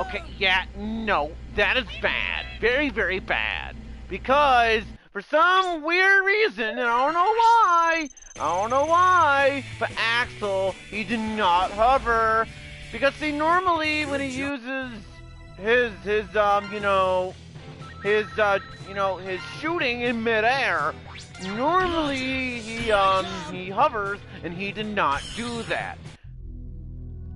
Okay, yeah, no, that is bad. Very, very bad. Because, for some weird reason, and I don't know why, but Axel, he did not hover. Because, see, normally when he uses his shooting in midair, normally he hovers, and he did not do that.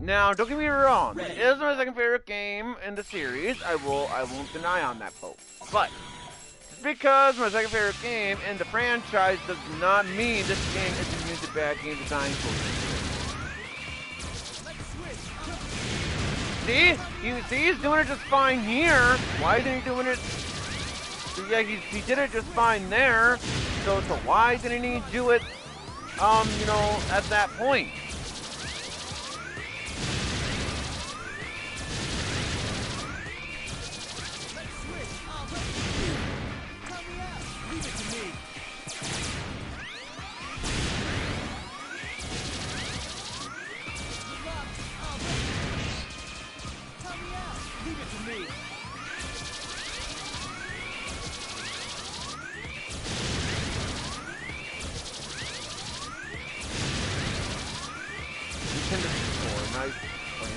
Now, don't get me wrong, this is my second favorite game in the series. I won't deny on that, folks. But just because my second favorite game in the franchise does not mean this game is immune to bad game design choices. See, he's doing it just fine here. Why isn't he doing it? Yeah, he did it just fine there. So why didn't he do it? At that point.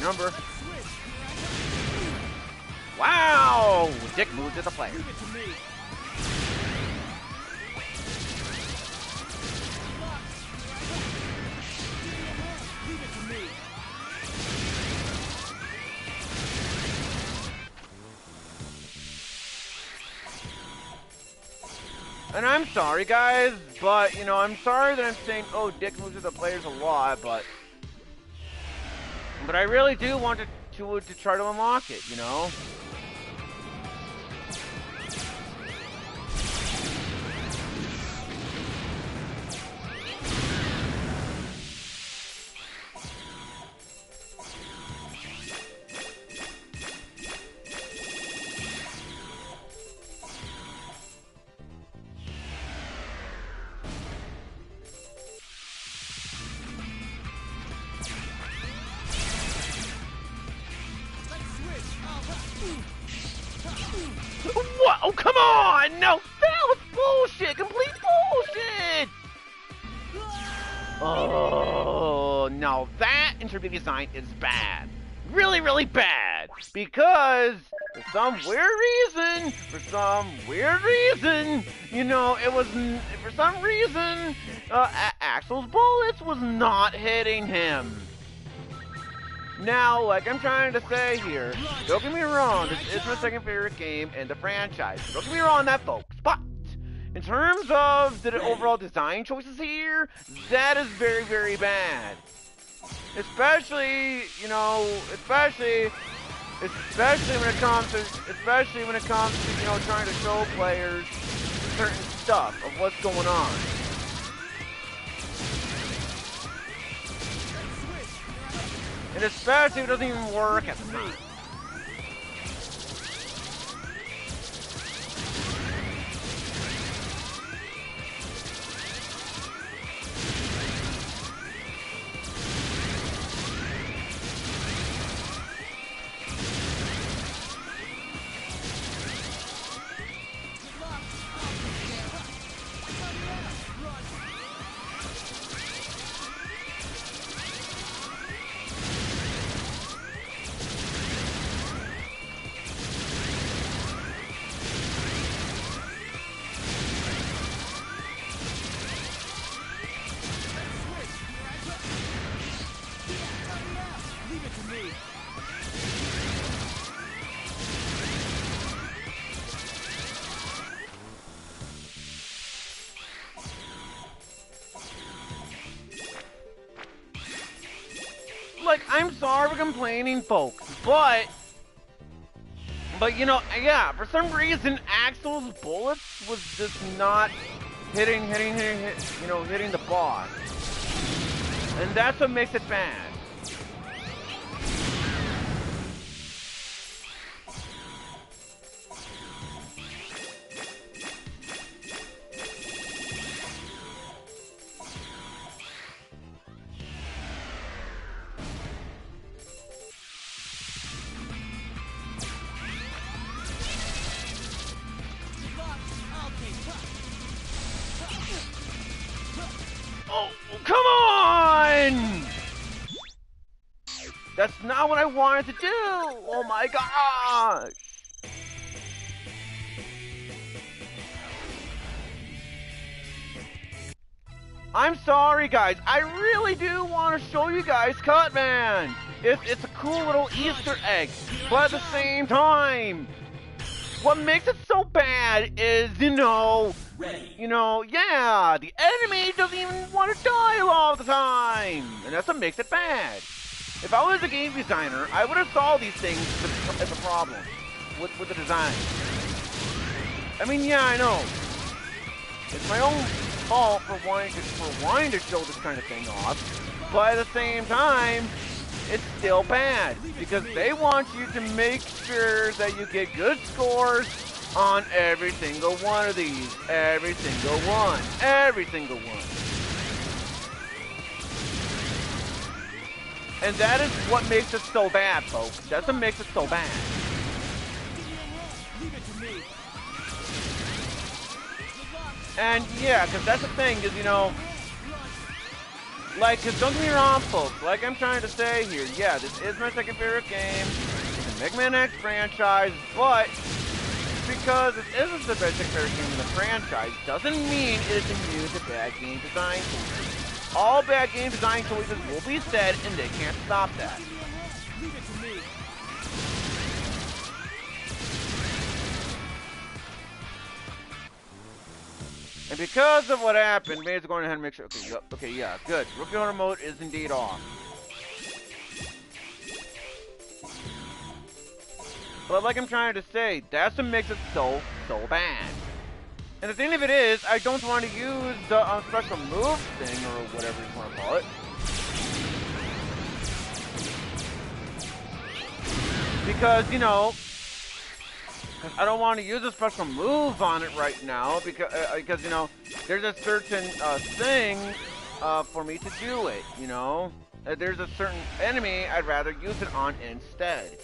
Number. Wow! Dick moved to the player. And I'm sorry, guys, but, I'm sorry that I'm saying, oh, Dick moves to the players a lot, but I really do want to try to unlock it, What? Oh, come on! No, that was bullshit! Complete bullshit! Oh, no, that intermediate design is bad. Really, really bad. Because, for some weird reason, it was, for some reason, Axel's bullets was not hitting him. Now, like I'm trying to say here, don't get me wrong, this is my second favorite game in the franchise. Don't get me wrong on that, folks. But, in terms of the overall design choices here, that is very, very bad. Especially when it comes to, trying to show players certain stuff of what's going on. And especially if it doesn't even work at the time. like, I'm sorry for complaining, folks, but you know, yeah, for some reason, Axel's bullets was just not hitting, hitting the boss. And that's what makes it bad. Oh, come on! That's not what I wanted to do! Oh my gosh! I'm sorry, guys. I really do want to show you guys Cutman. It's a cool little Easter egg, but at the same time, what makes it so bad is, yeah, the enemy doesn't even want to die all the time, and that's what makes it bad. If I was a game designer, I would have solved these things as a problem with the design. I mean, yeah, I know. It's my own fault for wanting to show this kind of thing off, but at the same time, it's still bad because they want you to make sure that you get good scores on every single one of these. Every single one. Every single one. And that is what makes it so bad, folks. That's what makes it so bad. And yeah, because that's the thing, is, like, because don't get me wrong, folks, like I'm trying to say here, yeah, this is my second favorite game, the Mega Man X franchise, but because it isn't the best favorite game in the franchise, doesn't mean it is immune to bad game design choices. All bad game design choices will be said, and they can't stop that. And because of what happened, May's going ahead and make sure. Okay, yeah, good. Rookie Hunter mode is indeed off. But like I'm trying to say, that's what makes it so bad. And the thing of it is, I don't want to use the special move thing, or whatever you want to call it. Because, I don't want to use a special move on it right now because there's a certain thing for me to do it, there's a certain enemy I'd rather use it on instead.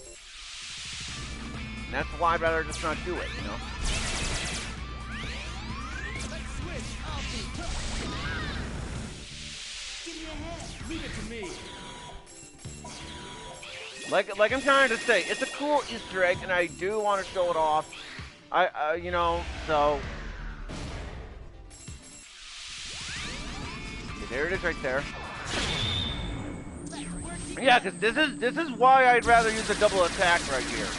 And that's why I'd rather just not do it, Leave it to me. Like I'm trying to say, it's a cool Easter egg, and I do want to show it off. So okay, there it is, right there. Yeah, because this is why I'd rather use a double attack right here,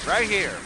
right here.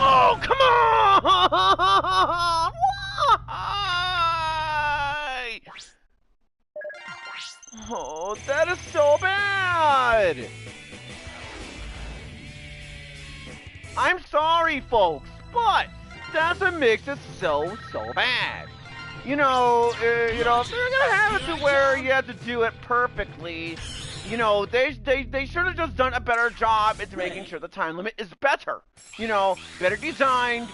Oh, come on! Why? Oh, that is so bad! I'm sorry, folks, but that's what makes it so bad. They're gonna have it to where you have to do it perfectly, you know, they should have just done a better job at making sure the time limit is better. You know, better designed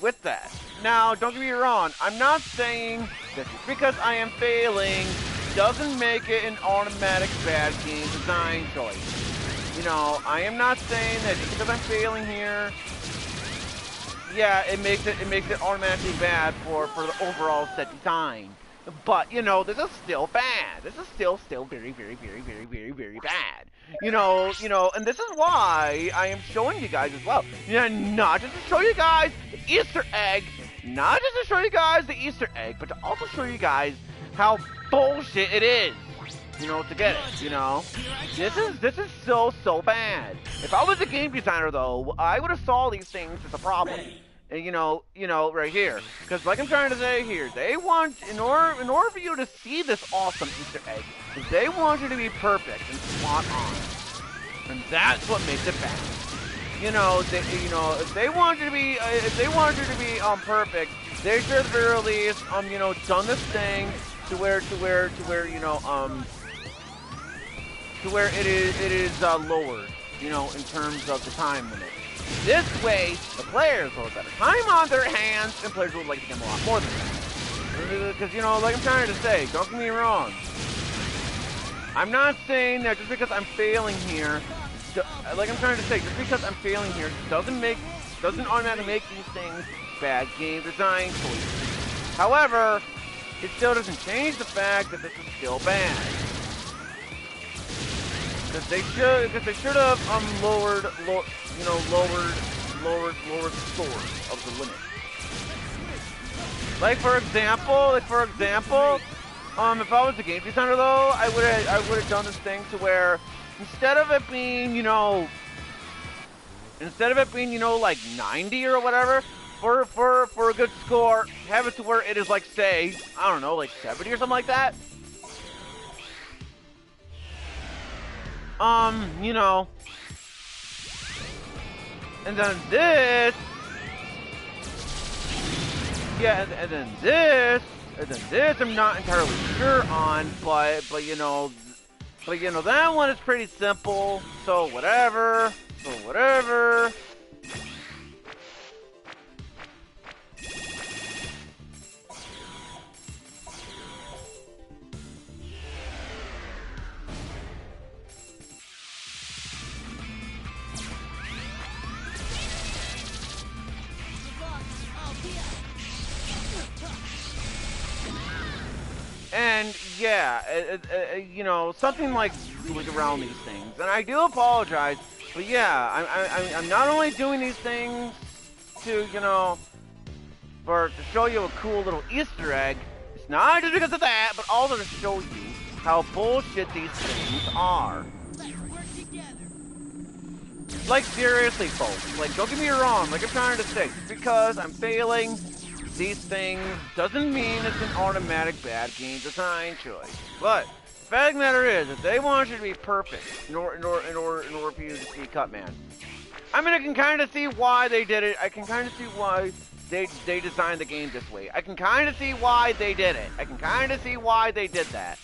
with that. Now, don't get me wrong, I'm not saying that just because I am failing doesn't make it an automatic bad game design choice. You know, I am not saying that just because I'm failing here, yeah, it makes it automatically bad for the overall set design. But, you know, this is still bad. This is still very, very, very, very, very, very bad. You know, and this is why I am showing you guys as well. Yeah, not just to show you guys the Easter egg, not just to show you guys the Easter egg, but to also show you guys how bullshit it is. You know, to get it, you know? This is so bad. If I was a game designer, though, I would have saw these things as a problem. And, you know, right here. Because like I'm trying to say here, they want, in order for you to see this awesome Easter egg, they want you to be perfect and spot on. And that's what makes it bad. You know, if they want you to be, perfect, they should at the very least, you know, done this thing to where, you know, to where it is lowered, you know, in terms of the time limit. This way, the players will have better time on their hands, and players will like the game a lot more than that. Because, you know, like I'm trying to say, don't get me wrong. I'm not saying that just because I'm failing here, like I'm trying to say, just because I'm failing here doesn't automatically make these things bad game design choices. However, it still doesn't change the fact that this is still bad. Because they should have lowered the scores of the limit. Like for example, if I was a game designer though, I would have done this thing to where instead of it being, you know, like 90 or whatever, for a good score, have it to where it is like, say, I don't know, like 70 or something like that. You know, and then this, yeah, and then this, I'm not entirely sure on, but you know, that one is pretty simple, so whatever. And yeah, you know, something like around these things. And I do apologize, but yeah, I'm not only doing these things to, you know, to show you a cool little Easter egg. It's not just because of that, but also to show you how bullshit these things are. Like seriously, folks. Like, don't get me wrong. Like I'm trying to say, just because I'm failing these things doesn't mean it's an automatic bad game design choice. But the fact of the matter is that they want you to be perfect in order for you to see Cutman. I mean, I can kind of see why they did it. I can kind of see why they designed the game this way. I can kind of see why they did it. I can kind of see why they did that.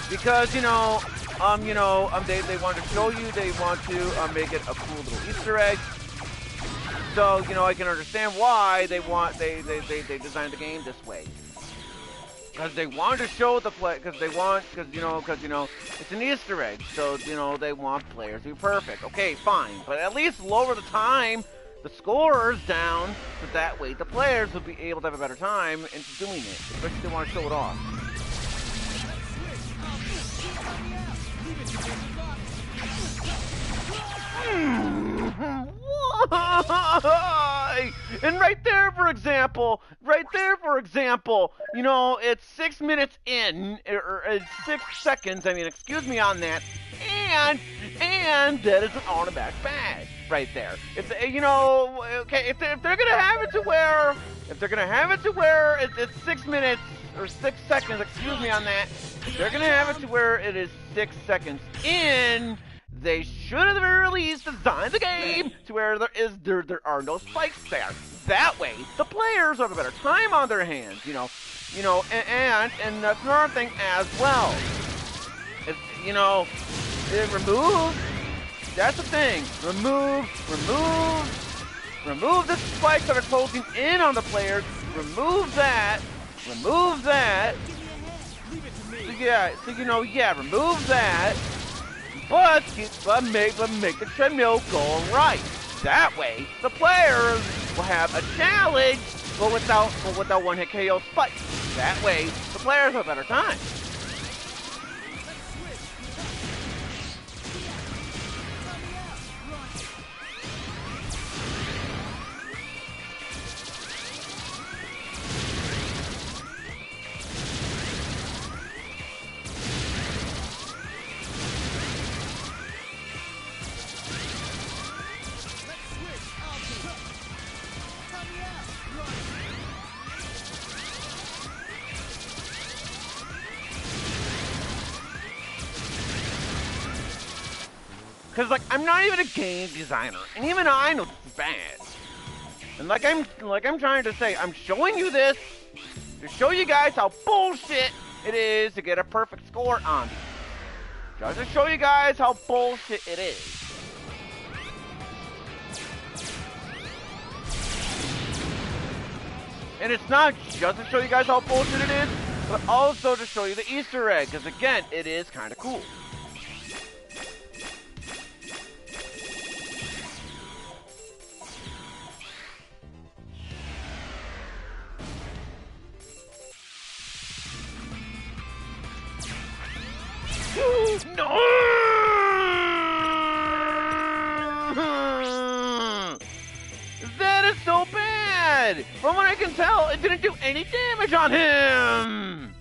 Because, you know, they want to show you, they want to make it a cool little Easter egg. So, you know, I can understand why they designed the game this way. Because they want to show the play, because you know, it's an Easter egg. So, you know, they want players to be perfect. Okay, fine. But at least lower the time, the scores down, so that way the players will be able to have a better time into doing it. Especially if they want to show it off. Why? And right there, for example, you know, it's 6 minutes in, or 6 seconds, I mean, excuse me on that, and that is an automatic bad right there. If, you know, okay, if they're gonna have it to where, it's 6 minutes, or 6 seconds, excuse me on that, if they're gonna have it to where it is 6 seconds in, they should at the very least design the game to where there are no spikes there. That way, the players have a better time on their hands, you know, and that's another thing as well. If, you know, remove, that's the thing. Remove the spikes that are closing in on the players. Remove that. So remove that. But make the treadmill go right. That way, the players will have a challenge, but without one-hit KO spikes. That way, the players have a better time. Cause like I'm not even a game designer, and even I know this is bad. And like I'm trying to say, I'm showing you this to show you guys how bullshit it is to get a perfect score on these. Just to show you guys how bullshit it is. And it's not just to show you guys how bullshit it is, but also to show you the Easter egg, because again, it is kind of cool. No! That is so bad! From what I can tell, it didn't do any damage on him!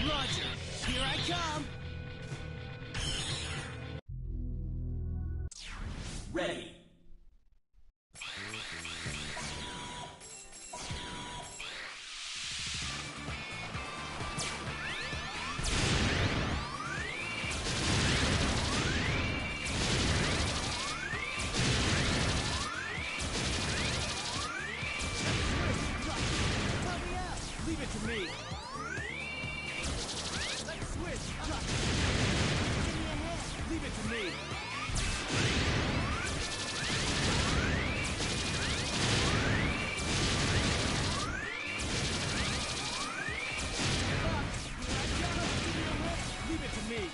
Roger, here I come! Ready. Leave it to me. Let's switch. Give me a hand. Leave it to me. Leave it to me.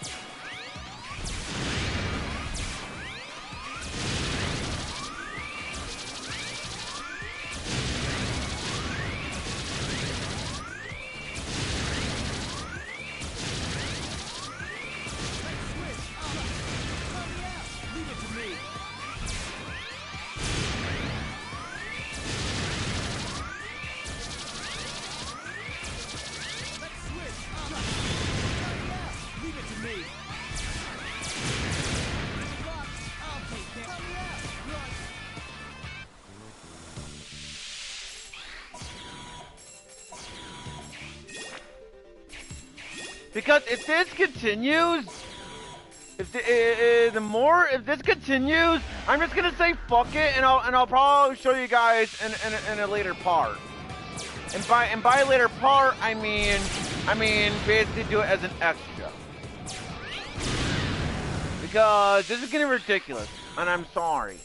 Because if this continues, if this continues, I'm just gonna say fuck it, and I'll probably show you guys in a later part. And by a later part, I mean basically do it as an extra. Because this is getting ridiculous, and I'm sorry.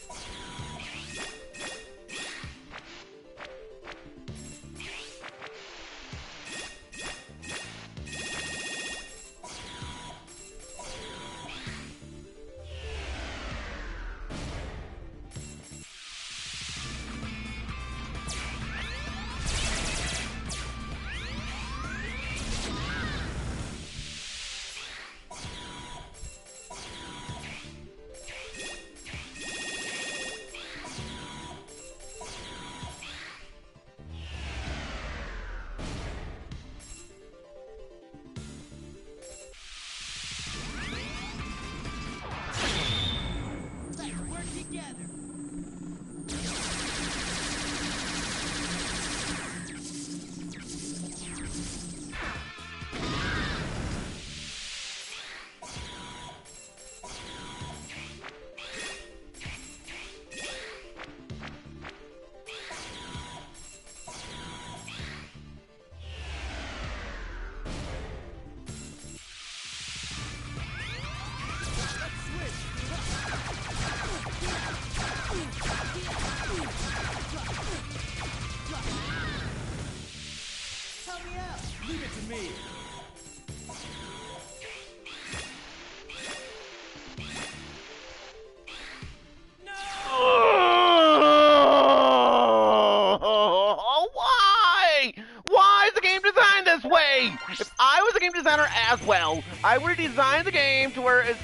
as well. I would design the game to where it's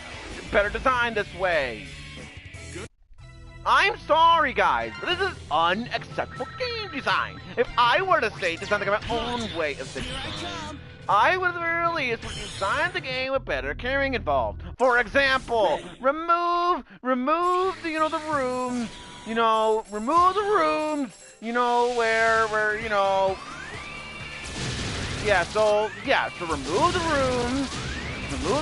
better designed this way. I'm sorry, guys, but this is unacceptable game design. If I were to say design the game my own way of design, I would really design the game with better caring involved. For example, remove the the rooms, remove the rooms, where so remove the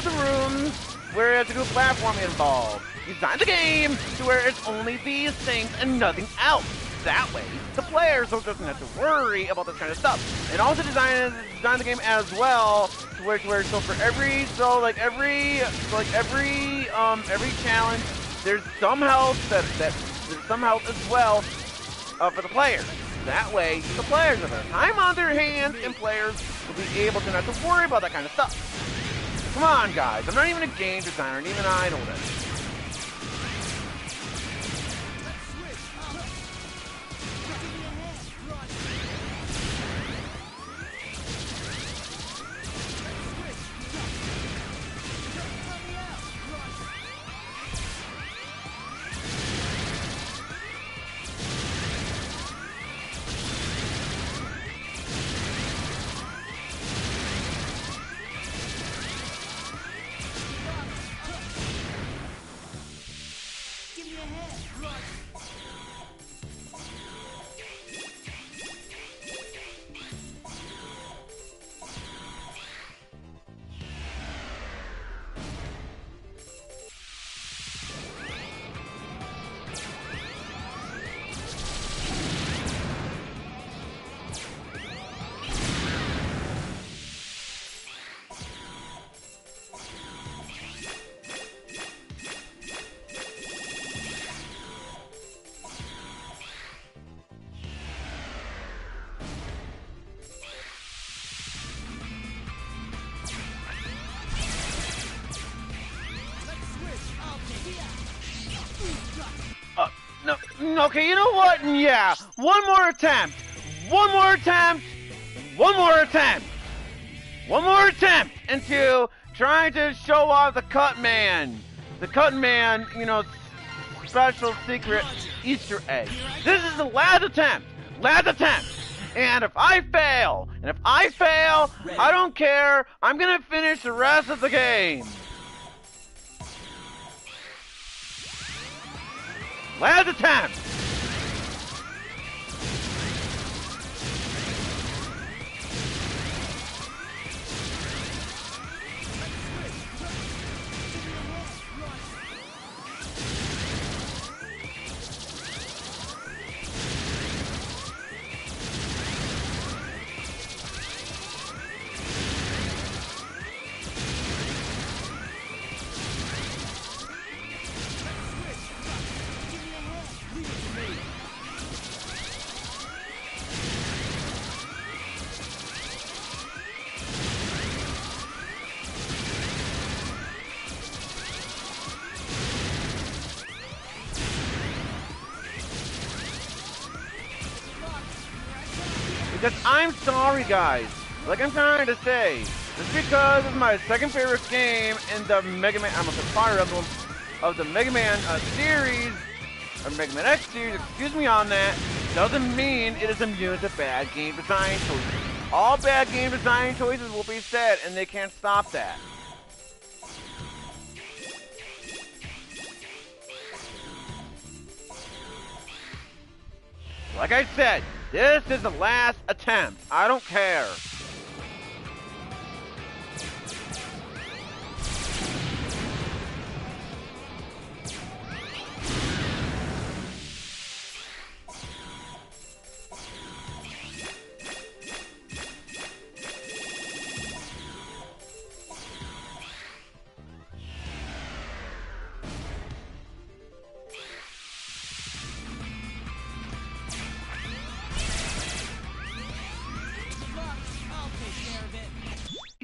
rooms where there's a good platforming involved. Design the game to where it's only these things and nothing else. That way, the players don't have to worry about this kind of stuff. And also design the game as well to where so for every challenge, there's some health there's some health as well for the players. That way, the players have their time on their hands, and players will be able to not to worry about that kind of stuff. Come on, guys. I'm not even a game designer, and even I know this. No, okay, you know what? Yeah, one more attempt into trying to show off the Cut Man, special secret Easter egg. This is the last attempt, and if I fail, I don't care, I'm gonna finish the rest of the game. Last attempt! Because I'm sorry, guys. Like I'm trying to say, just because it's my second favorite game in the Mega Man, I'm a Fire Emblem of the Mega Man series, or Mega Man X series, excuse me on that, doesn't mean it is immune to bad game design choices. All bad game design choices will be said, and they can't stop that. Like I said, this is the last attempt. I don't care.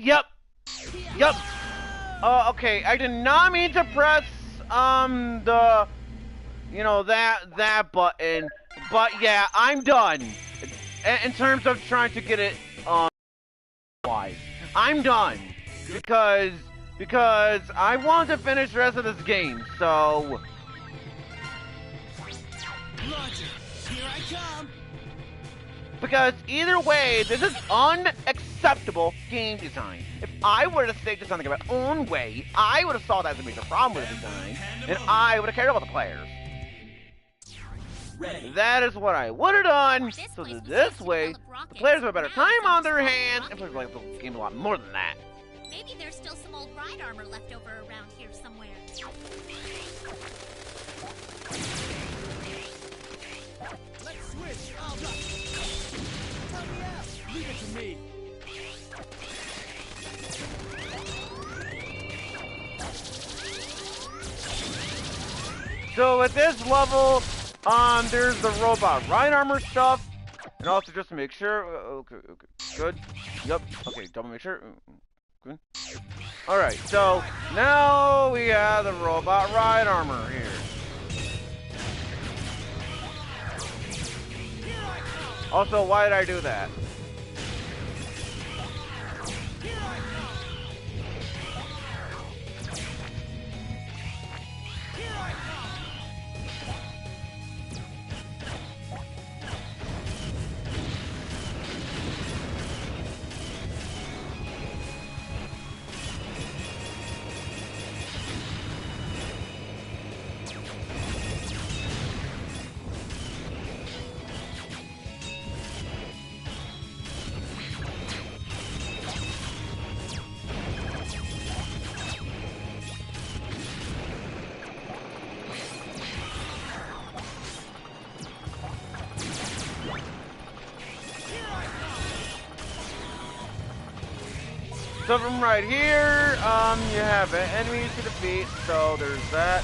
Yep. Okay, I did not mean to press, that button, but yeah, I'm done. In terms of trying to get it, wise. I'm done. because I want to finish the rest of this game. So Roger. Here I come. because either way, this is unacceptable game design. If I would have stayed this on my own way, I would have saw that as a major problem with the design, and I would have cared about the players. Ready. That is what I would have done. So that this way, the players have a better time on their hands, and players like the game a lot more than that. Maybe there's still some old ride armor left over around here somewhere. Let's switch. I'll go. Help me out. Leave it to me. So at this level, there's the robot ride armor stuff, and also just to make sure. Okay, good. Yep. Okay, double make sure. Good. All right. So now we have the robot ride armor here. Also, why did I do that? So from right here, you have enemies to defeat, so there's that.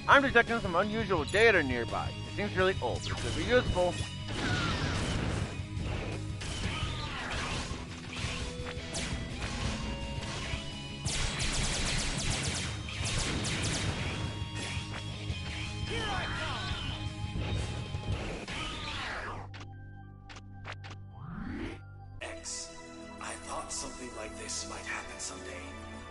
I'm detecting some unusual data nearby. It seems really old. It could be useful. X, I thought something like this might happen someday.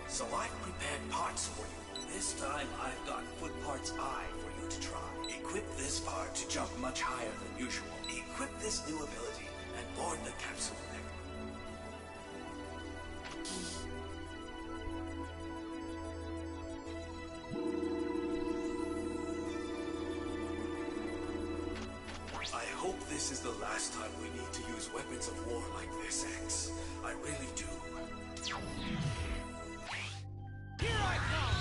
So I've prepared parts for you. This time I've got foot parts I for you to try. Equip this part to jump much higher than usual. Equip this new ability and board the capsule next. I hope this is the last time we need to use weapons of war like this, X. I really do. Here I come.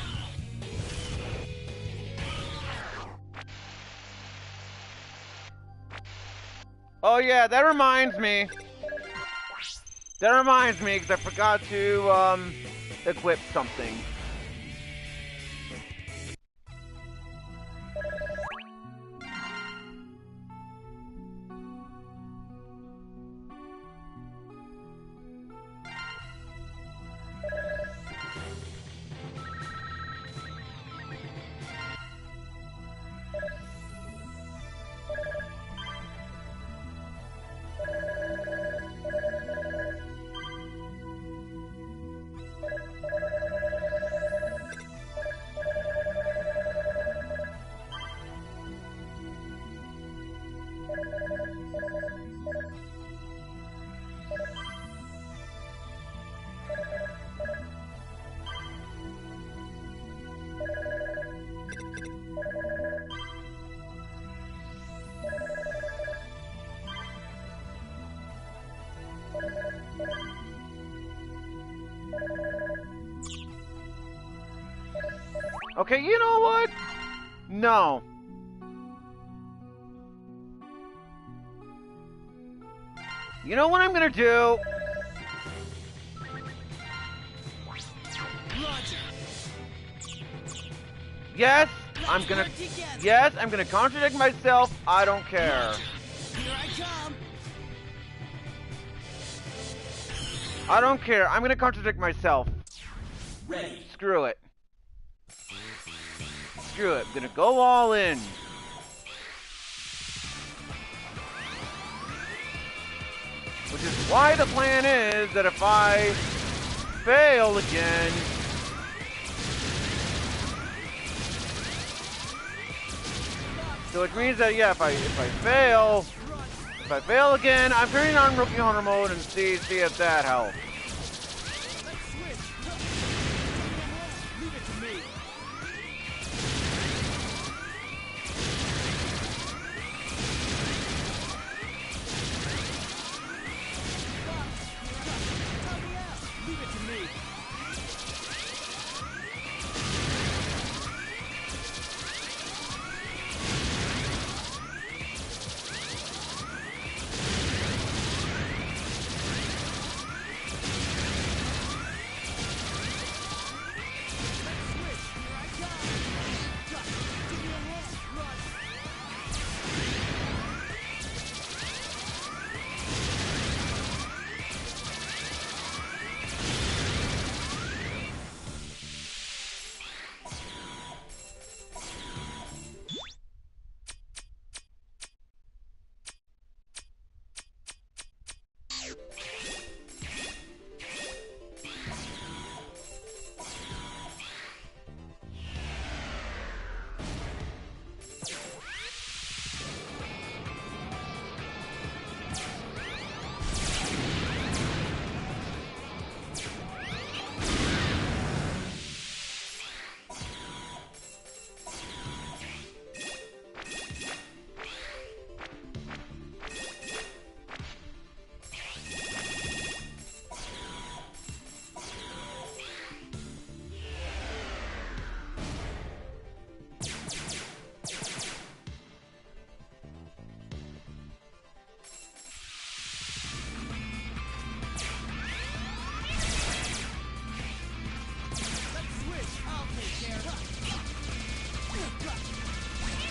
Oh yeah, that reminds me. That reminds me, because I forgot to, equip something. Okay, you know what? No. You know what I'm gonna do? Roger. Yes, I'm gonna. Yes, I'm gonna contradict myself. I don't care. I don't care. I'm gonna contradict myself. Ready. Screw it. Screw it. I'm gonna go all in. Which is why the plan is that if I fail again, so which means that yeah, if I fail again, I'm turning on rookie hunter mode and see if that helps.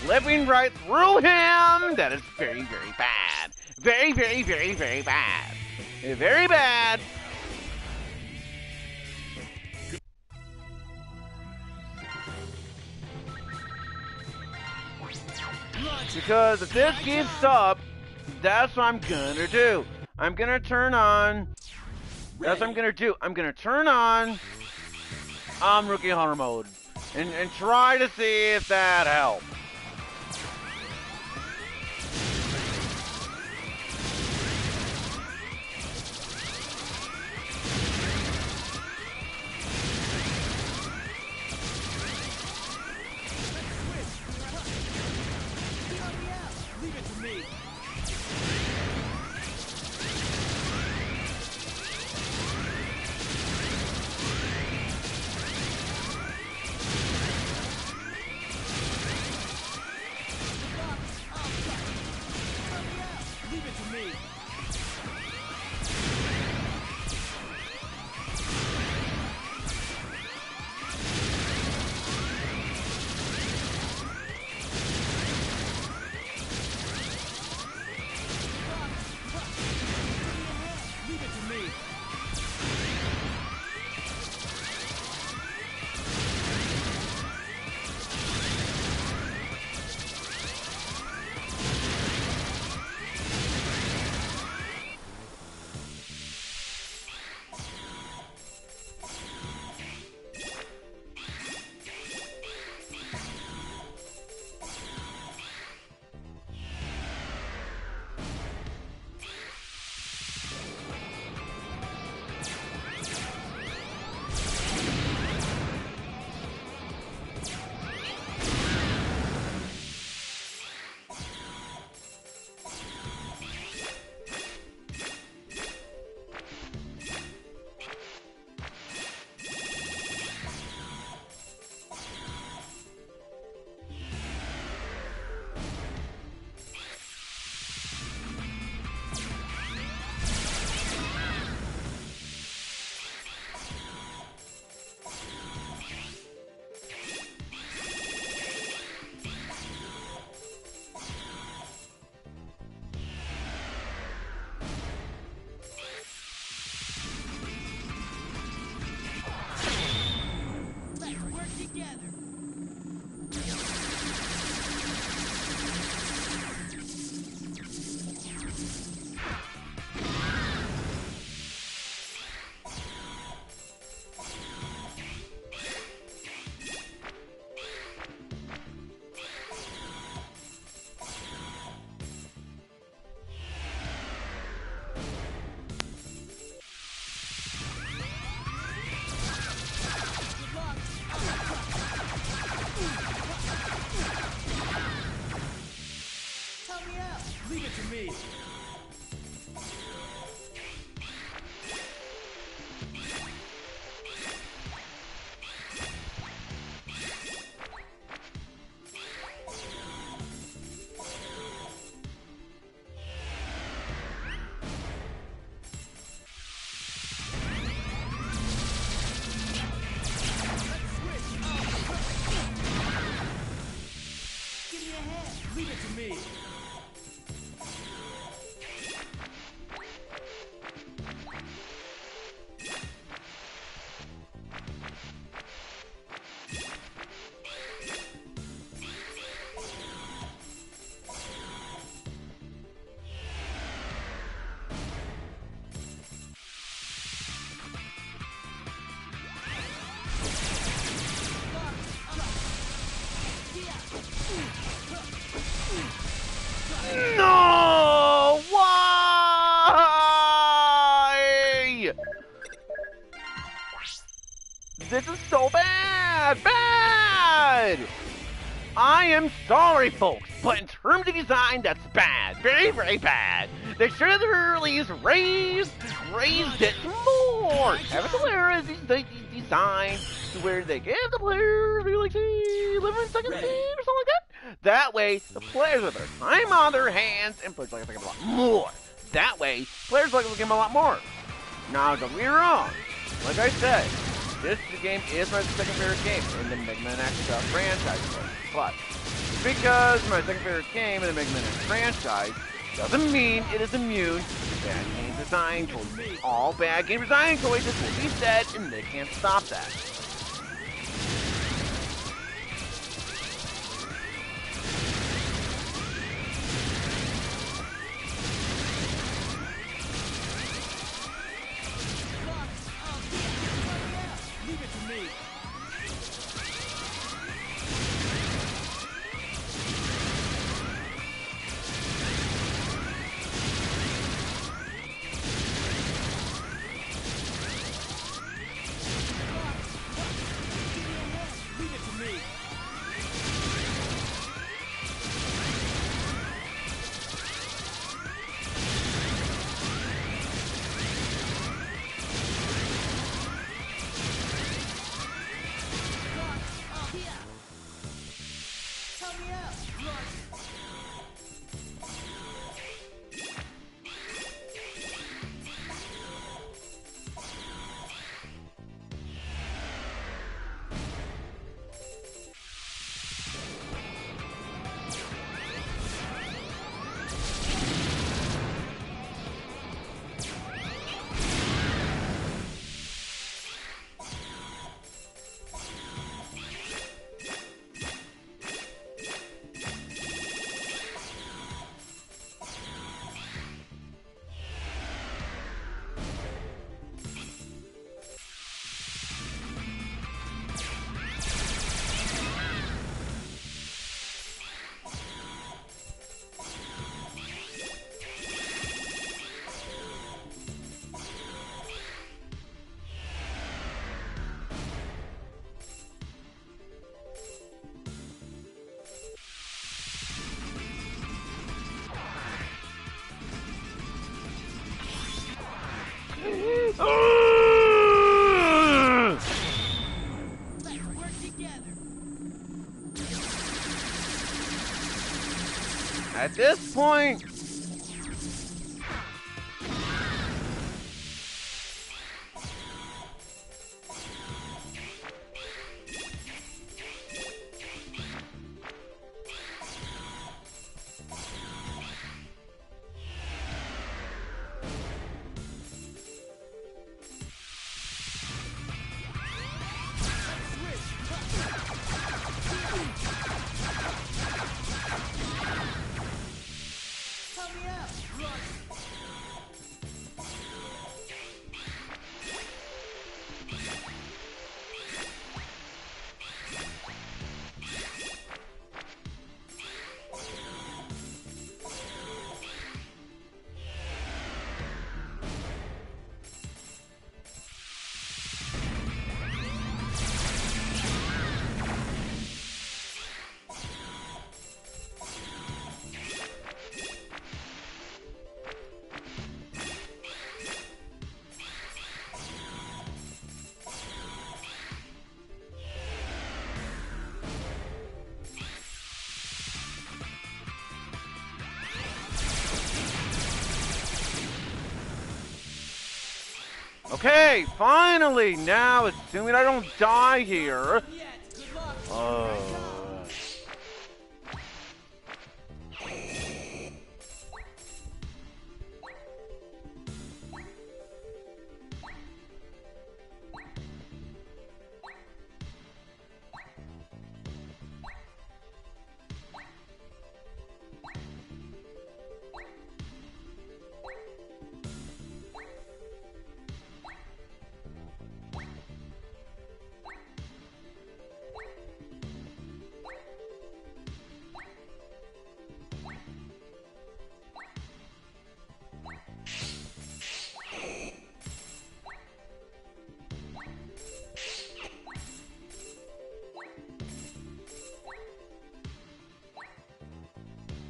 Living right through him! That is very, very bad. Very, very, very, very bad. Very bad. Because if this keeps up, that's what I'm gonna do. I'm gonna turn on... That's what I'm gonna do. I'm gonna turn on Rookie Hunter mode. And try to see if that helps. together. Help me out. Leave it to me. Give me a hand. Leave it to me. No! Why? This is so bad! Bad! I am sorry, folks, but in terms of design, that's bad. Very, very bad. They should have at least raised it more. Have the players design to where they give the players like live in second speed or something like that. That way, the players have their time on their hands and players like a lot more. That way, players like the game a lot more. Now, don't get me wrong. Like I said, this game is my second favorite game in the Mega Man X franchise. But because my second favorite game in the Mega Man X franchise doesn't mean it is immune to bad game design choices. All bad game design choices will be said, and they can't stop that. Leave it to me. Leave it to me. Help me out. Let's work together. At this point, Okay, finally! Now, assuming I don't die here.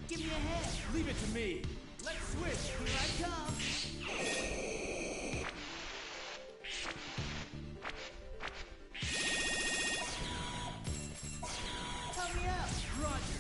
Give me a hand. Leave it to me. Let's switch. Here I come. Tell me out. Roger.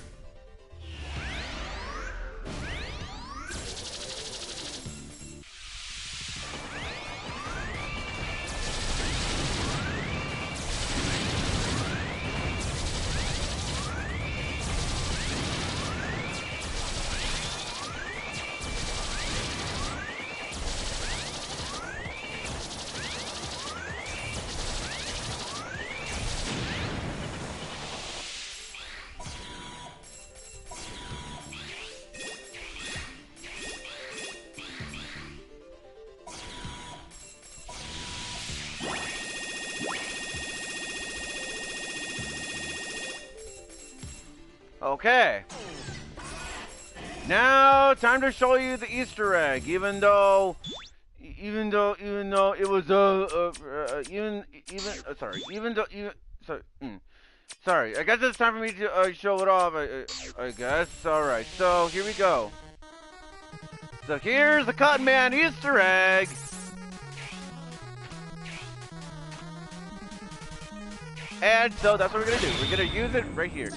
Okay. Now, time to show you the Easter egg. Even though it was sorry. I guess it's time for me to show it off. I guess. All right. So here we go. So here's the Cotton Man Easter egg. And so that's what we're gonna do. We're gonna use it right here.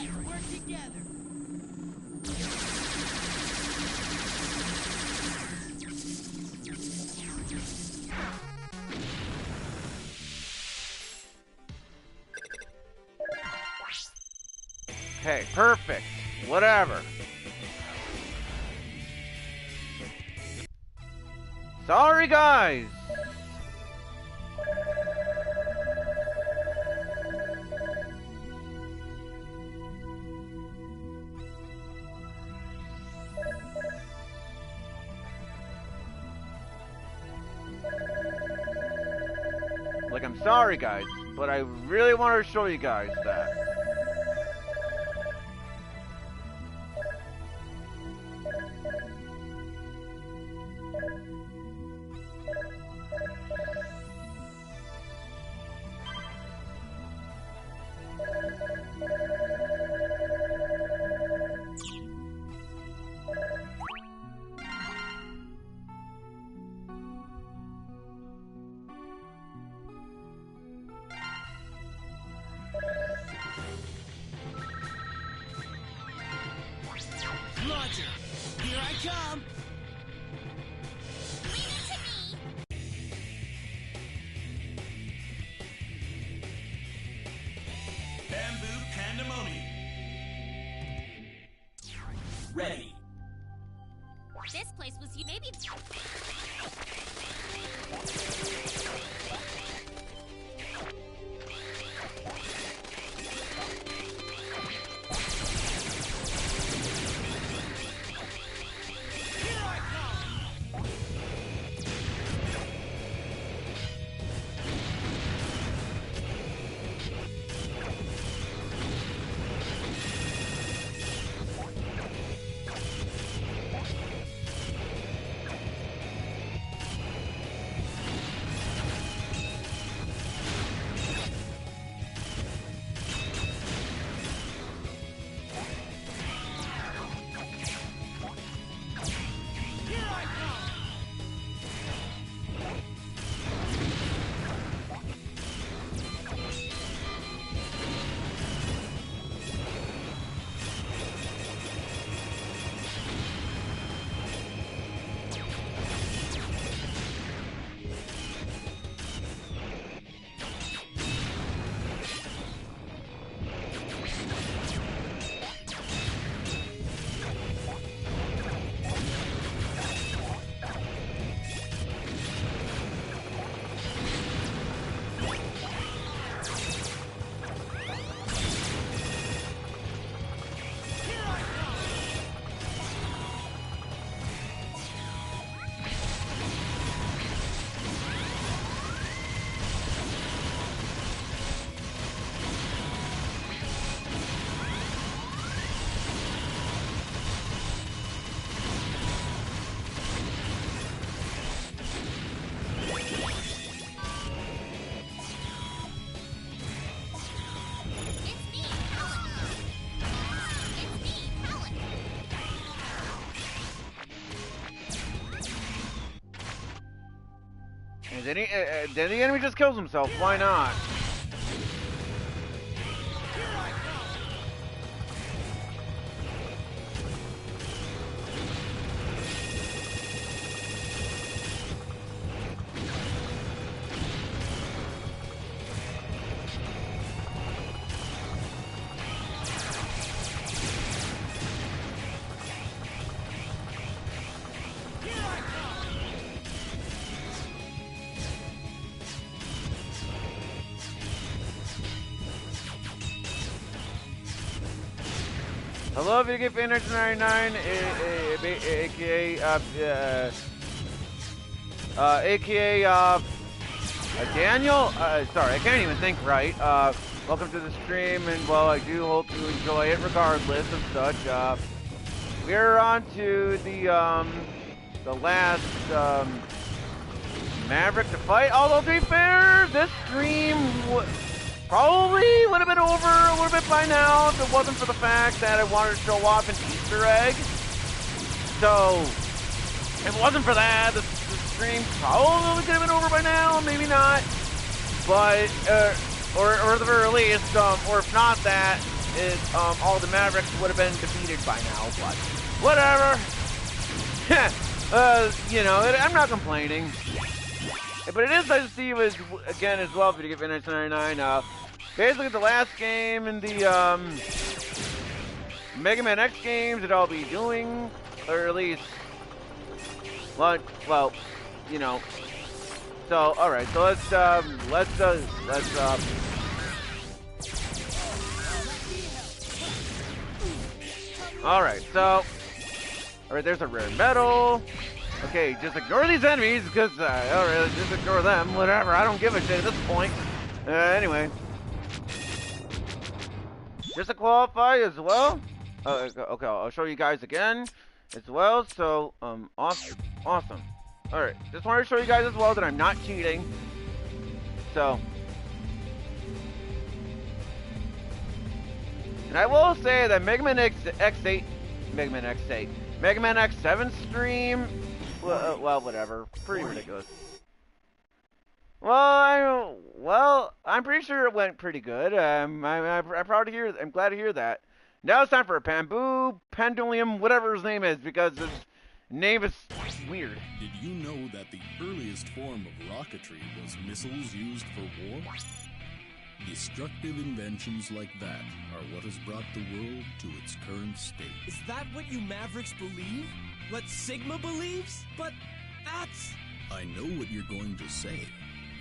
Okay, perfect. Whatever. Sorry, guys. Like, I'm sorry, guys, but I really want to show you guys that. And then the enemy just kills himself. Why not? Hello, Video Game Fan 1999, aka Daniel. Sorry, I can't even think right. Welcome to the stream, and well, I do hope you enjoy it, regardless of such. We're on to the last Maverick to fight. Although to be fair, this stream probably would have been over a little bit by now if it wasn't for the fact that I wanted to show off an Easter egg. So, if it wasn't for that, the stream probably could have been over by now, maybe not. But, or at the very least, or if not that, all the Mavericks would have been defeated by now, but whatever. You know, I'm not complaining. But it is nice to see you again as well, Video Game 1999. Basically, the last game in the Mega Man X games that I'll be doing, or at least, well, you know. So, all right. So let's. All right. So, all right. There's a rare medal. Okay, just ignore these enemies, because, alright, just ignore them, whatever, I don't give a shit at this point. Anyway. Just to qualify as well. Okay, I'll show you guys again as well, so, awesome. Alright, just wanted to show you guys as well that I'm not cheating. So. And I will say that Mega Man X7 stream, well, whatever. Pretty ridiculous. Well, I'm pretty sure it went pretty good. I'm proud to hear. I'm glad to hear that. Now it's time for a Pamboo Pendulum, whatever his name is, because his name is weird. Did you know that the earliest form of rocketry was missiles used for war? Destructive inventions like that are what has brought the world to its current state. Is that what you Mavericks believe? What Sigma believes? But that's... I know what you're going to say.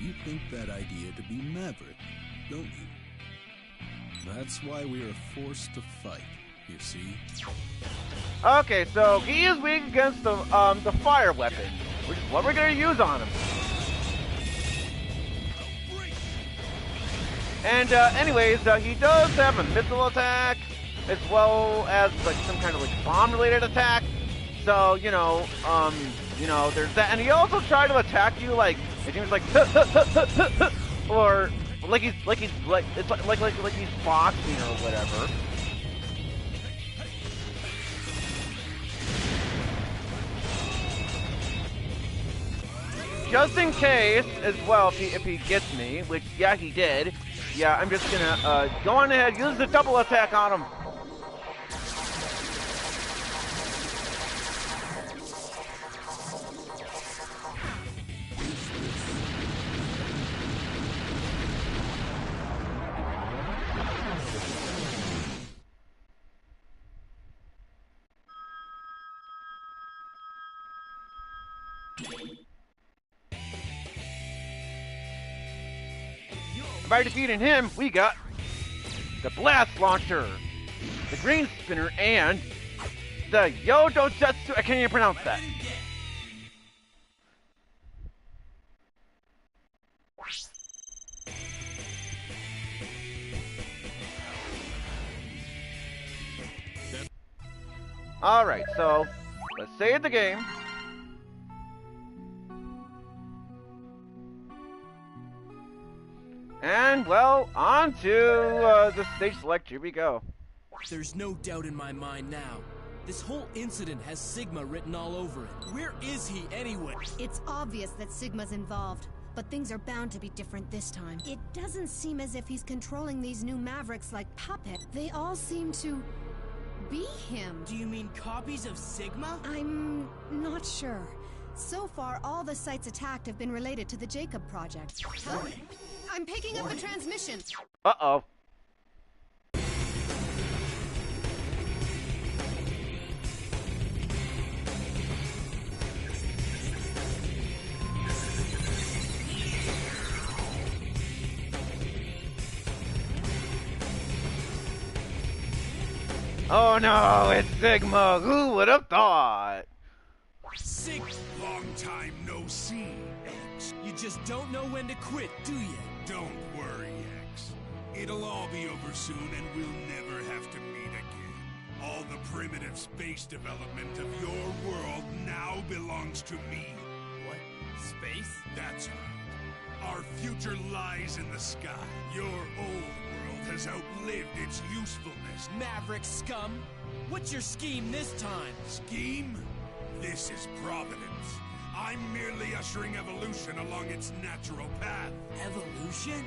You think that idea to be maverick, don't you? That's why we are forced to fight, you see? Okay, so he is weak against the fire weapon, which is what we're going to use on him. And anyways, he does have a missile attack, as well as like some kind of like bomb-related attack. So there's that, and he also tried to attack you like it seems like, or like he's boxing or whatever. Just in case, as well, if he gets me, which yeah he did. Yeah, I'm just gonna go on ahead, use the double attack on him. By defeating him, we got the Blast Launcher, the Green Spinner, and the Yodojutsu. I can't even pronounce that. Alright, so let's save the game. And, well, on to the stage select. Here we go. There's no doubt in my mind now. This whole incident has Sigma written all over it. Where is he anyway? It's obvious that Sigma's involved, but things are bound to be different this time. It doesn't seem as if he's controlling these new Mavericks like puppets. They all seem to be him. Do you mean copies of Sigma? I'm not sure. So far, all the sites attacked have been related to the Jacob Project. Huh? I'm picking up a transmission. Uh-oh. Oh no, it's Sigma. Who would have thought? Long time no see, X. You just don't know when to quit, do you? Don't worry, X. It'll all be over soon and we'll never have to meet again. All the primitive space development of your world now belongs to me. What? Space? That's right. Our future lies in the sky. Your old world has outlived its usefulness. Maverick scum! What's your scheme this time? Scheme? This is Providence. I'm merely ushering evolution along its natural path. Evolution?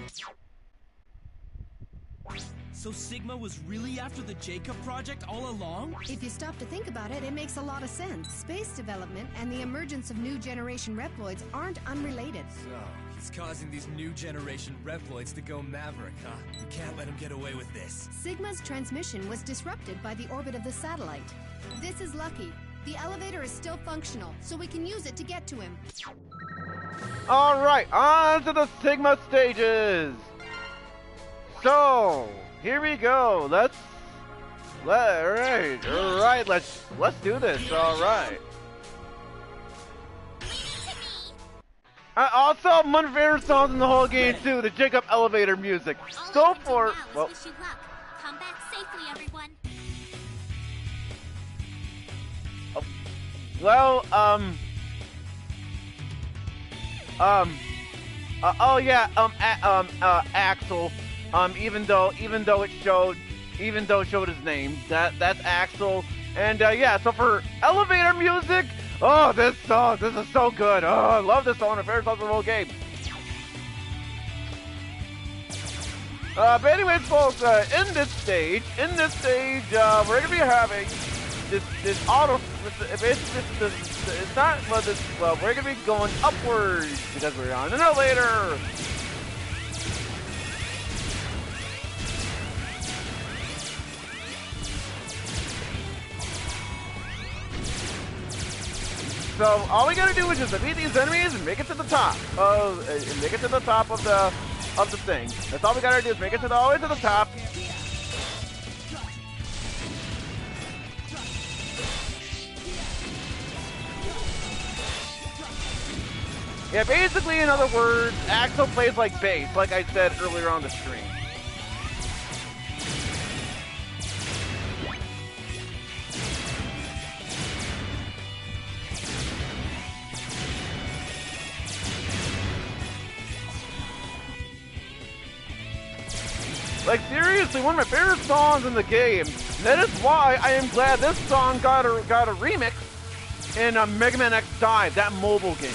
So Sigma was really after the Jacob Project all along? If you stop to think about it, it makes a lot of sense. Space development and the emergence of new generation Reploids aren't unrelated. So, he's causing these new generation Reploids to go Maverick, huh? You can't let him get away with this. Sigma's transmission was disrupted by the orbit of the satellite. This is lucky. The elevator is still functional, so we can use it to get to him. Alright, on to the Sigma stages! So, here we go. Let's do this. Alright. Also, one of my favorite songs in the whole game too, the Jacob elevator music. Go for it. Well, wish you luck. Come back safely, everyone. well, Axel. Even though it showed his name, that's Axel. And yeah, so for elevator music, oh, this is so good. Oh, I love this song. My favorite song of the whole game. But anyways, folks, in this stage, we're gonna be having this auto. It's not well. We're gonna be going upwards because we're on an elevator. So all we gotta do is just defeat these enemies and make it to the top. Of the thing. That's all we gotta do is make it all the way to the top. Yeah, basically, in other words, Axel plays like bass, like I said earlier on the stream. Like, seriously, one of my favorite songs in the game. That is why I am glad this song got a remix in Mega Man X Dive, that mobile game.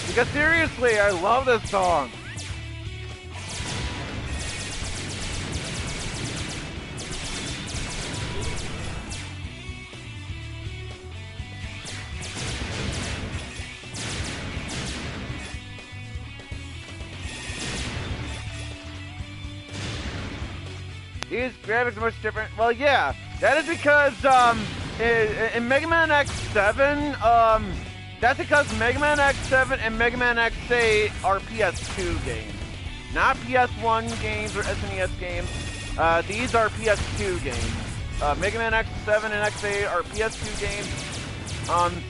Because seriously, I love this song. These graphics are much different. Well, yeah, that is because in Mega Man X7, that's because Mega Man X7 and Mega Man X8 are PS2 games, not PS1 games or SNES games. These are PS2 games. Mega Man X7 and X8 are PS2 games.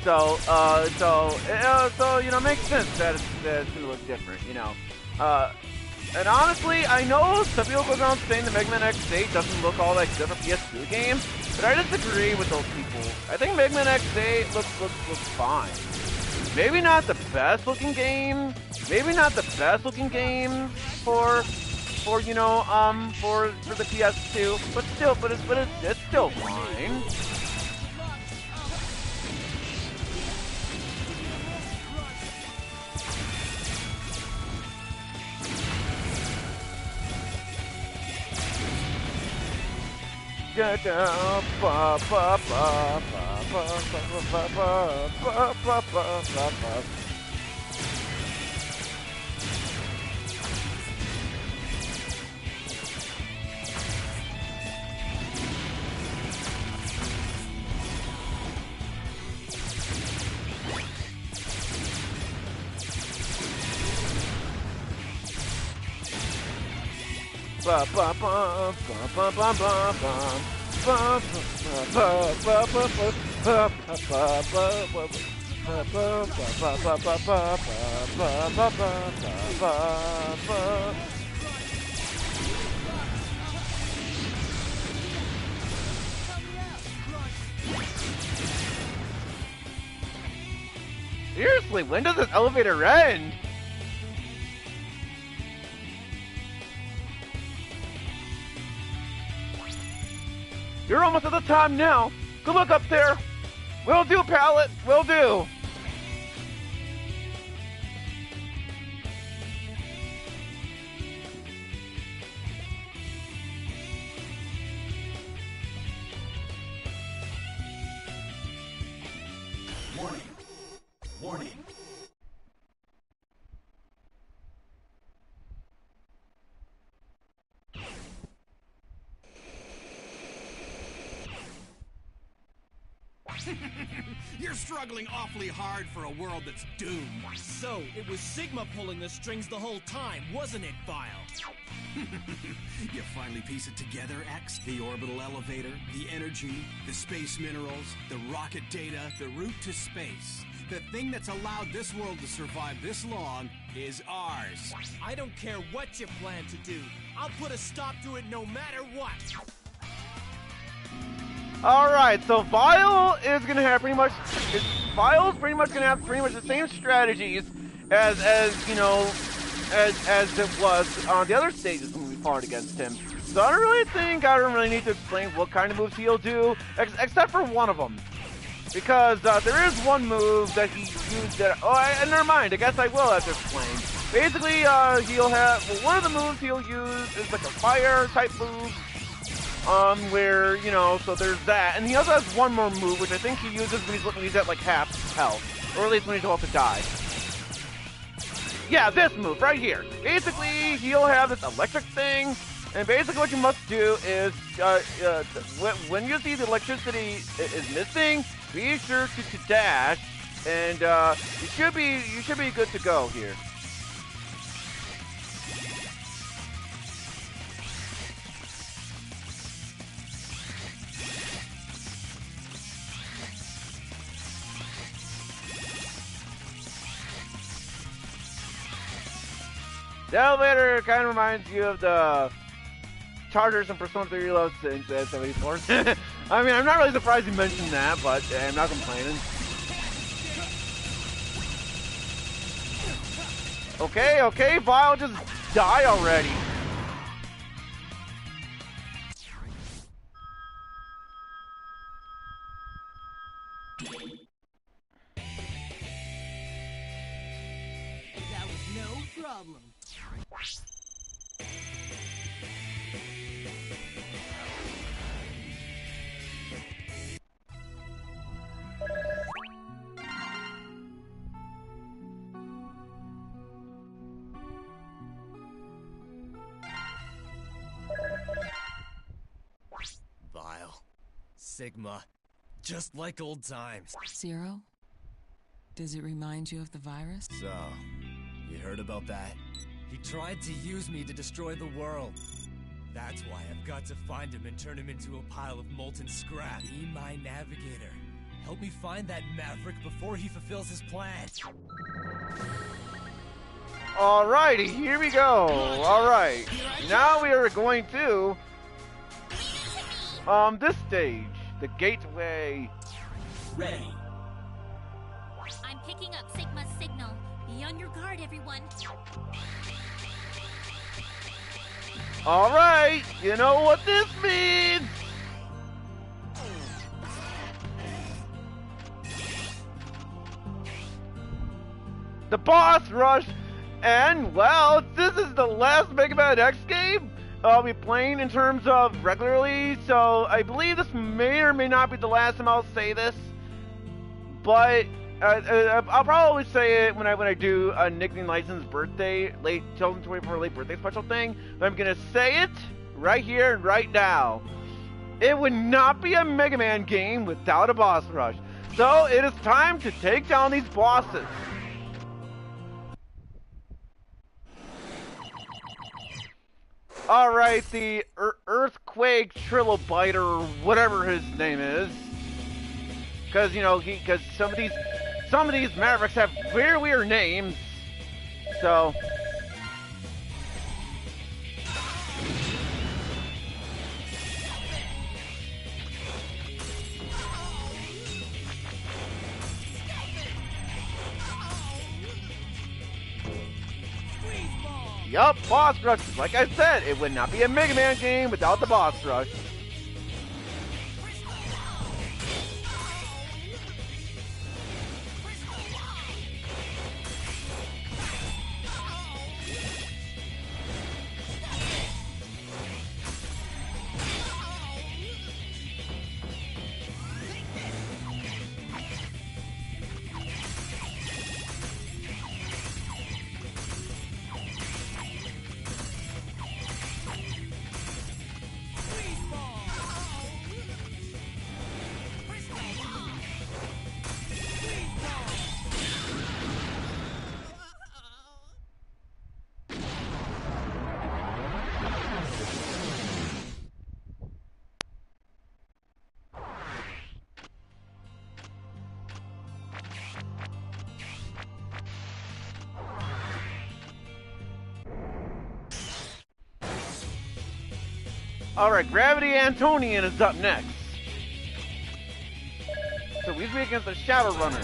So you know, it makes sense that it's gonna look different, you know. And honestly, I know some people go around saying the Mega Man X8 doesn't look all that good for PS2 games, but I disagree with those people. I think Mega Man X8 looks fine. Maybe not the best looking game. Maybe not the best looking game for you know for the PS2, but it's still fine. Seriously, when does this elevator end? You're almost at the top now. Good luck up there. Will do, Pallet. Will do. Warning. Warning. You're struggling awfully hard for a world that's doomed. So, it was Sigma pulling the strings the whole time, wasn't it, Vile? You finally piece it together, X? The orbital elevator, the energy, the space minerals, the rocket data, the route to space. The thing that's allowed this world to survive this long is ours. I don't care what you plan to do. I'll put a stop to it no matter what. Alright, so Vile is gonna have pretty much Vile's pretty much gonna have pretty much the same strategies as you know as it was on the other stages when we fought against him. So I don't really think I don't really need to explain what kind of moves he'll do, except for one of them. Because there is one move that he used that, and never mind, I guess I will have to explain. Basically, he'll have, well, one of the moves he'll use is like a fire type move. Where, you know, so there's that. And he also has one more move, which I think he uses when he's at, like, half health. Or at least when he's about to die. Yeah, this move, right here. Basically, he'll have this electric thing, and basically what you must do is, when you see the electricity is missing, be sure to dash, and, you should be good to go here. The elevator kind of reminds you of the Chargers and Persona 3 Reloads in 74. I mean, I'm not really surprised you mentioned that, but I'm not complaining. Okay, Vile, just die already. That was no problem. Vile. Sigma. Just like old times. Zero? Does it remind you of the virus? So, you heard about that? He tried to use me to destroy the world. That's why I've got to find him and turn him into a pile of molten scrap. Be my navigator. Help me find that maverick before he fulfills his plan. Alrighty, here we go. Alright. Now we are going to this stage. The gateway. Ready. I'm picking up Sigma's signal. Be on your guard, everyone. Alright, you know what this means. The boss rush, and well, this is the last Mega Man X game. I'll be playing in terms of regularly, so I believe this may or may not be the last time I'll say this, but I'll probably say it when I do a Nickname License birthday, late 2024 late birthday special thing, but I'm gonna say it right here and right now. It would not be a Mega Man game without a boss rush, so it is time to take down these bosses. Alright, the Earthquake Trilobite or whatever his name is. Cause, you know, cause some of these Mavericks have weird names. So. Yup, boss rush. Like I said, it would not be a Mega Man game without the boss rush. Alright, Gravity Antonian is up next. So he's against the Shadow Runner.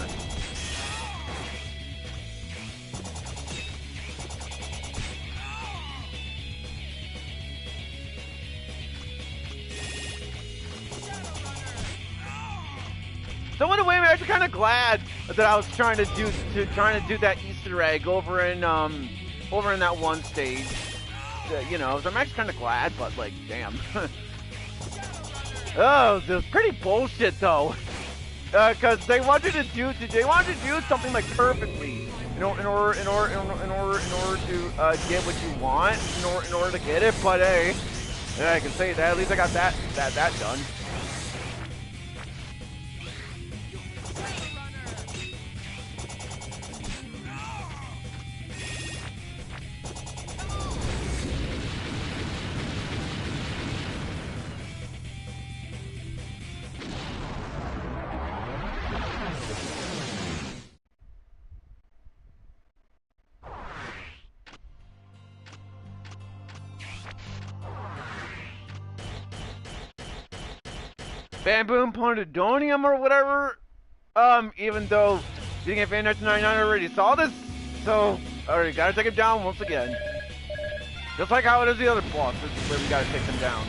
So in a way, I'm actually kind of glad that I was trying to do that Easter egg over in that one stage. You know, so I'm actually kind of glad, but like, damn. Oh, this is pretty bullshit though, because they wanted to do something like perfectly, in order to get what you want, in order to get it. But hey, yeah, I can say that at least I got that done. Bamboo Pandemonium or whatever. Even though being a fan 1999 already saw this, so already gotta take him down once again. Just like how it is the other boss, this is where we gotta take them down.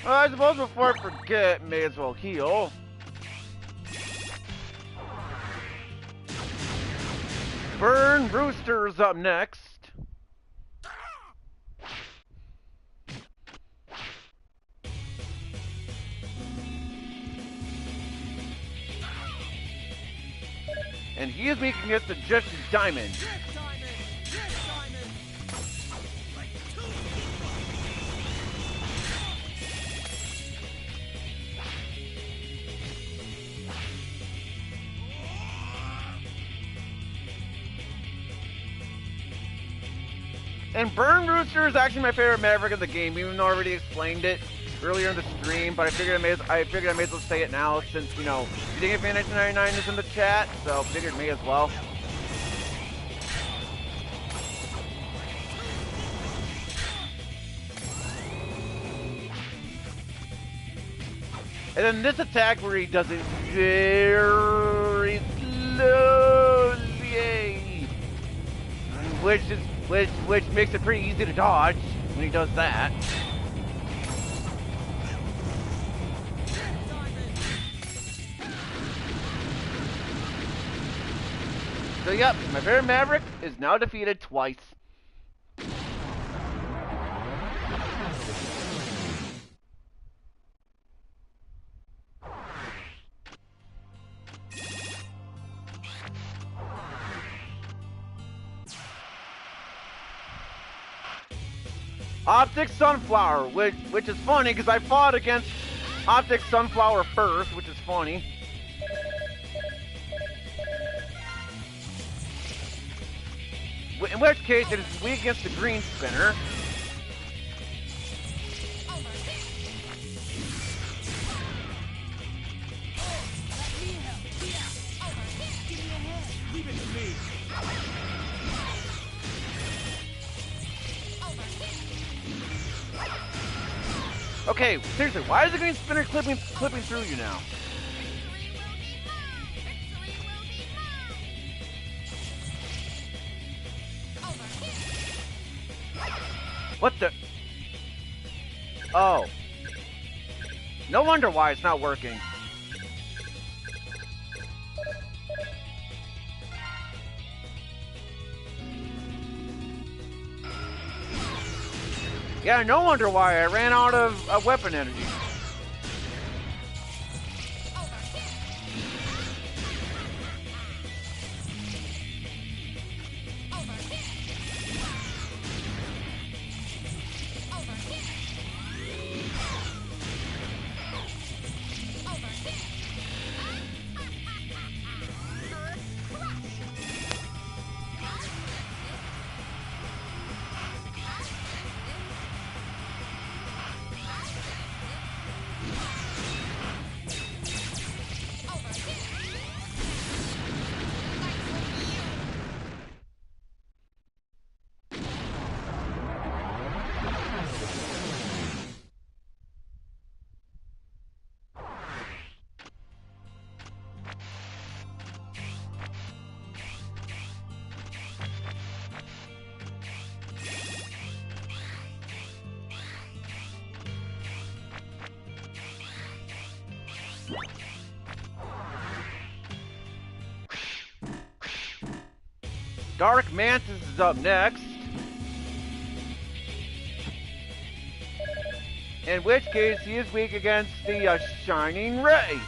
Well, I suppose before I forget, may as well heal. Burn Rooster's up next. And he is weak against the Just Diamond. And Burn Rooster is actually my favorite Maverick in the game, even though I already explained it earlier in the stream. But I figured I may as well say it now, since you know Eating Fan 1999 is in the chat, so figured may as well. And then this attack where he does it very slowly, which makes it pretty easy to dodge when he does that. So yep, my favorite Maverick is now defeated twice. Optic Sunflower, which is funny because I fought against Optic Sunflower first, which is funny. In which case it is weak against the Green Spinner. Okay, seriously, why is the Green Spinner clipping through you now? What the? Oh. No wonder why it's not working. Yeah, no wonder why I ran out of weapon energy. Dark Mantis is up next. In which case, he is weak against the Shining Ray.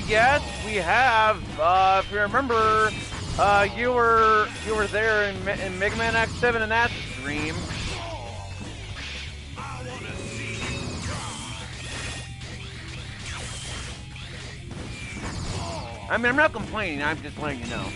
Yes, we have. If you remember, you were there in Mega Man X7 in that stream. I mean, I'm not complaining. I'm just letting you know.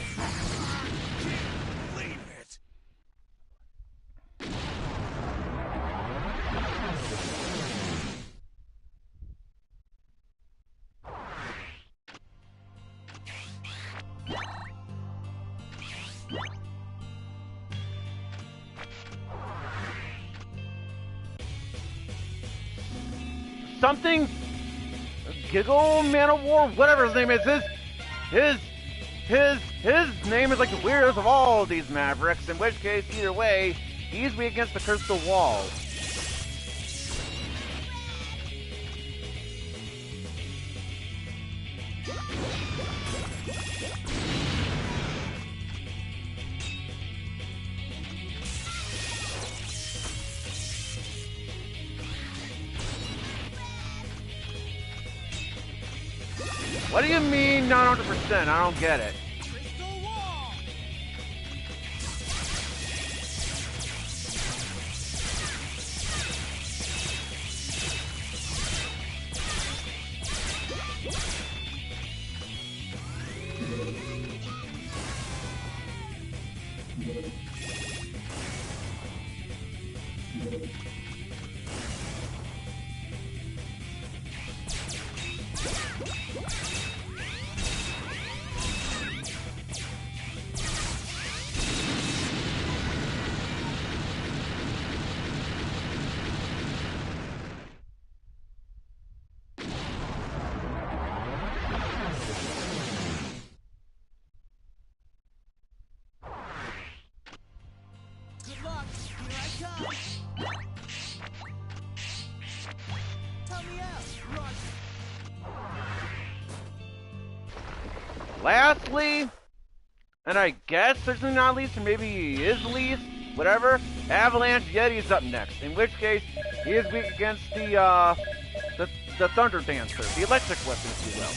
Something Giggle Man of War, whatever his name is, his name is like the weirdest of all these Mavericks, in which case, either way, he's weak against the crystal wall. What do you mean not 100%? I don't get it. Lastly, and I guess certainly not least, or maybe he is least, whatever, Avalanche Yeti is up next, in which case he is weak against the Thunder Dancer, the electric weapon, if you will.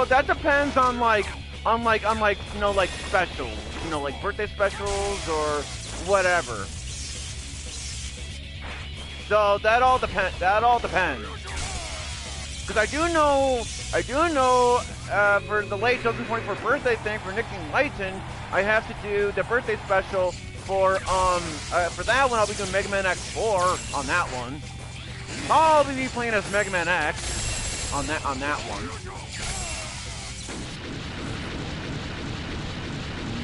That depends on like specials, like birthday specials or whatever. So that all depends. Because I do know for the late 2024 birthday thing for Nick and Lighten, I have to do the birthday special for that one. I'll be doing Mega Man X4 on that one. I'll be playing as Mega Man X. On that one.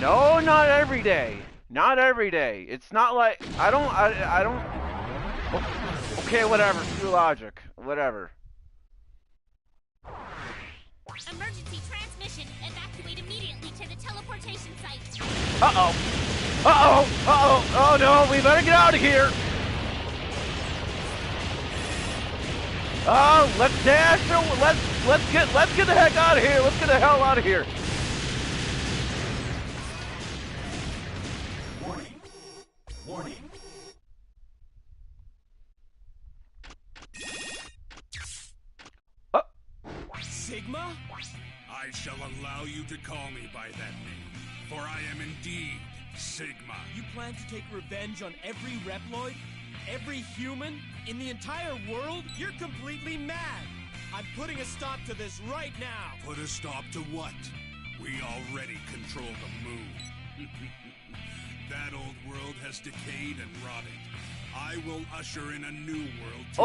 No, not every day. Not every day. It's not like I don't. Okay, whatever. True logic. Whatever. Emergency transmission. Evacuate immediately to the teleportation site. Oh no, we better get out of here. Oh, let's dash! Let's get the heck out of here! Let's get the hell out of here! Warning. Sigma? I shall allow you to call me by that name, for I am indeed Sigma. You plan to take revenge on every Reploid? Every human? In the entire world? You're completely mad! I'm putting a stop to this right now! Put a stop to what? We already control the moon. That old world has decayed and rotted. I will usher in a new world to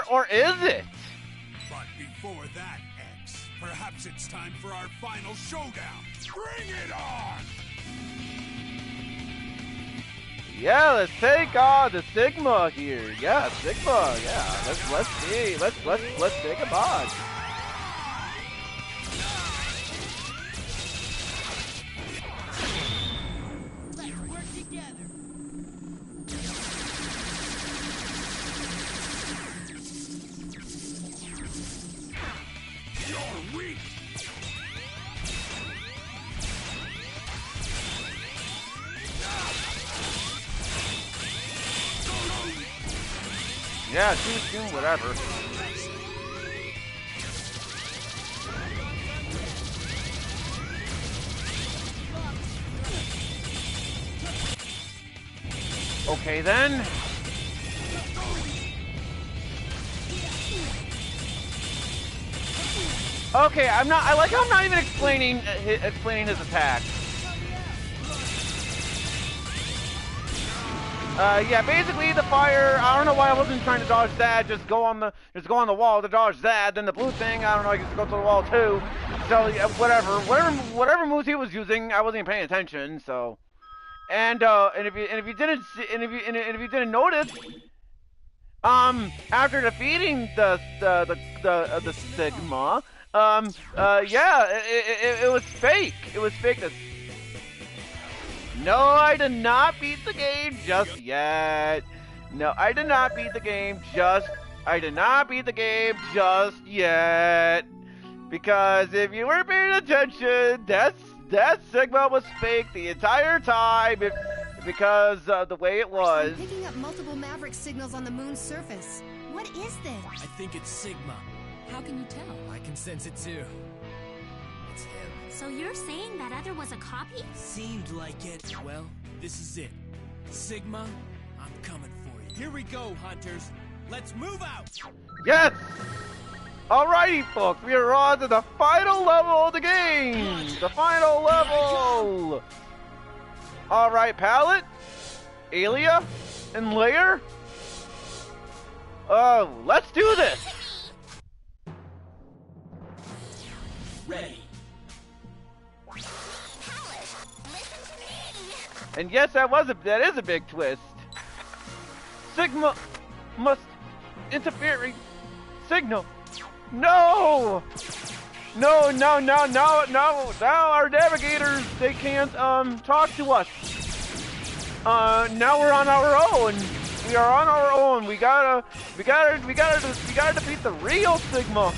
Or is it? But before that, X, perhaps it's time for our final showdown. Bring it on! Yeah, let's take on the Sigma here. Yeah, Sigma. Yeah, let's see. Let's take him on. Let's work together. You're weak. Yeah, too soon, whatever. Okay then. Okay, I like how I'm not even explaining his attack. Yeah, basically the fire. I don't know why I wasn't trying to dodge that. Just go on the wall to dodge that. Then the blue thing. I don't know. I just go to the wall too. So yeah, whatever moves he was using, I wasn't even paying attention. So, and if you didn't notice, after defeating the Sigma, yeah, it was fake. It was fake. No, I did not beat the game just yet. No, I did not beat the game just yet. Because if you weren't paying attention, that Sigma was fake the entire time because of the way it was. I'm picking up multiple Maverick signals on the moon's surface. What is this? I think it's Sigma. How can you tell? I can sense it too. It's him. So you're saying that other was a copy? Seemed like it. Well, this is it. Sigma, I'm coming for you. Here we go, hunters. Let's move out! Yes! Alrighty, folks, we are on to the final level of the game! The final level! Alright, Pallet, Alia, and Lair? Let's do this! Ready. And yes, that is a big twist. Sigma must interfere. Signal. No! No! Now our navigators, they can't talk to us. Now we're on our own. We are on our own. We gotta defeat the real Sigma.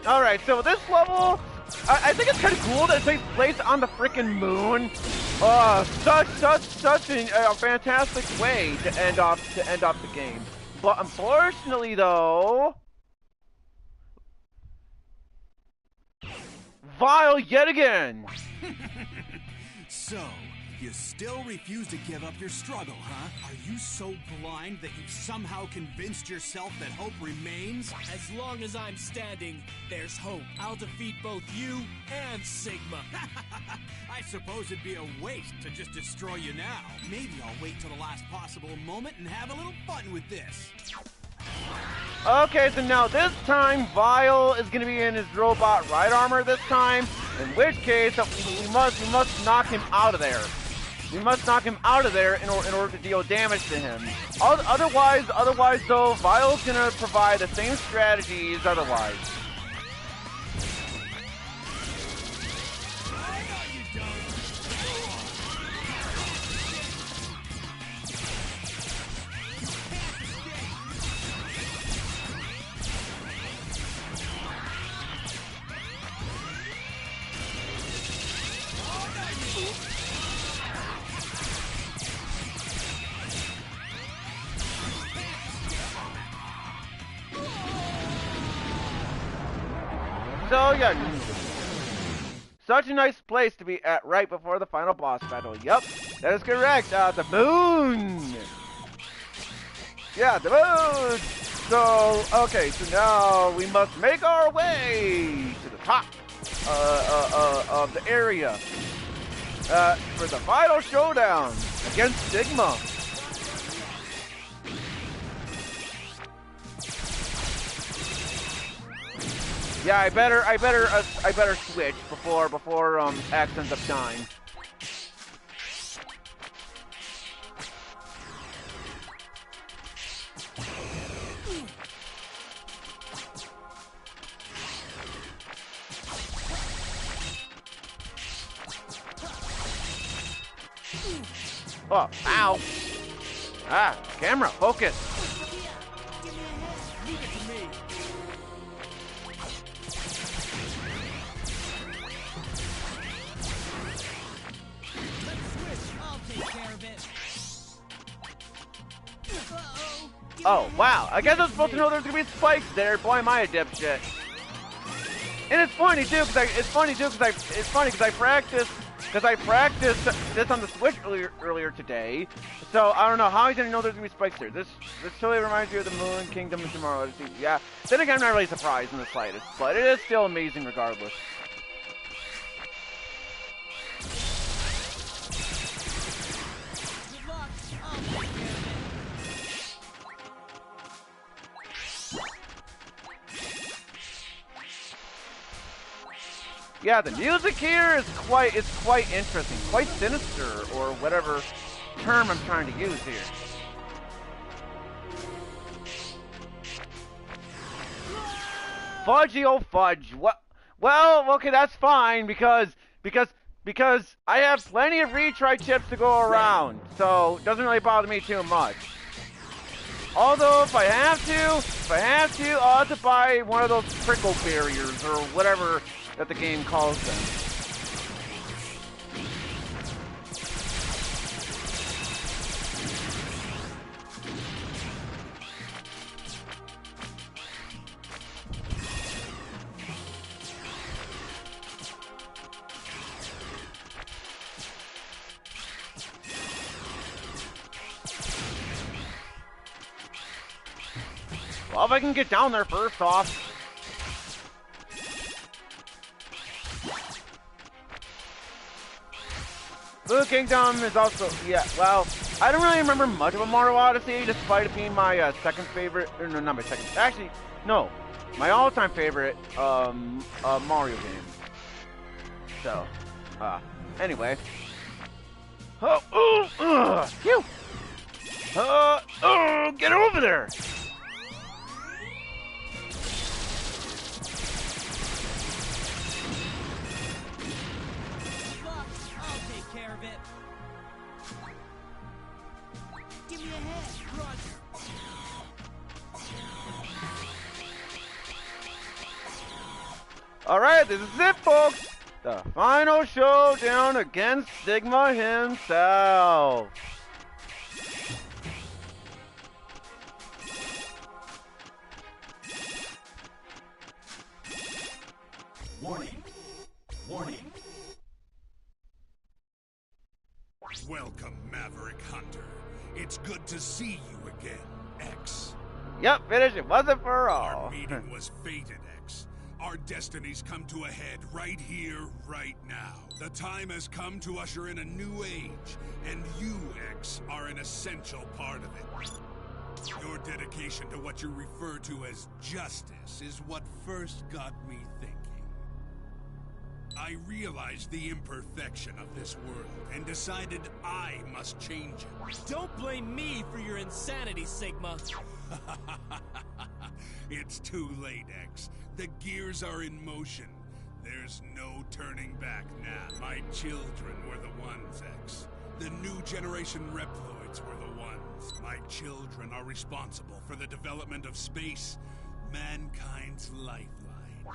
Alright, so this level, I think it's kind of cool that it takes place on the frickin' moon. Such a fantastic way to end off the game. But unfortunately, though, Vile yet again. So, you still refuse to give up your struggle, huh? Are you so blind that you've somehow convinced yourself that hope remains? As long as I'm standing, there's hope. I'll defeat both you and Sigma. I suppose it'd be a waste to just destroy you now. Maybe I'll wait till the last possible moment and have a little fun with this. Okay, so now this time Vile is going to be in his robot ride armor this time, in which case we must knock him out of there. We must knock him out of there in order to deal damage to him. Otherwise though, Vile's going to provide the same strategies otherwise. So yeah, such a nice place to be at right before the final boss battle. Yup, that is correct. The moon. Yeah, the moon. So okay, so now we must make our way to the top of the area for the final showdown against Sigma. Yeah, I better switch before X ends up dying. Oh, ow! Ah, camera, focus. Oh, wow. I guess I was supposed to know there's gonna be spikes there. Boy, am I a dipshit. And it's funny too, because I practiced this on the Switch earlier today. So I don't know how I didn't know there's gonna be spikes there. This totally reminds me of the Moon Kingdom and Tomorrow. Yeah. Then again, I'm not really surprised in the slightest, but it is still amazing regardless. Yeah, the music here is quite interesting, quite sinister, or whatever term I'm trying to use here. Fudgy oh fudge. What? Well, okay, that's fine because I have plenty of retry chips to go around, so it doesn't really bother me too much. Although if I have to, I'll have to buy one of those prickle barriers or whatever that the game calls them. Well, if I can get down there first off. Blue Kingdom is also, yeah, well, I don't really remember much of a Mario Odyssey, despite it being my second favorite, or no, not my second, actually, no, my all-time favorite Mario game. So, anyway. Phew! Get over there! Give me a hand, Roger. Alright, this is it, folks! The final showdown against Sigma himself! Warning. Warning. Welcome, Maverick Hunter. It's good to see you again, X. Yep, finish it. Wasn't for all. Our meeting was fated, X. Our destinies come to a head right here, right now. The time has come to usher in a new age, and you, X, are an essential part of it. Your dedication to what you refer to as justice is what first got me thinking. I realized the imperfection of this world and decided I must change it. Don't blame me for your insanity, Sigma. It's too late, X. The gears are in motion. There's no turning back now. My children were the ones, X. The new generation Reploids were the ones. My children are responsible for the development of space, mankind's lifeline.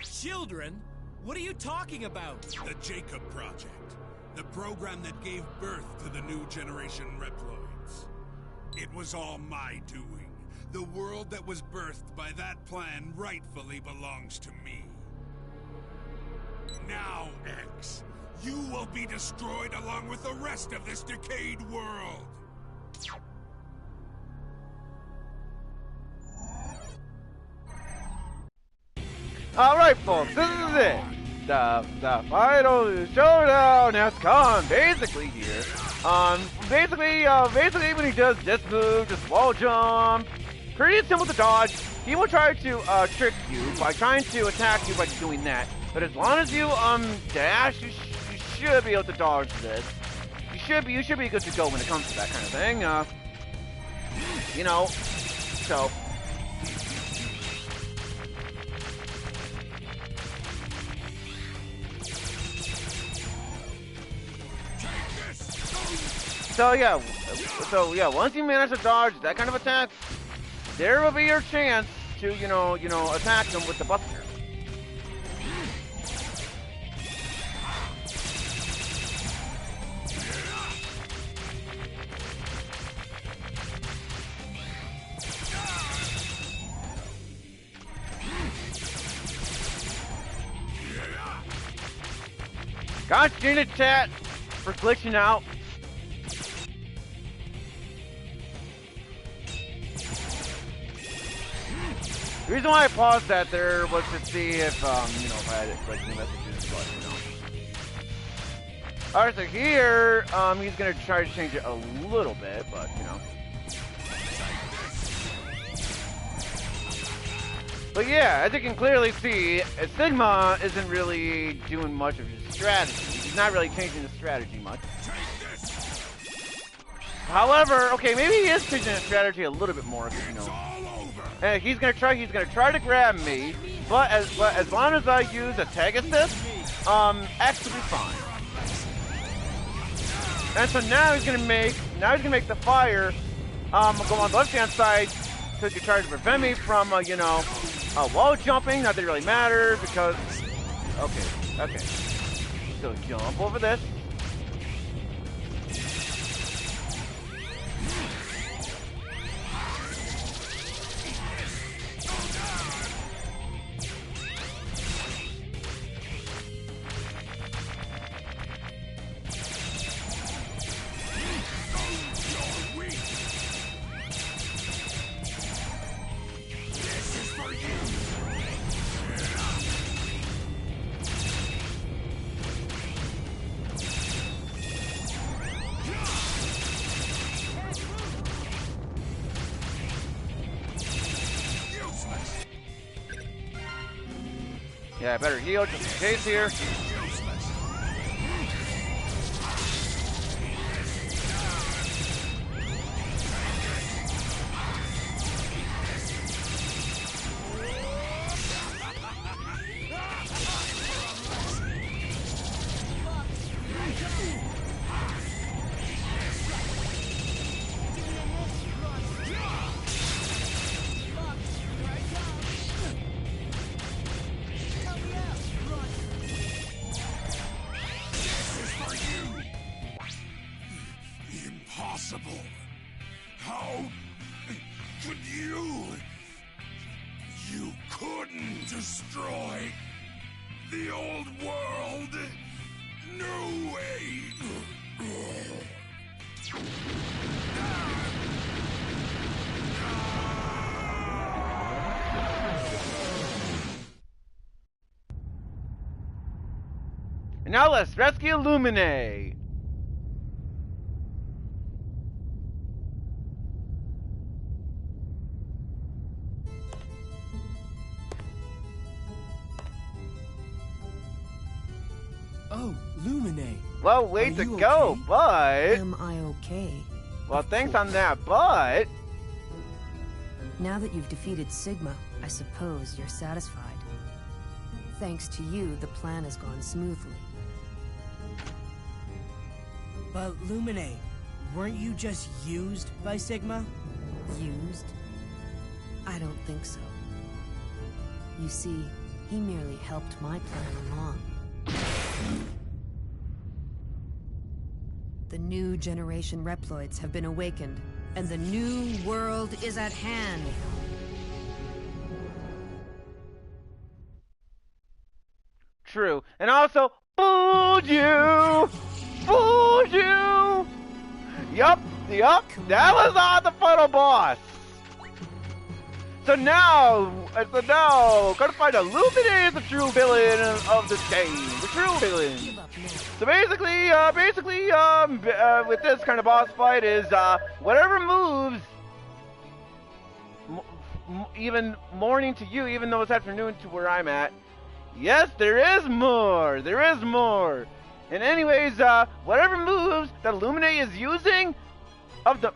Children? What are you talking about? The Jacob Project. The program that gave birth to the new generation Reploids. It was all my doing. The world that was birthed by that plan rightfully belongs to me. Now, X, you will be destroyed along with the rest of this decayed world. Alright, folks, this is it. The final showdown has come, basically here. Basically when he does this move, this wall jump, pretty simple to dodge. He will try to trick you by trying to attack you by doing that. But as long as you dash, you should be able to dodge this. You should be good to go when it comes to that kind of thing. You know, so. So yeah, once you manage to dodge that kind of attack, there will be your chance to, you know, attack them with the buster. Gotcha in the chat for glitching out. The reason why I paused that there was to see if, you know, if I had like new messages, but you know. Alright, so here, he's gonna try to change it a little bit, but you know. But yeah, as you can clearly see, Sigma isn't really doing much of his strategy. He's not really changing his strategy much. However, okay, maybe he is changing his strategy a little bit more, you know. And he's gonna try to grab me, but as long as I use a tag assist, X will be fine. And so now he's gonna make the fire go on the left hand side to try to prevent me from you know, wall jumping. Not that it really matters because okay. So jump over this. Yeah, I better heal just in case here. How could you? You couldn't destroy the old world. No way. And now let's rescue Lumine. Oh, Lumine. Well, way to go, okay? but... Am I okay? Well, thanks on that, but... Now that you've defeated Sigma, I suppose you're satisfied. Thanks to you, the plan has gone smoothly. But Lumine, weren't you just used by Sigma? Used? I don't think so. You see, he merely helped my plan along. The new generation Reploids have been awakened, and the new world is at hand. True. And also, fooled you! Fooled you! Yup, that was the final boss! So now, gotta find out Lumine is the true villain of this game. The true villain. So basically, with this kind of boss fight is, whatever moves, even morning to you, even though it's afternoon to where I'm at. Yes, there is more. There is more. And anyways, whatever moves that Lumine is using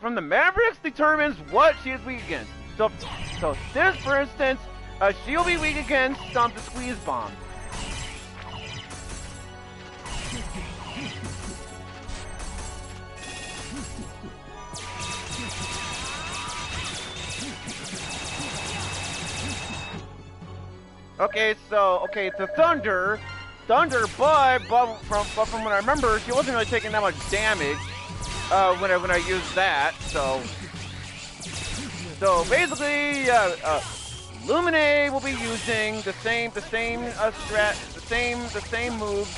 from the Mavericks determines what she is weak against. So this, for instance, she'll be weak against the squeeze bomb. Okay, the Thunder, but from what I remember, she wasn't really taking that much damage when I used that. So basically, Lumine will be using the same moves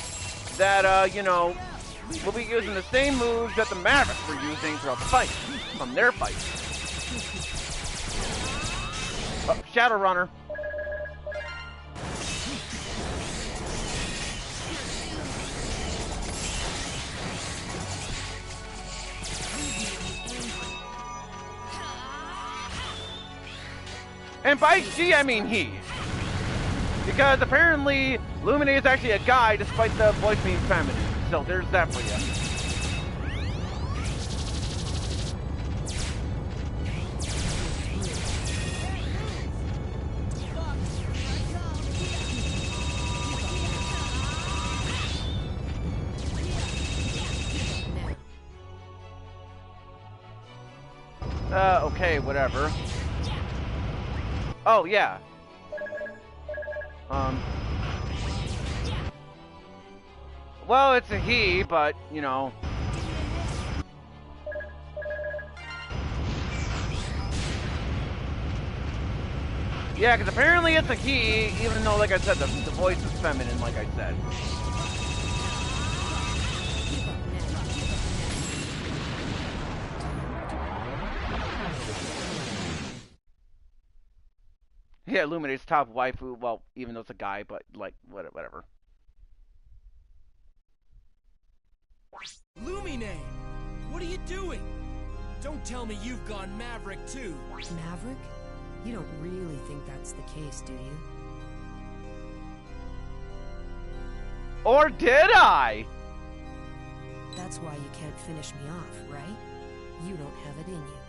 that we'll be using the same moves that the Mavericks were using throughout the fight, from their fight. Shadow Runner. And by she, I mean he. Because apparently, Lumine is actually a guy despite the voice being feminine. So there's that for you. Okay, whatever. Oh, yeah. Well, it's a he, but, you know. Yeah, because apparently it's a he, even though, like I said, the voice is feminine, like I said. Yeah, Luminate's top waifu, well, even though it's a guy, but, like, whatever. Lumine! What are you doing? Don't tell me you've gone Maverick too. Maverick? You don't really think that's the case, do you? Or did I? That's why you can't finish me off, right? You don't have it in you.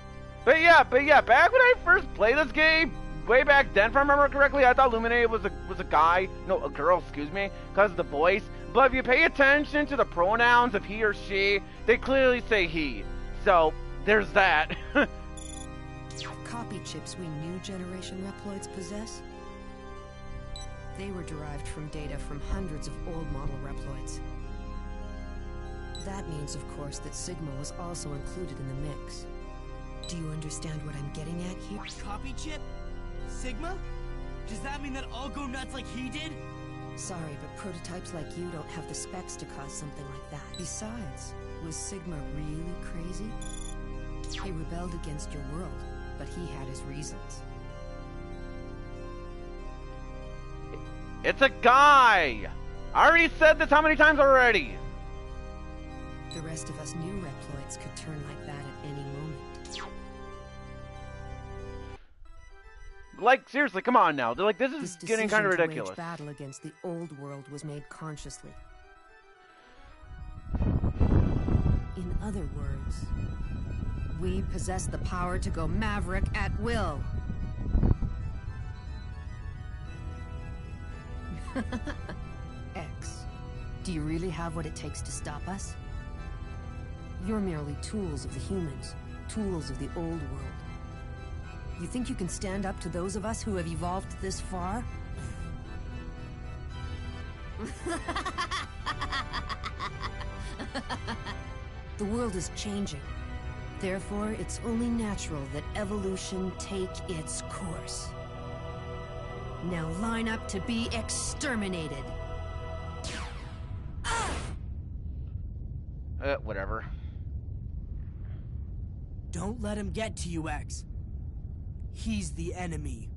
But yeah, back when I first played this game, way back then, if I remember correctly, I thought Luminate was a guy, no, a girl, excuse me, because of the voice. But if you pay attention to the pronouns of he or she, they clearly say he. So, there's that. Copy chips we new generation Reploids possess? They were derived from data from hundreds of old model Reploids. That means, of course, that Sigma was also included in the mix. Do you understand what I'm getting at here? Copy chip? Sigma? Does that mean that I'll go nuts like he did? Sorry, but prototypes like you don't have the specs to cause something like that. Besides, was Sigma really crazy? He rebelled against your world, but he had his reasons. It's a guy! I already said this how many times already? The rest of us new Reploids could turn like that at any moment. Like, seriously, come on now. They're like, this is getting kind of ridiculous. This battle against the old world was made consciously. In other words, we possess the power to go Maverick at will. X, do you really have what it takes to stop us? You're merely tools of the humans, tools of the old world. You think you can stand up to those of us who have evolved this far? The world is changing. Therefore, it's only natural that evolution take its course. Now line up to be exterminated. Whatever. Don't let him get to you, X. He's the enemy.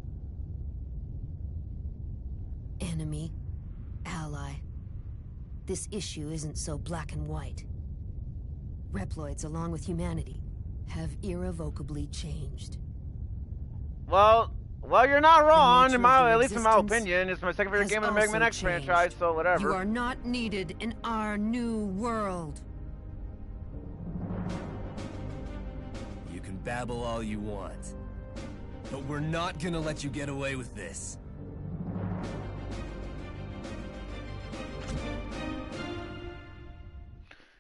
Enemy, ally. This issue isn't so black and white. Reploids, along with humanity, have irrevocably changed. Well, you're not wrong. At least in my opinion, it's my second favorite game of the Mega Man X franchise, so whatever. You are not needed in our new world. You can babble all you want, but we're not gonna let you get away with this.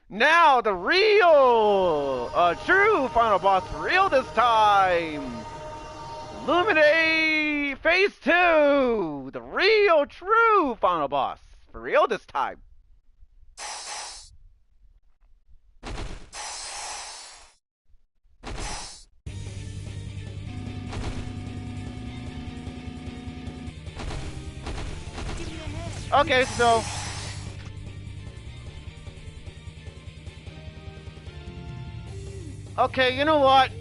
Now, the real, true final boss for real this time! Lumine Phase 2! The real, true final boss for real this time. Okay, so... Okay, you know what?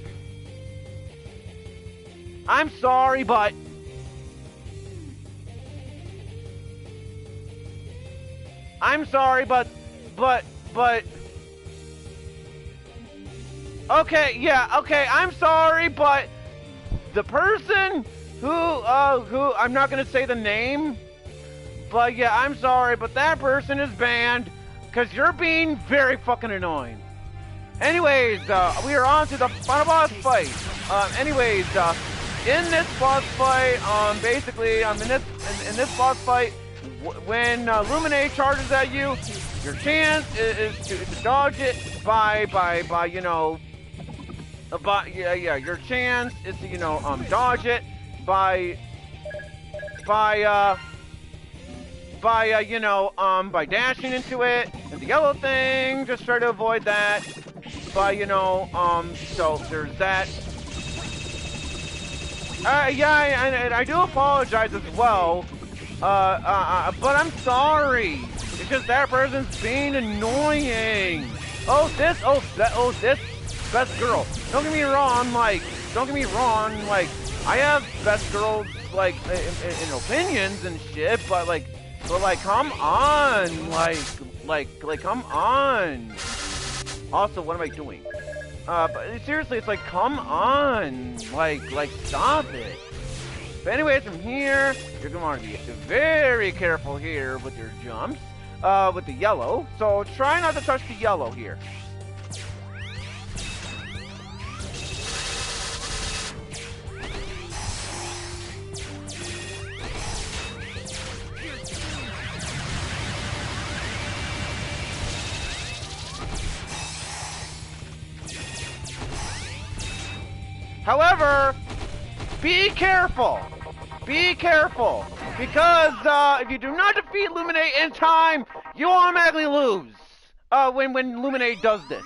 I'm sorry, but... I'm sorry, but... Okay, yeah, okay, I'm sorry, but... The person who, I'm not gonna say the name, but yeah, I'm sorry, but that person is banned, because you're being very fucking annoying. Anyways, we are on to the final boss fight. In this boss fight, basically, in this boss fight, when Lumine charges at you, your chance is to dodge it by you know, your chance is to, you know, dodge it by dashing into it, and the yellow thing, just try to avoid that by, you know, so there's that. And I do apologize as well, but I'm sorry. It's just that person's being annoying. This best girl. Don't get me wrong, like, I have best girls, like, in opinions and shit, but come on, come on. Also, what am I doing? But seriously, it's like, come on, stop it. But anyways, from here, you're gonna want to be very careful here with your jumps, with the yellow. So try not to touch the yellow here. However, be careful, because if you do not defeat Lumine in time, you automatically lose. When Lumine does this,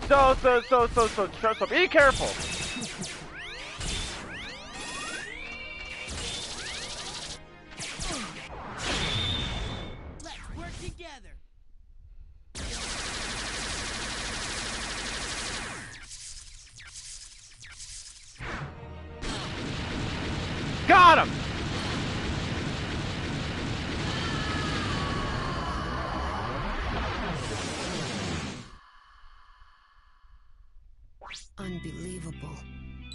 so be careful. Let's work together. Got him! Unbelievable.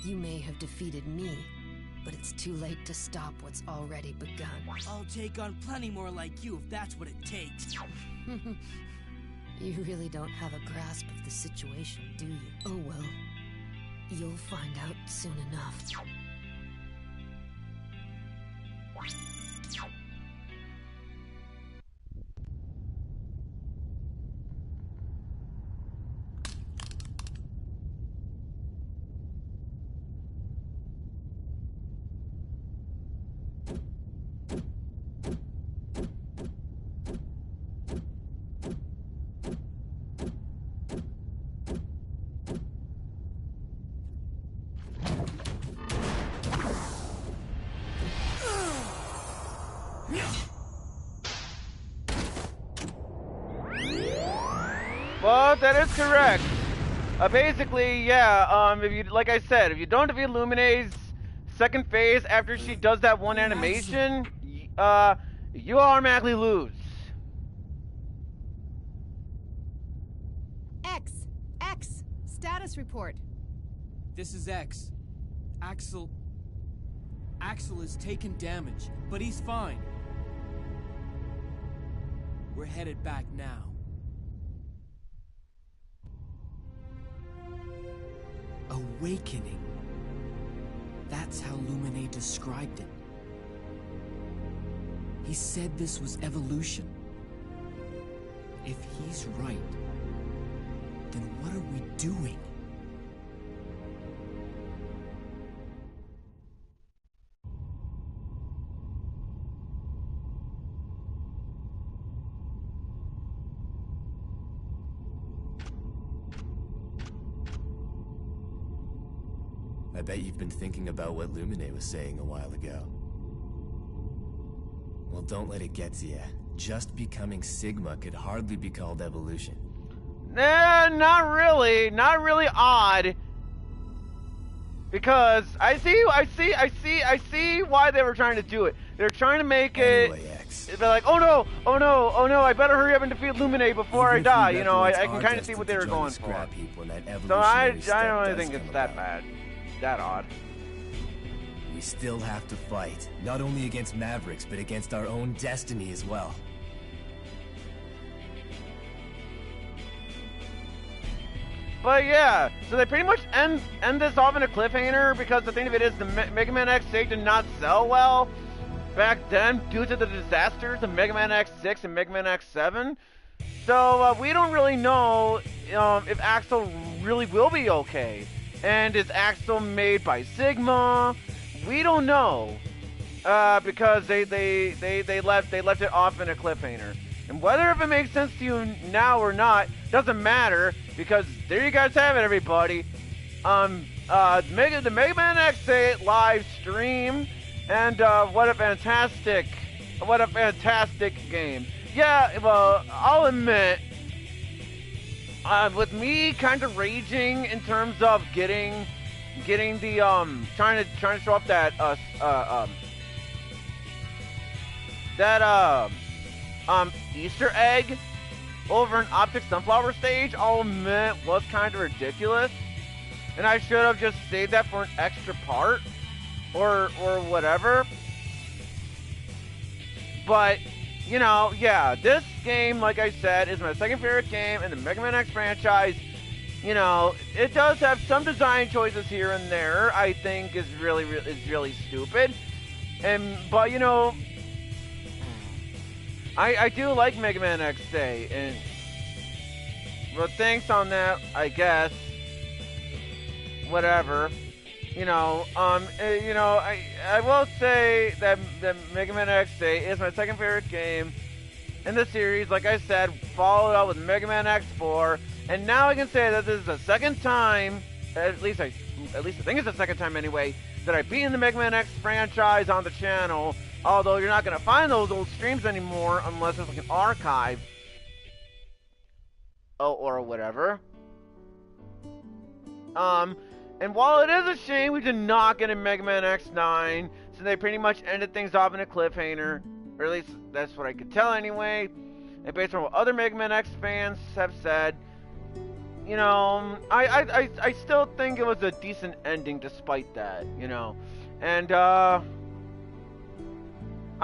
You may have defeated me, but it's too late to stop what's already begun. I'll take on plenty more like you if that's what it takes. You really don't have a grasp of the situation, do you? Oh well. You'll find out soon enough. Well, that is correct. Basically, yeah, if you, like I said, if you don't defeat Lumine's second phase after she does that one animation, you automatically lose. X, status report. This is X. Axel has taken damage, but he's fine. We're headed back now. Awakening. That's how Lumine described it. He said this was evolution. If he's right, then what are we doing? I bet you've been thinking about what Lumine was saying a while ago. Well, don't let it get to you. Just becoming Sigma could hardly be called evolution. Nah, not really. Not really odd. Because I see why they were trying to do it. They're trying to make anyway, it. X. They're like, oh no, I better hurry up and defeat Lumine before I die. You know, I can kind of see what they were going for. So I don't really think it's that bad, that odd. We still have to fight. Not only against Mavericks, but against our own destiny as well. But yeah, so they pretty much end this off in a cliffhanger because the thing of it is the Mega Man X8 did not sell well back then due to the disasters of Mega Man X6 and Mega Man X7. So we don't really know if Axel really will be okay. And is Axel made by Sigma? We don't know because they left it off in a cliffhanger. And whether if it makes sense to you now or not doesn't matter because there you guys have it, everybody. The Mega Man X8 live stream, and what a fantastic game. Yeah, well, I'll admit, with me kind of raging in terms of getting the trying to show up that Easter egg over an Optic Sunflower stage, I'll admit, was kind of ridiculous, and I should have just saved that for an extra part or whatever. But you know, yeah, this game, like I said, is my second favorite game in the Mega Man X franchise. You know, it does have some design choices here and there I think is really stupid. But you know, I do like Mega Man X8, and well, thanks on that, I guess. Whatever. You know, I will say that Mega Man X8 is my second favorite game in the series. Like I said, followed up with Mega Man X4, and now I can say that this is the second time, at least I think it's the second time anyway, that I've beaten the Mega Man X franchise on the channel. Although you're not gonna find those old streams anymore unless it's like an archive, or whatever. And while it is a shame we did not get a Mega Man X9, so they pretty much ended things off in a cliffhanger, or at least that's what I could tell anyway, and based on what other Mega Man X fans have said, you know, I still think it was a decent ending despite that, you know, and I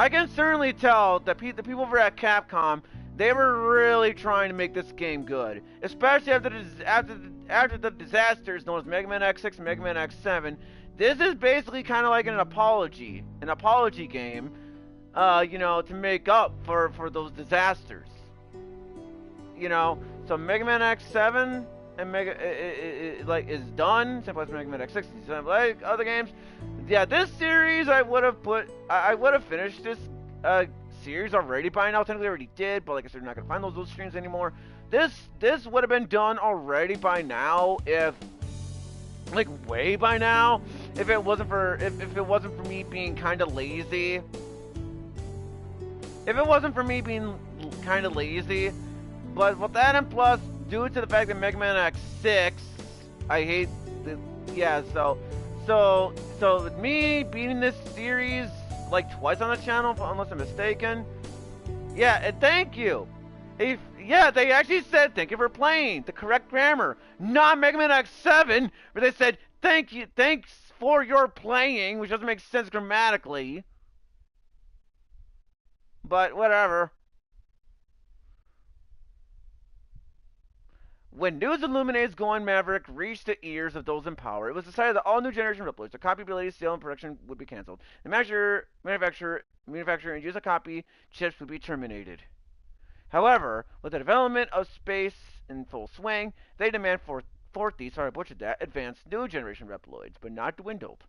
can certainly tell that the people over at Capcom, they were really trying to make this game good, especially after the disasters known as Mega Man X6 and Mega Man X7. This is basically kind of like an apology game, you know, to make up for those disasters. You know, so Mega Man X7 and is done. Same as Mega Man X6, like other games. Yeah, this series I would have finished this series already by now. Technically, I already did, but like I said, you're not gonna find those streams anymore. This would have been done already by now, if like way by now, if it wasn't for me being kind of lazy. If it wasn't for me being kind of lazy, but with that and plus, due to the fact that Mega Man X6, I hate the so with me beating this series like twice on the channel, unless I'm mistaken. Yeah, and thank you. Yeah, they actually said thank you for playing. The correct grammar. Not Mega Man X7, where they said thanks for your playing, which doesn't make sense grammatically. But whatever. When news of Illuminate's Going Maverick reached the ears of those in power, it was decided that all new generation uploads, the copyability, sale, and production would be canceled. The manufacturer and use of copy chips would be terminated. However, with the development of space in full swing, they demand for advanced new generation Reploids, but not dwindled.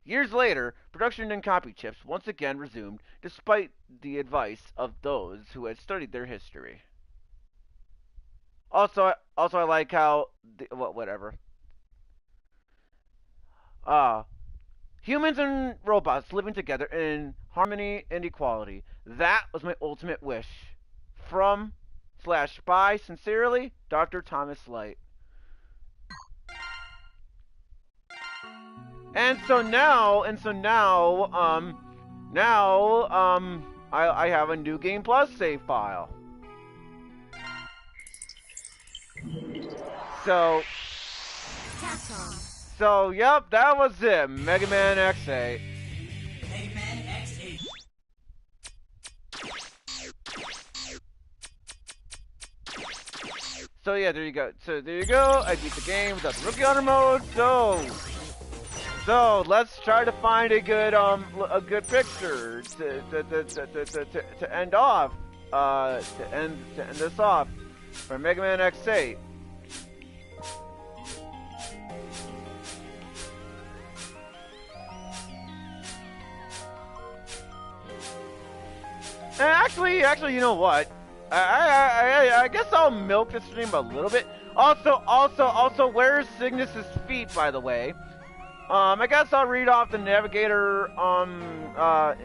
Years later, production and copy chips once again resumed, despite the advice of those who had studied their history. Also, I like how whatever. Humans and robots living together in harmony and equality. That was my ultimate wish. From/by sincerely, Dr. Thomas Light. I have a New Game Plus save file. So So, yep, that was it. Mega Man X8. Mega Man X8. So yeah, there you go. I beat the game without the rookie honor mode. So let's try to find a good picture to end off. To end this off for Mega Man X8. And actually, you know what? I guess I'll milk the stream a little bit. Also, where's Cygnus's feet, by the way? I guess I'll read off the navigator. I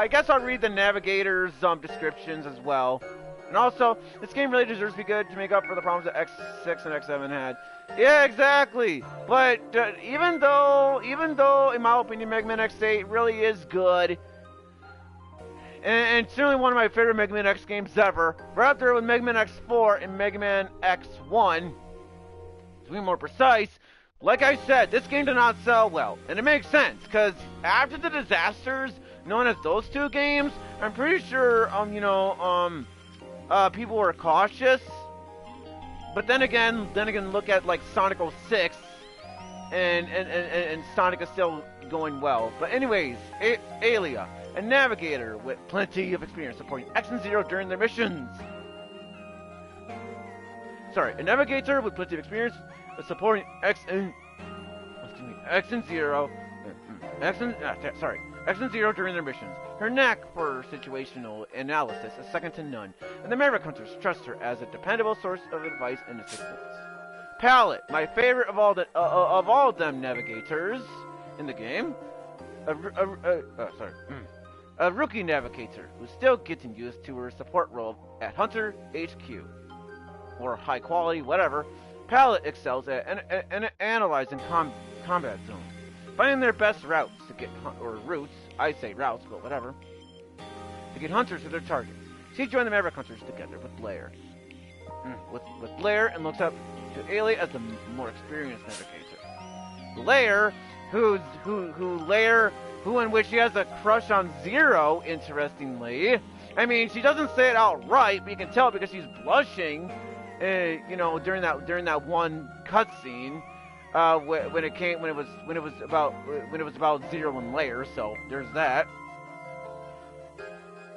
guess I'll read the navigator's descriptions as well. And also, this game really deserves to be good to make up for the problems that X6 and X7 had. Yeah, exactly. But even though, in my opinion, Mega Man X8 really is good, and certainly one of my favorite Mega Man X games ever, right up there with Mega Man X4 and Mega Man X1, to be more precise, like I said, this game did not sell well. And it makes sense, because after the disasters known as those two games, I'm pretty sure, people were cautious. But then again, look at like Sonic 06, and Sonic is still going well. But anyways, Alia, a navigator with plenty of experience supporting X and Zero during their missions. Sorry, a navigator with plenty of experience supporting X and Zero during their missions. Her knack for situational analysis is second to none, and the Maverick Hunters trust her as a dependable source of advice and assistance. Palette, my favorite of all of them navigators in the game, a rookie navigator who's still getting used to her support role at Hunter HQ, or high quality, whatever. Palette excels at analyzing combat zones, finding their best routes to get routes. I say routes, but whatever. To get hunters to their targets. She joined the Maverick Hunters together with Blair. With Blair, and looks up to Ailey as the more experienced navigator. Blair, who in which she has a crush on Zero, interestingly. I mean, she doesn't say it outright, but you can tell because she's blushing, during that one cutscene. When it was about Zero and Lair, so there's that.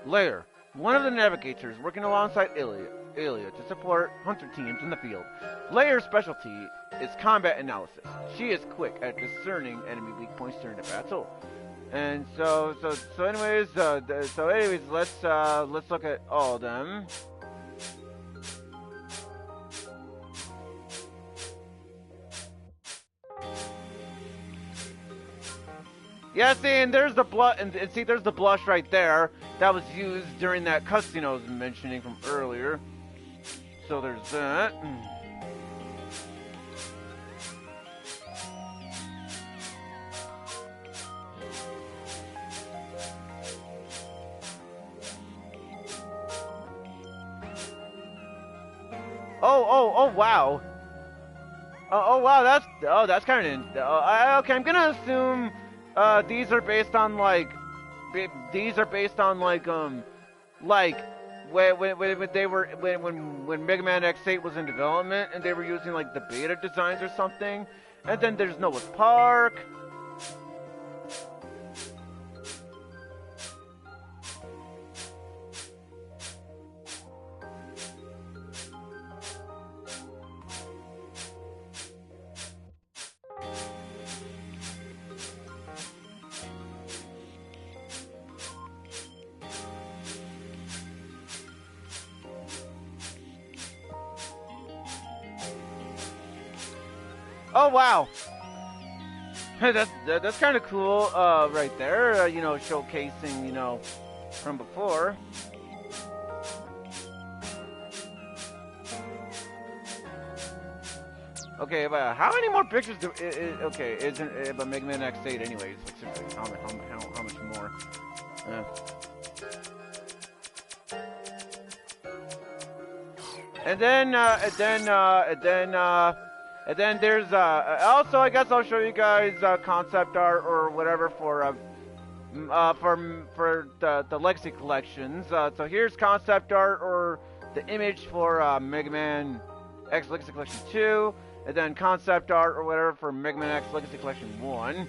Lair, one of the navigators working alongside Ilia to support hunter teams in the field. Lair's specialty is combat analysis. She is quick at discerning enemy weak points during a battle. And anyways, let's look at all of them. Yeah, see, and there's the there's the blush right there that was used during that cutscene I was mentioning from earlier. So there's that. Oh, wow. Oh, wow, that's kind of, okay, I'm gonna assume, these are based on, like, when Mega Man X8 was in development, and they were using, like, the beta designs or something, and then there's Noah's Park. Oh wow, that's kind of cool, right there. Showcasing, from before. Okay, but how many more pictures do? Okay, isn't about Mega Man X8 anyways? Like, how much more? And then there's also, I guess I'll show you guys concept art or whatever for the Legacy collections. So here's concept art or the image for Mega Man X Legacy Collection 2, and then concept art or whatever for Mega Man X Legacy Collection 1,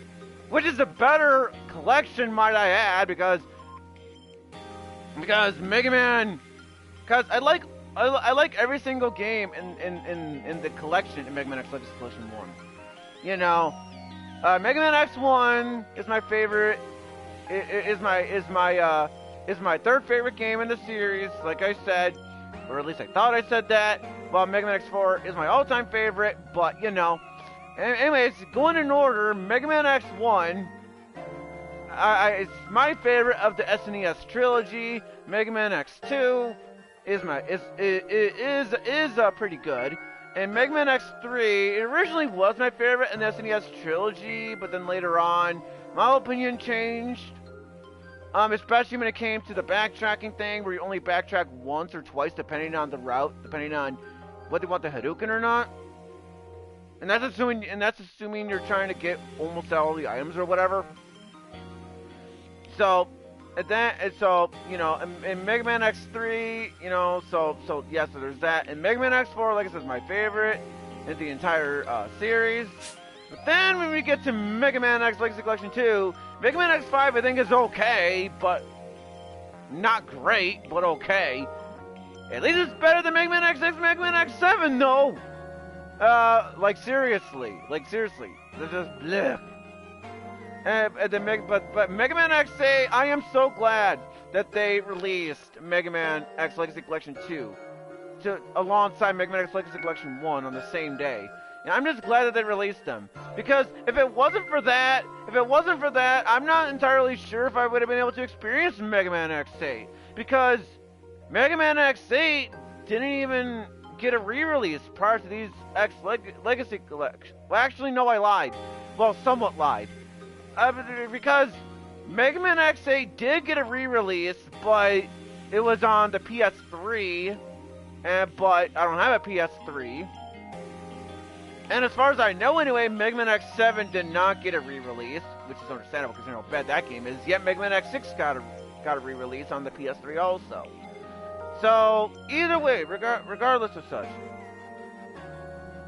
which is a better collection, might I add, because Mega Man, because I like every single game in the collection in Mega Man X Legacy Collection 1. You know, Mega Man X1 is my favorite. Is my third favorite game in the series, like I said, or at least I thought I said that. Well, Mega Man X4 is my all-time favorite, but you know. Anyways, going in order, Mega Man X1, it's my favorite of the SNES trilogy. Mega Man X2 is pretty good, and Mega Man X3 it originally was my favorite in the SNES trilogy, but then later on, my opinion changed. Especially when it came to the backtracking thing, where you only backtrack once or twice depending on the route, depending on what they want the Hadouken or not. And that's assuming you're trying to get almost all the items or whatever. So, you know, in Mega Man X3, you know, so there's that. And Mega Man X4, like I said, is my favorite in the entire series. But then when we get to Mega Man X Legacy Collection 2, Mega Man X5 I think is okay, but not great, but okay. At least it's better than Mega Man X6, Mega Man X7 though. Like seriously, they're just bleh. But Mega Man X8, I am so glad that they released Mega Man X Legacy Collection 2 alongside Mega Man X Legacy Collection 1 on the same day. And I'm just glad that they released them. Because if it wasn't for that, I'm not entirely sure if I would have been able to experience Mega Man X8. Because Mega Man X8 didn't even get a re-release prior to these X Legacy collections. Well, actually, no, I lied. Well, somewhat lied. Because Mega Man X8 did get a re-release, but it was on the PS3. But I don't have a PS3. And as far as I know anyway, Mega Man X7 did not get a re-release, which is understandable because you know how bad that game is. Yet Mega Man X6 got a re-release on the PS3 also. So, either way, regardless of such,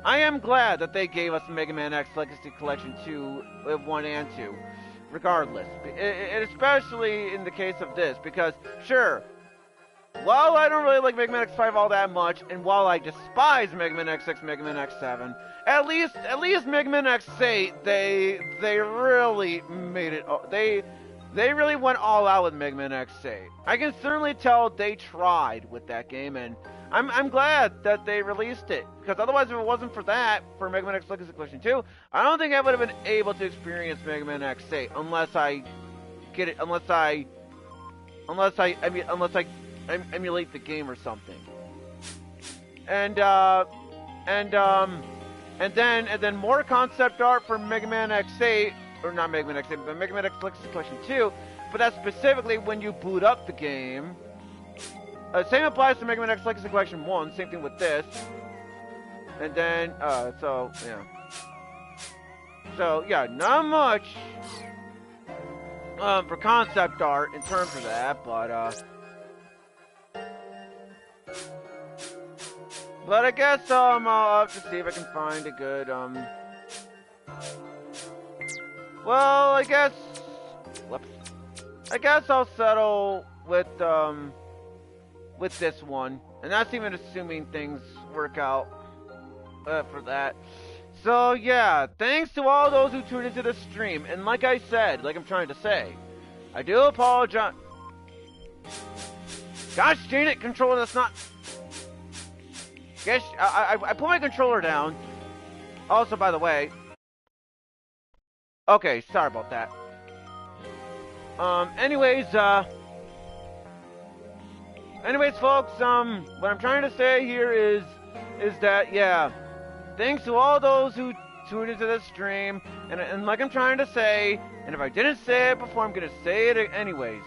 I am glad that they gave us Mega Man X Legacy Collection 2, 1 and 2, regardless. Especially in the case of this, because, sure, while I don't really like Mega Man X5 all that much, and while I despise Mega Man X6, Mega Man X7, at least Mega Man X8, they really made it. They really went all out with Mega Man X8. I can certainly tell they tried with that game, and I'm glad that they released it, because otherwise, if it wasn't for that, for Mega Man X Legacy Collection 2, I don't think I would have been able to experience Mega Man X8 unless I emulate the game or something. And then more concept art for Mega Man X8, or not Mega Man X8, but Mega Man X Legacy Collection 2, but that's specifically when you boot up the game. Same applies to Mega Man X Legacy Collection 1, same thing with this. And then, so yeah, not much for concept art in terms of that, but I guess, I'll have to see if I can find a good, well, I guess I'll settle with this one, and that's even assuming things work out, for that. So, yeah, thanks to all those who tuned into the stream, and like I said, like I'm trying to say, I do apologize. Gosh dang it, controller, that's not... Guess I put my controller down. Also, by the way... Okay, sorry about that. Anyways, folks, what I'm trying to say here is that, yeah, thanks to all those who tuned into this stream, and like I'm trying to say, and if I didn't say it before, I'm gonna say it anyways.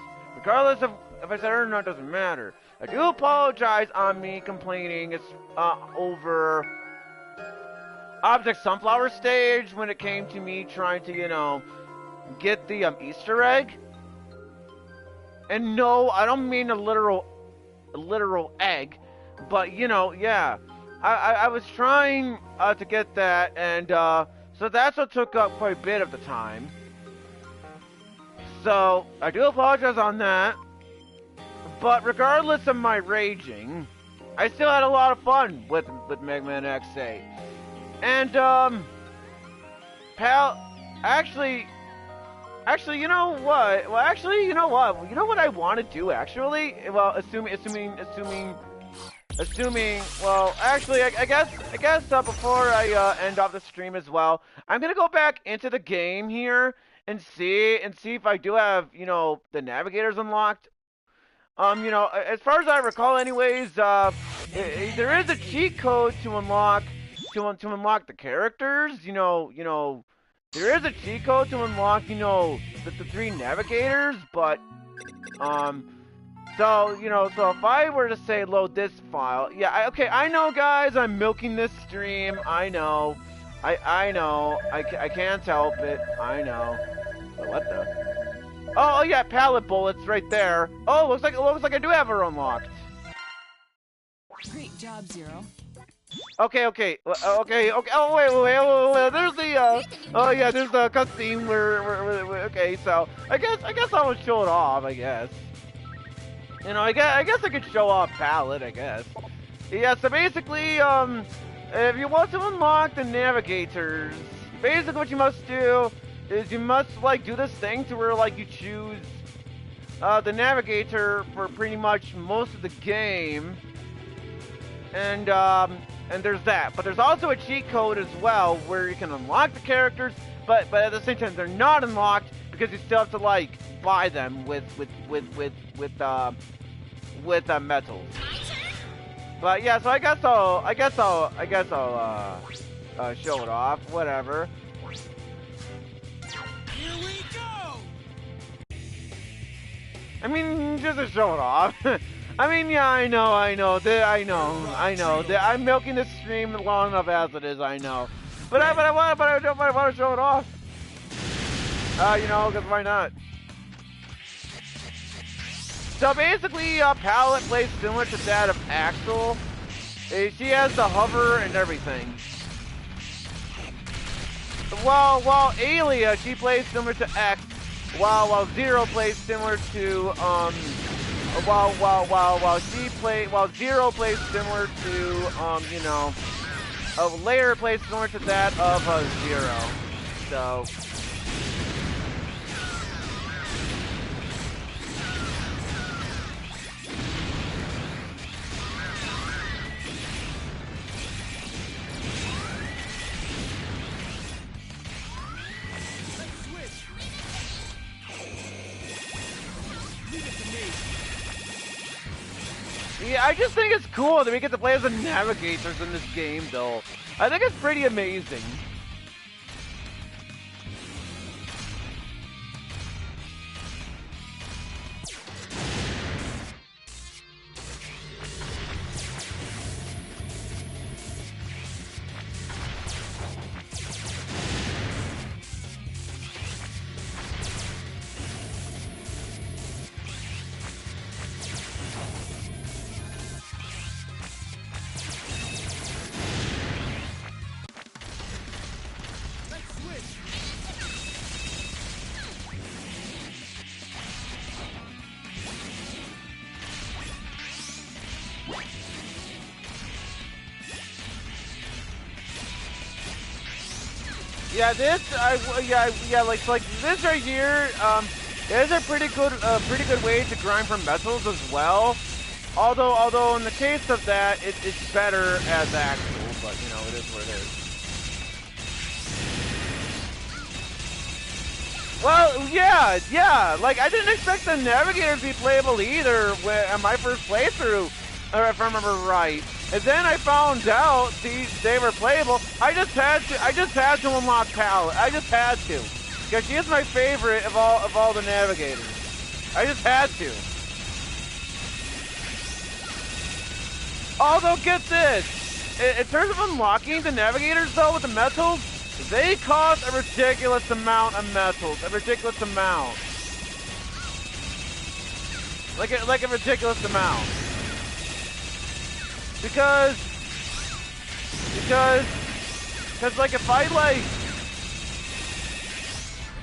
if I said it or not, doesn't matter. I do apologize on me complaining. It's over Object Sunflower stage when it came to me trying to, you know, get the Easter egg. And no, I don't mean a literal egg, but you know, yeah. I was trying to get that, and so that's what took up quite a bit of the time. So I do apologize on that. But regardless of my raging, I still had a lot of fun with Mega Man X8. And actually, you know what? Well, actually, you know what? You know what I want to do? Actually, well, assuming. Well, actually, I guess before I end off the stream as well, I'm gonna go back into the game here and see if I do have, you know, the navigators unlocked. You know, as far as I recall, anyways, there is a cheat code to unlock the characters. You know, there is a cheat code to unlock, you know, the 3 navigators, but so, you know, so if I were to say load this file, yeah, okay, I know, guys, I'm milking this stream. I know, I know, I can't help it. I know. But what the? Oh yeah, pallet bullets right there. Oh, looks like I do have her unlocked. Great job, Zero. Okay. Oh wait. There's the oh yeah, there's the cutscene where okay. So I guess I would show it off. I guess. You know, I guess I could show off pallet. I guess. Yeah. So basically, if you want to unlock the navigators, basically what you must do is you must like do this thing to where like you choose the navigator for pretty much most of the game, and there's that. But there's also a cheat code as well where you can unlock the characters, but at the same time they're not unlocked because you still have to like buy them with metals. But yeah, so I guess I'll show it off. Whatever. Here we go! I mean, just to show it off. I mean, yeah, I know. I'm milking the stream long enough as it is. I know, but I want to show it off. You know, because why not? So basically, Palette plays similar to that of Axel. She has the hover and everything. While Alia, she plays similar to X, while Zero plays similar to while Zero plays similar to you know, Layer plays similar to that of Zero. So yeah, I just think it's cool that we get to play as the navigators in this game, though. I think it's pretty amazing. Yeah, like this right here, is a pretty good way to grind for metals as well. Although in the case of that, it's better as Axel, but you know, it is what it is. Well, yeah, like I didn't expect the Navigator to be playable either on my first playthrough, or if I remember right. And then I found out they were playable. I just had to unlock Palette. I just had to, because she is my favorite of all the Navigators. I just had to. Although, get this. In terms of unlocking the navigators, though, with the metals, they cost a ridiculous amount of metals. A ridiculous amount. Like a ridiculous amount. Because like if I like,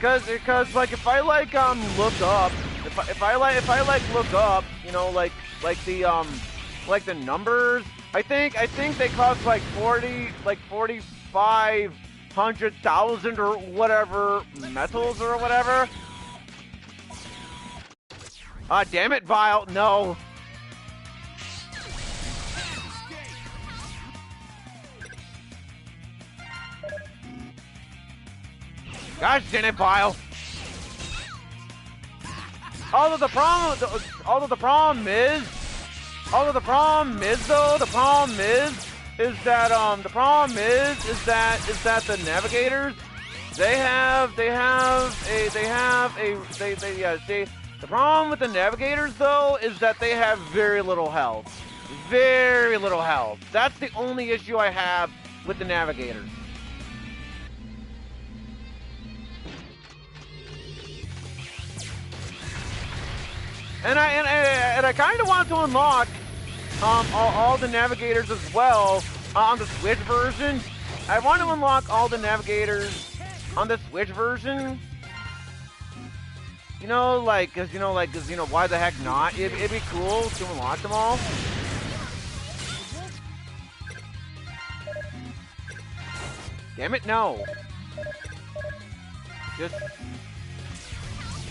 because like if I like look up, if I look up, you know, like the numbers, I think they cost like 4,500,000 or whatever metals or whatever. Damn it, Vile, no. Gosh dang it, Vile. Although the problem is that the navigators, the problem with the navigators though is that they have very little health. Very little health. That's the only issue I have with the navigators. And I kind of want to unlock all the navigators as well on the Switch version. I want to unlock all the navigators on the Switch version. You know, cause why the heck not? It'd be cool to unlock them all. Damn it, no. Just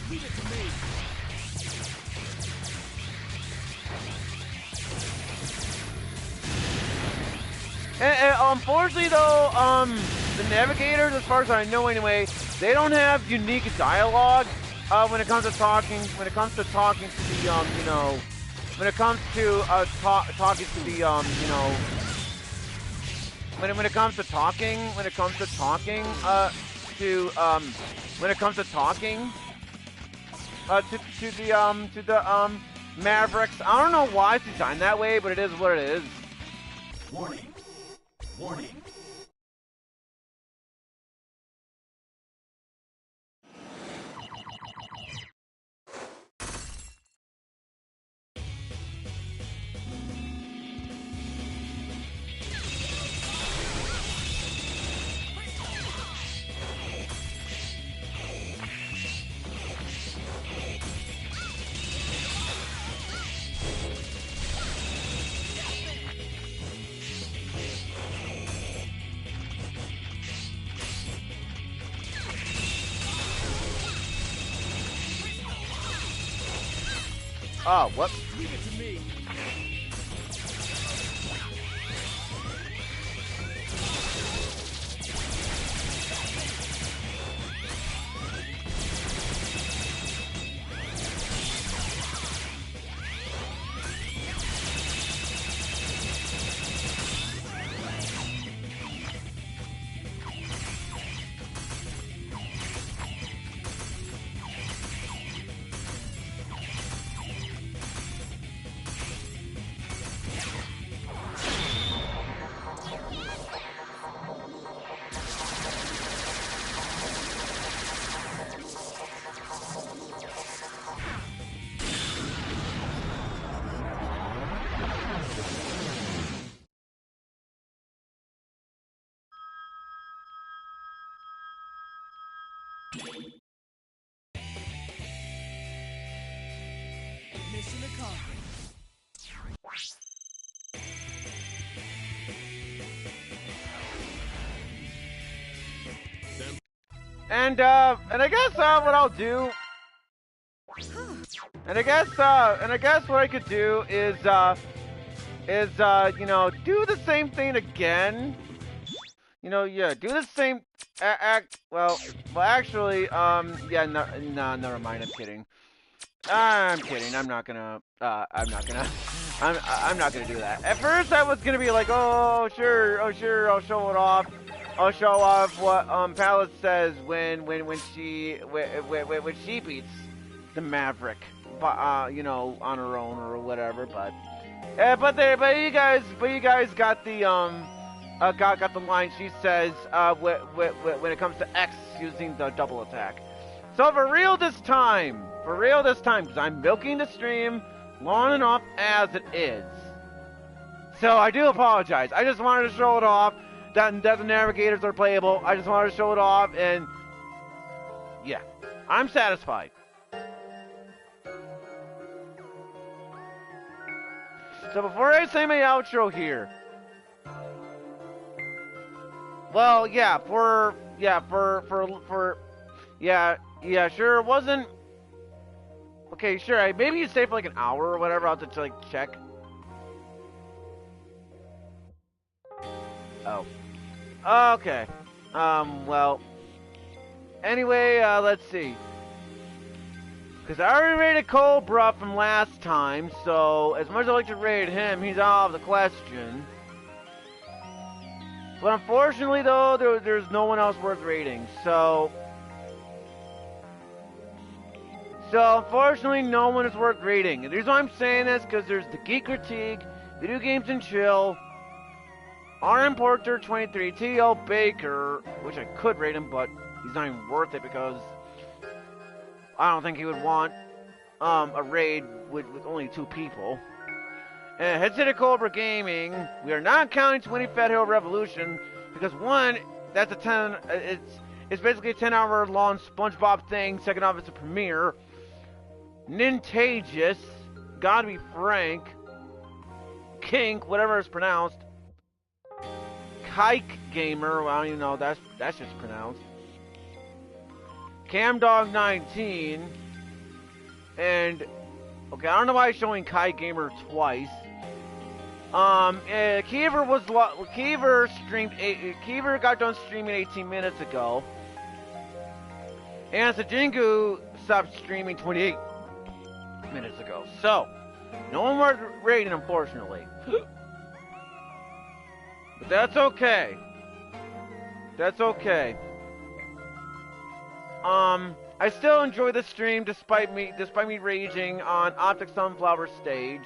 leave it to me. And unfortunately, though, the navigators, as far as I know anyway, they don't have unique dialogue when it comes to talking. When it comes to talking to the, when it comes to talking to the, when it comes to talking to the Mavericks. I don't know why it's designed that way, but it is what it is. Warning. Warning. Oh, what? Leave it to me. Mission accomplished. And I guess what I'll do, and I guess what I could do is you know, do the same thing again. You know, yeah, do the same act. Well, actually, yeah, no, never mind. I'm kidding. I'm kidding. I'm not gonna do that. At first, I was gonna be like, oh sure, I'll show it off. I'll show off what Palace says when she beats the Maverick, you know, on her own or whatever. But But you guys got the got the line. She says when it comes to X using the double attack. So for real this time, because I'm milking the stream long enough as it is. So I do apologize. I just wanted to show it off that the navigators are playable. I just wanted to show it off, and yeah, I'm satisfied. So before I say my outro here, well, sure, it wasn't. Okay, sure, maybe you stay for like an hour or whatever. I'll have to like check. Oh. Okay. Well. Anyway, let's see. Because I already rated Cobra from last time, so as much as I like to rate him, he's out of the question. But unfortunately, though, there's no one else worth rating, so unfortunately, no one is worth rating. And the reason why I'm saying this, because there's the Geek Critique, Video Games and Chill, RM Porter 23, T.L. Baker, which I could rate him, but he's not even worth it because I don't think he would want a raid with only 2 people. And Head City Cobra Gaming, we are not counting 20 Fat Hill Revolution because one, that's a 10. It's basically a 10-hour long SpongeBob thing. Second off, it's a premiere. Nintagious, Gotta Be Frank, Kink, whatever it's pronounced. Kike Gamer, well, I don't even know that's just pronounced. CamDog19, and okay, I don't know why I'm showing Kike Gamer twice. Kiever got done streaming 18 minutes ago, and Sajingu stopped streaming 28 minutes ago. So, no one worth rating, unfortunately. But that's okay. That's okay. I still enjoy the stream despite me raging on Optic Sunflower stage.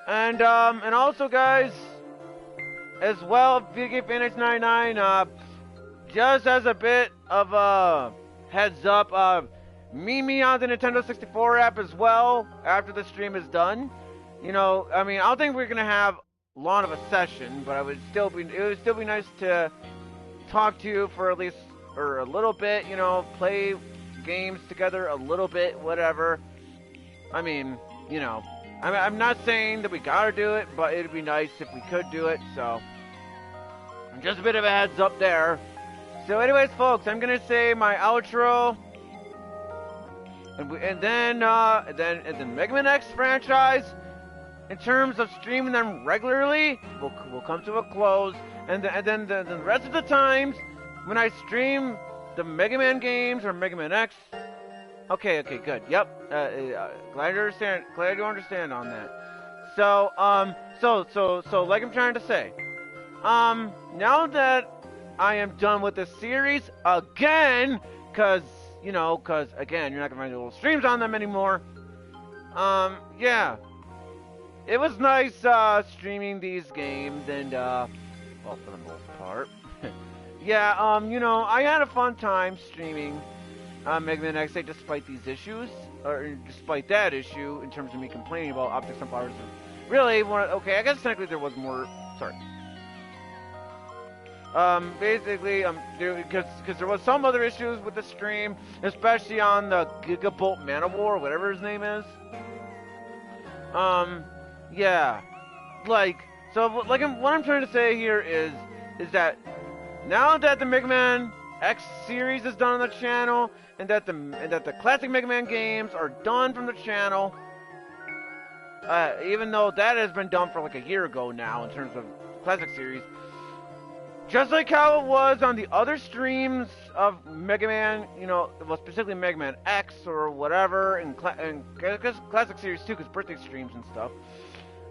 And also, guys, as well, VG Phoenix 99, just as a bit of a heads up, meet me on the Nintendo 64 app as well after the stream is done. You know, I mean, I don't think we're gonna have long of a session, but it would still be nice to talk to you for at least or a little bit. You know, play games together a little bit, whatever. I mean, you know. I'm not saying that we gotta do it, but it'd be nice if we could do it, so just a bit of a heads up there. So anyways, folks, I'm gonna say my outro, and then Mega Man X franchise, in terms of streaming them regularly, will come to a close, and then the rest of the times, when I stream the Mega Man games or Mega Man X, okay, good. Yep. Glad you understand on that. So, like I'm trying to say, now that I am done with the series again, cause again, you're not gonna find little streams on them anymore. Yeah, it was nice streaming these games, and well, for the most part, yeah. I had a fun time streaming Mega Man X8 despite these issues, or despite that issue in terms of me complaining about Optic Sunflowers. Really, okay, I guess technically there was more. Sorry. Basically, because there was some other issues with the stream, especially on the Gigabolt Manowar, whatever his name is. Yeah, what I'm trying to say here is that now that the Mega Man X series is done on the channel, and that the classic Mega Man games are done from the channel, even though that has been done for like a year ago now in terms of the classic series, just like how it was on the other streams of Mega Man, well, specifically Mega Man X or whatever, and classic series too, because birthday streams and stuff.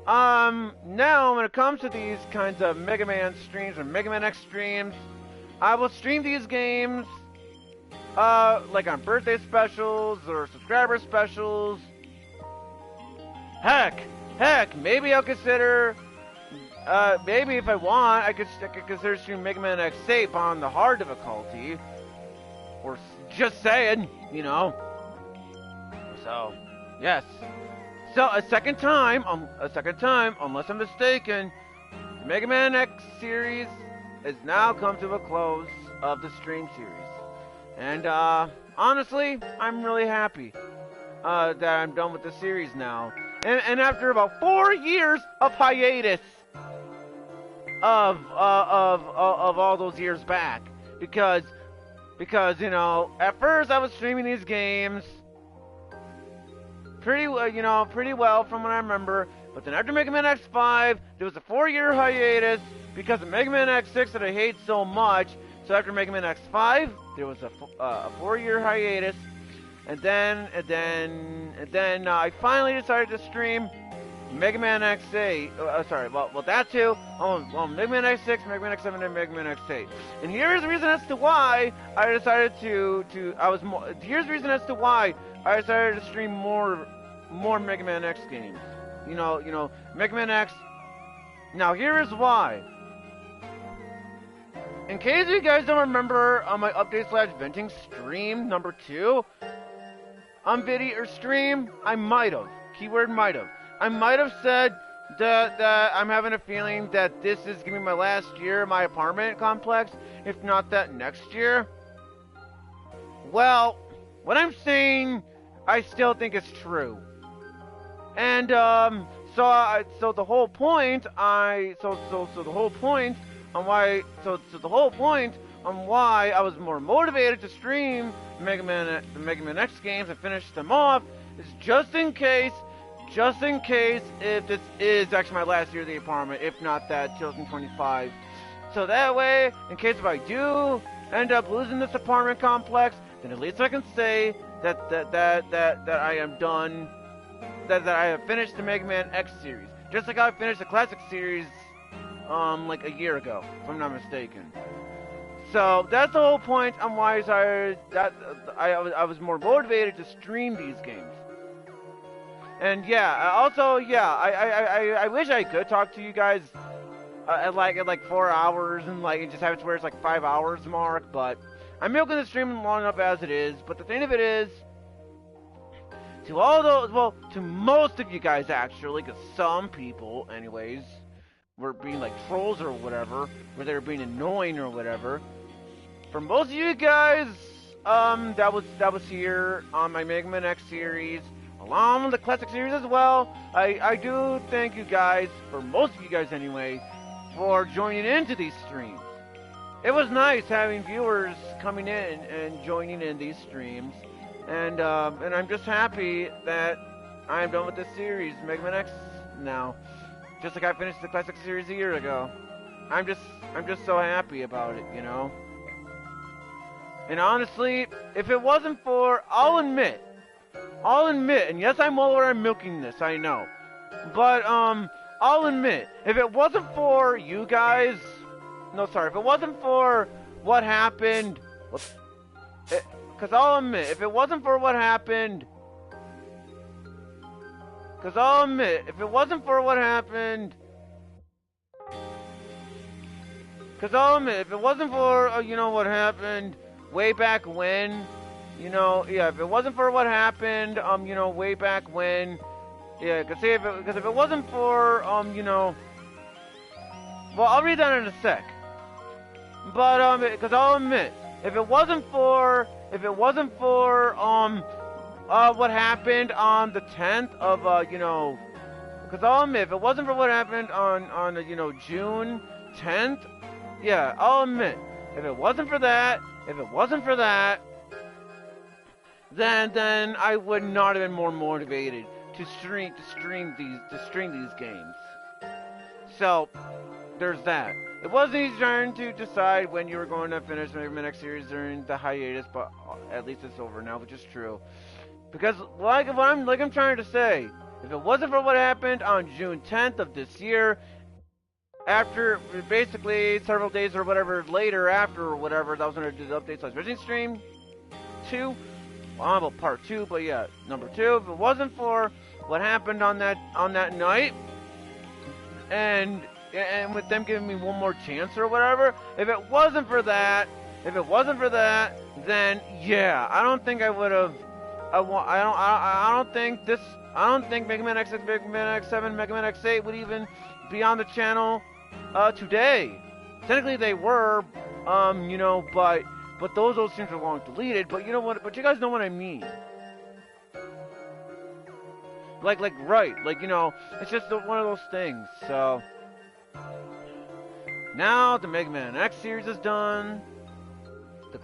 Now when it comes to these kinds of Mega Man streams or Mega Man X streams, I will stream these games like on birthday specials or subscriber specials. Heck, maybe I'll consider, maybe if I want, I could consider streaming Mega Man X8 on the hard difficulty. Or just saying, you know. So, yes. So, a second time, unless I'm mistaken, the Mega Man X series has now come to a close of the stream series. And, honestly, I'm really happy, that I'm done with the series now. And after about 4 years of hiatus of all those years back, because, you know, at first I was streaming these games pretty well from what I remember, but then after Mega Man X5, there was a 4-year hiatus because of Mega Man X6 that I hate so much. So after Mega Man X5, there was a 4-year hiatus, and then I finally decided to stream Mega Man X8. That too. Mega Man X6, Mega Man X7, and Mega Man X8. And here's the reason as to why I decided Here's the reason as to why I decided to stream more Mega Man X games. You know, Mega Man X. Now here is why. In case you guys don't remember on my update/venting stream number 2 on video or stream, I might have. Keyword might have. I might have said that I'm having a feeling that this is going to be my last year in my apartment complex, if not that next year. Well, what I'm saying, I still think it's true. And, so the whole point on why I was more motivated to stream the Mega Man X games and finish them off is just in case if this is actually my last year of the apartment, if not that, 2025. So that way, in case if I do end up losing this apartment complex, then at least I can say that I am done, that I have finished the Mega Man X series. Just like I finished the classic series, like a year ago, if I'm not mistaken. So that's the whole point on why I was more motivated to stream these games. And I wish I could talk to you guys at like 4 hours and just have it to where it's like 5 hours mark, but I'm milking the stream long enough as it is. But the thing of it is, to all those, well, to most of you guys actually, because some people, anyways, were being like trolls or whatever, where they were being annoying or whatever. For most of you guys, that was here on my Mega Man X series, along with the classic series as well. I do thank you guys, for most of you guys anyway, for joining into these streams. It was nice having viewers coming in and joining in these streams. And I'm just happy that I'm done with this series, Mega Man X now. Just like I finished the classic series a year ago. I'm just so happy about it, you know? And honestly, if it wasn't for, I'll admit, and yes, I'm all aware I'm milking this, I know. But, I'll admit, if it wasn't for you guys, if it wasn't for what happened, because I'll admit, if it wasn't for what happened, what happened way back when, if it wasn't for what happened, way back when, because if it wasn't for, well, I'll read that in a sec. But, because I'll admit, if it wasn't for, what happened on the 10th of, because I'll admit, if it wasn't for what happened on June 10th, yeah, I'll admit, if it wasn't for that, then I would not have been more motivated to stream these games. So, there's that. It wasn't easy trying to decide when you were going to finish the Mega Man X series during the hiatus, but at least it's over now, which is true. Because, like I'm trying to say, if it wasn't for what happened on June 10th of this year, after basically several days or whatever later after or whatever, that was when I did the update/vision stream 2. Well, I'm about part 2, but yeah, number 2. If it wasn't for what happened on that night, and with them giving me one more chance or whatever. If it wasn't for that, then yeah, I don't think I would have. I don't think this. I don't think Mega Man X6, Mega Man X7, Mega Man X8 would even be on the channel today. Technically they were, you know, but those streams are long deleted. But you know what? But you guys know what I mean. Right, you know, it's just one of those things. So now the Mega Man X series is done. The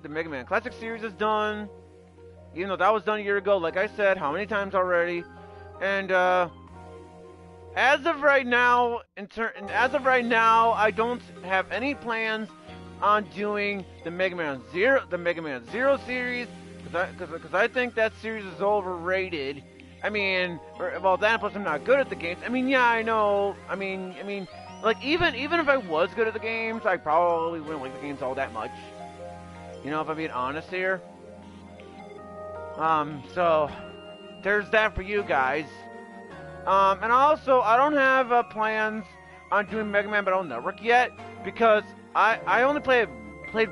Mega Man Classic series is done. Even though that was done a year ago, like I said, how many times already? And as of right now, I don't have any plans on doing the Mega Man Zero series, because I think that series is overrated. I mean, well, that plus I'm not good at the games. I mean, yeah, I know. I mean, like even if I was good at the games, I probably wouldn't like the games all that much. You know, if I'm being honest here. So there's that for you guys. And also, I don't have plans on doing Mega Man Battle Network yet, because I only played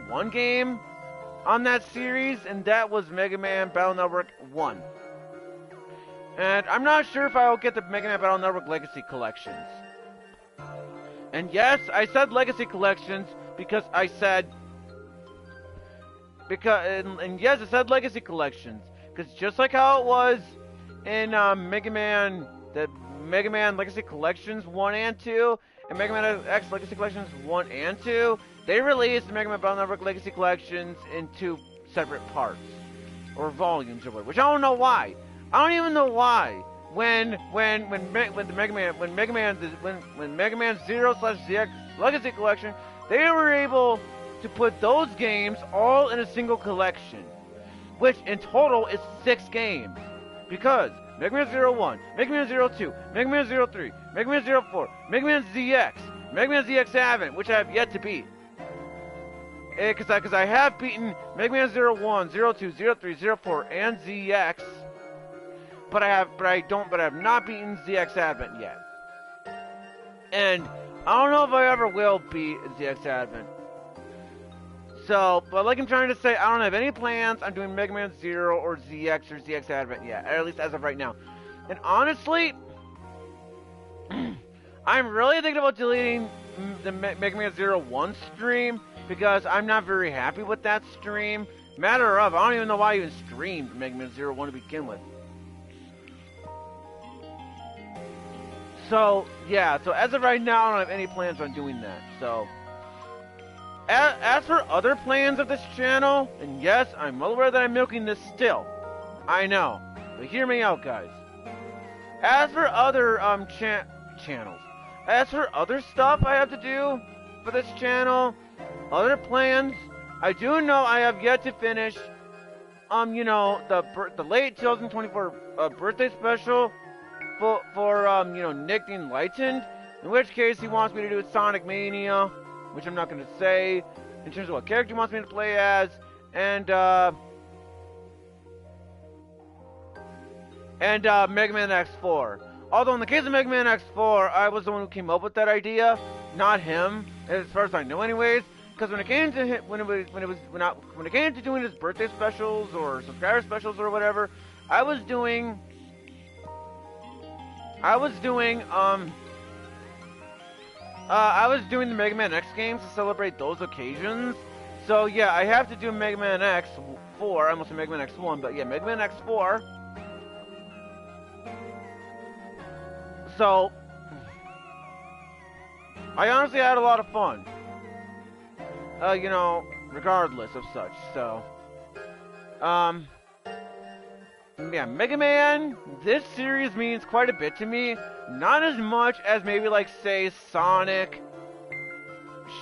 one game on that series, and that was Mega Man Battle Network 1. And I'm not sure if I'll get the Mega Man Battle Network Legacy Collections. And yes, I said Legacy Collections because I said... And yes, it said Legacy Collections. Because just like how it was in Mega Man Legacy Collections 1 and 2, and Mega Man X Legacy Collections 1 and 2, they released the Mega Man Battle Network Legacy Collections in 2 separate parts. Or volumes or whatever. Which I don't know why. I don't even know why. When Mega Man 0/ZX Legacy Collection, they were able to put those games all in a single collection, which in total is 6 games. Because Mega Man 01, Mega Man 02, Mega Man 03, Mega Man 04, Mega Man ZX, Mega Man ZX7, which I have yet to beat. Because I have beaten Mega Man 01, 02, 03, 04, and ZX, but I have not beaten ZX Advent yet. And I don't know if I ever will beat ZX Advent. So, but like I'm trying to say, I don't have any plans on doing Mega Man 0 or ZX or ZX Advent yet, or at least as of right now. And honestly, I'm really thinking about deleting the Mega Man 01 stream, because I'm not very happy with that stream. Matter of, I don't even know why I even streamed Mega Man 01 to begin with. So, yeah, so as of right now, I don't have any plans on doing that, so... As for other plans of this channel, and yes, I'm well aware that I'm milking this still. I know. But hear me out, guys. As for other, channels. As for other stuff I have to do for this channel, other plans, I do know I have yet to finish, you know, the late 2024, birthday special for you know, Nick the Enlightened. In which case, he wants me to do Sonic Mania, which I'm not going to say, in terms of what character he wants me to play as, and Mega Man X4. Although in the case of Mega Man X4, I was the one who came up with that idea, not him, as far as I know anyways, because when it came to when it came to doing his birthday specials or subscriber specials or whatever, I was doing the Mega Man X games to celebrate those occasions. So yeah, I have to do Mega Man X4. I almost said Mega Man X1, but yeah, Mega Man X4. So I honestly had a lot of fun. You know, regardless of such. So, yeah, Mega Man, this series means quite a bit to me. Not as much as maybe, like, say, Sonic,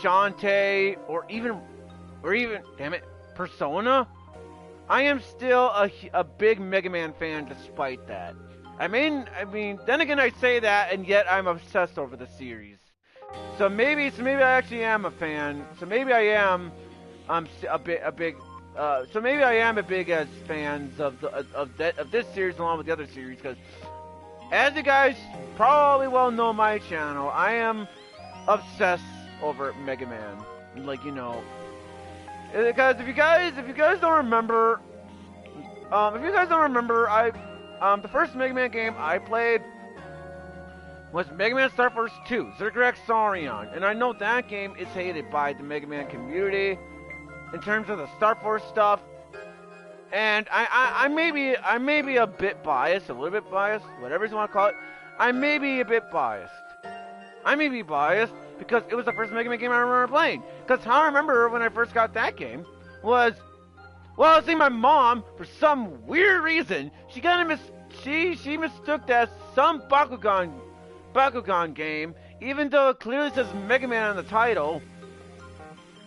Shantae, or even, damn it, Persona. I am still a big Mega Man fan despite that. I mean, then again, I say that, and yet I'm obsessed over the series. So maybe I actually am a fan. So maybe I am, a big so maybe I am a big as fans of this series along with the other series, because as you guys probably well know my channel, I am obsessed over Mega Man. Like, you know, because if you guys don't remember, I the first Mega Man game I played was Mega Man Star Force 2, Zergrex Saurion, and I know that game is hated by the Mega Man community in terms of the Star Force stuff. And I may be a bit biased, a little bit biased, whatever you want to call it. I may be a bit biased. I may be biased because it was the first Mega Man game I remember playing. Because how I remember when I first got that game was, well, see, my mom, for some weird reason, she mistook that some Bakugan game, even though it clearly says Mega Man on the title.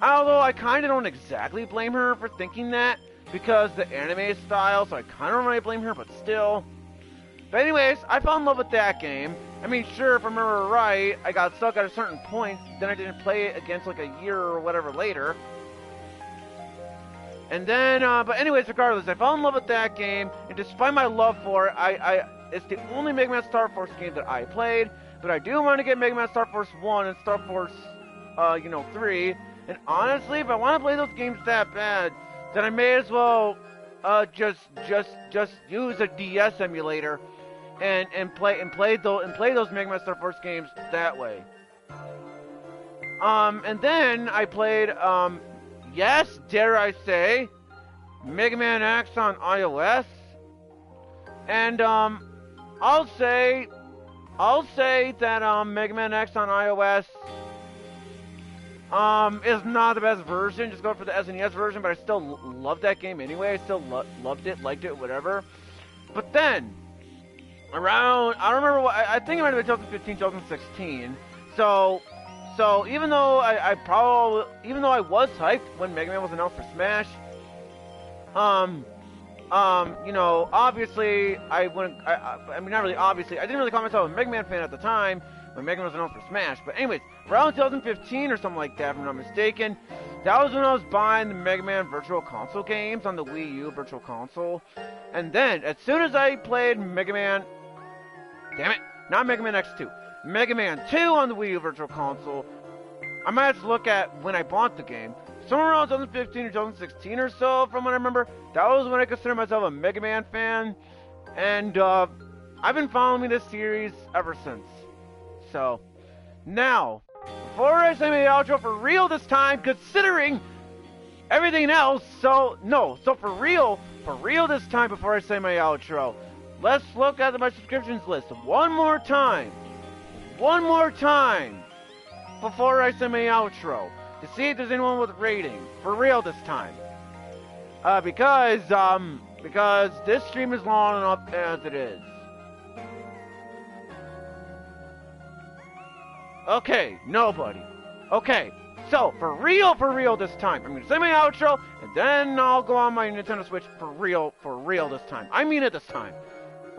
Although I kind of don't exactly blame her for thinking that, because the anime style, so I kind of don't really blame her, but still. But anyways, I fell in love with that game. I mean, sure, if I remember right, I got stuck at a certain point, then I didn't play it against like a year or whatever later. And then, but anyways, regardless, I fell in love with that game, and despite my love for it, it's the only Mega Man Star Force game that I played, but I do want to get Mega Man Star Force 1 and Star Force, 3, and honestly, if I want to play those games that bad, then I may as well, just use a DS emulator, and play those Mega Man Star Force games that way. And then I played, yes, dare I say, Mega Man X on iOS, and I'll say that Mega Man X on iOS is not the best version. Just go for the SNES version, but I still love that game anyway. I still loved it, liked it, whatever. But then around, I don't remember what, I think it might have been 2015, 2016. So even though I was hyped when Mega Man was announced for Smash, obviously I mean, not really obviously, I didn't really call myself a Mega Man fan at the time when Mega Man was announced for Smash. But anyways, around 2015 or something like that, if I'm not mistaken, that was when I was buying the Mega Man Virtual Console games on the Wii U Virtual Console. And then, as soon as I played Mega Man, damn it, not Mega Man X2, Mega Man 2 on the Wii U Virtual Console, I might have to look at when I bought the game. Somewhere around 2015 or 2016 or so, from what I remember, that was when I considered myself a Mega Man fan. And I've been following this series ever since. So, now, before I say my outro for real this time, considering everything else, so for real this time before I say my outro, let's look at my subscriptions list one more time, before I say my outro, to see if there's anyone with a rating, for real this time, because this stream is long enough as it is. Okay, nobody. Okay, so for real this time, I'm gonna say my outro, and then I'll go on my Nintendo Switch for real this time. I mean it this time.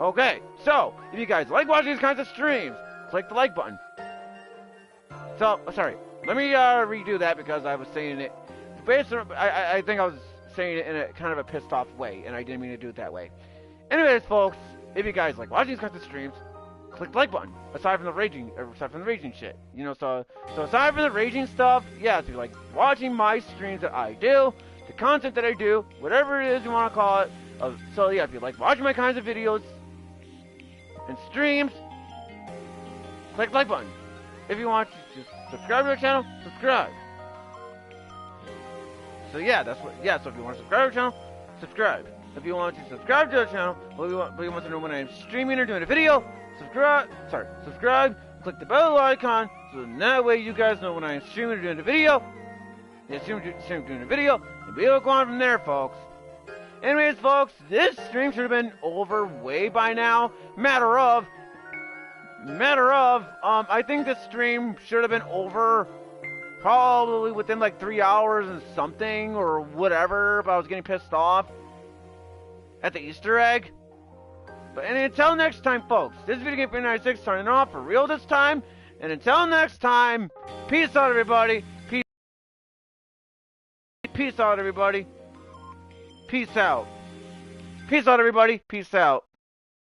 Okay, so if you guys like watching these kinds of streams, click the like button. So, sorry, let me redo that because I was saying it. Basically, I think I was saying it in a kind of a pissed off way, and I didn't mean to do it that way. Anyways, folks, if you guys like watching these kinds of streams, click the like button. Aside from the raging shit, So aside from the raging stuff, yeah. If you like watching my streams that I do, the content that I do, whatever it is you want to call it. So yeah, if you like watching my kinds of videos and streams, click the like button. If you want to just subscribe to the channel, subscribe. So yeah, that's what. Yeah, so if you want to subscribe to the channel, subscribe. If you want to subscribe to the channel, but you want to know when I'm streaming or doing a video, subscribe, click the bell icon, so that way you guys know when I'm streaming or doing a video. Yeah, streaming doing a video, and we'll go on from there, folks. Anyways, folks, this stream should have been over way by now. Matter of, I think this stream should have been over probably within like 3 hours and something, or whatever, but I was getting pissed off at the Easter egg. But until next time, folks, this is Video Game 96 signing off for real this time. And until next time, peace out, everybody. Peace out, everybody. Peace out. Peace out, everybody. Peace out.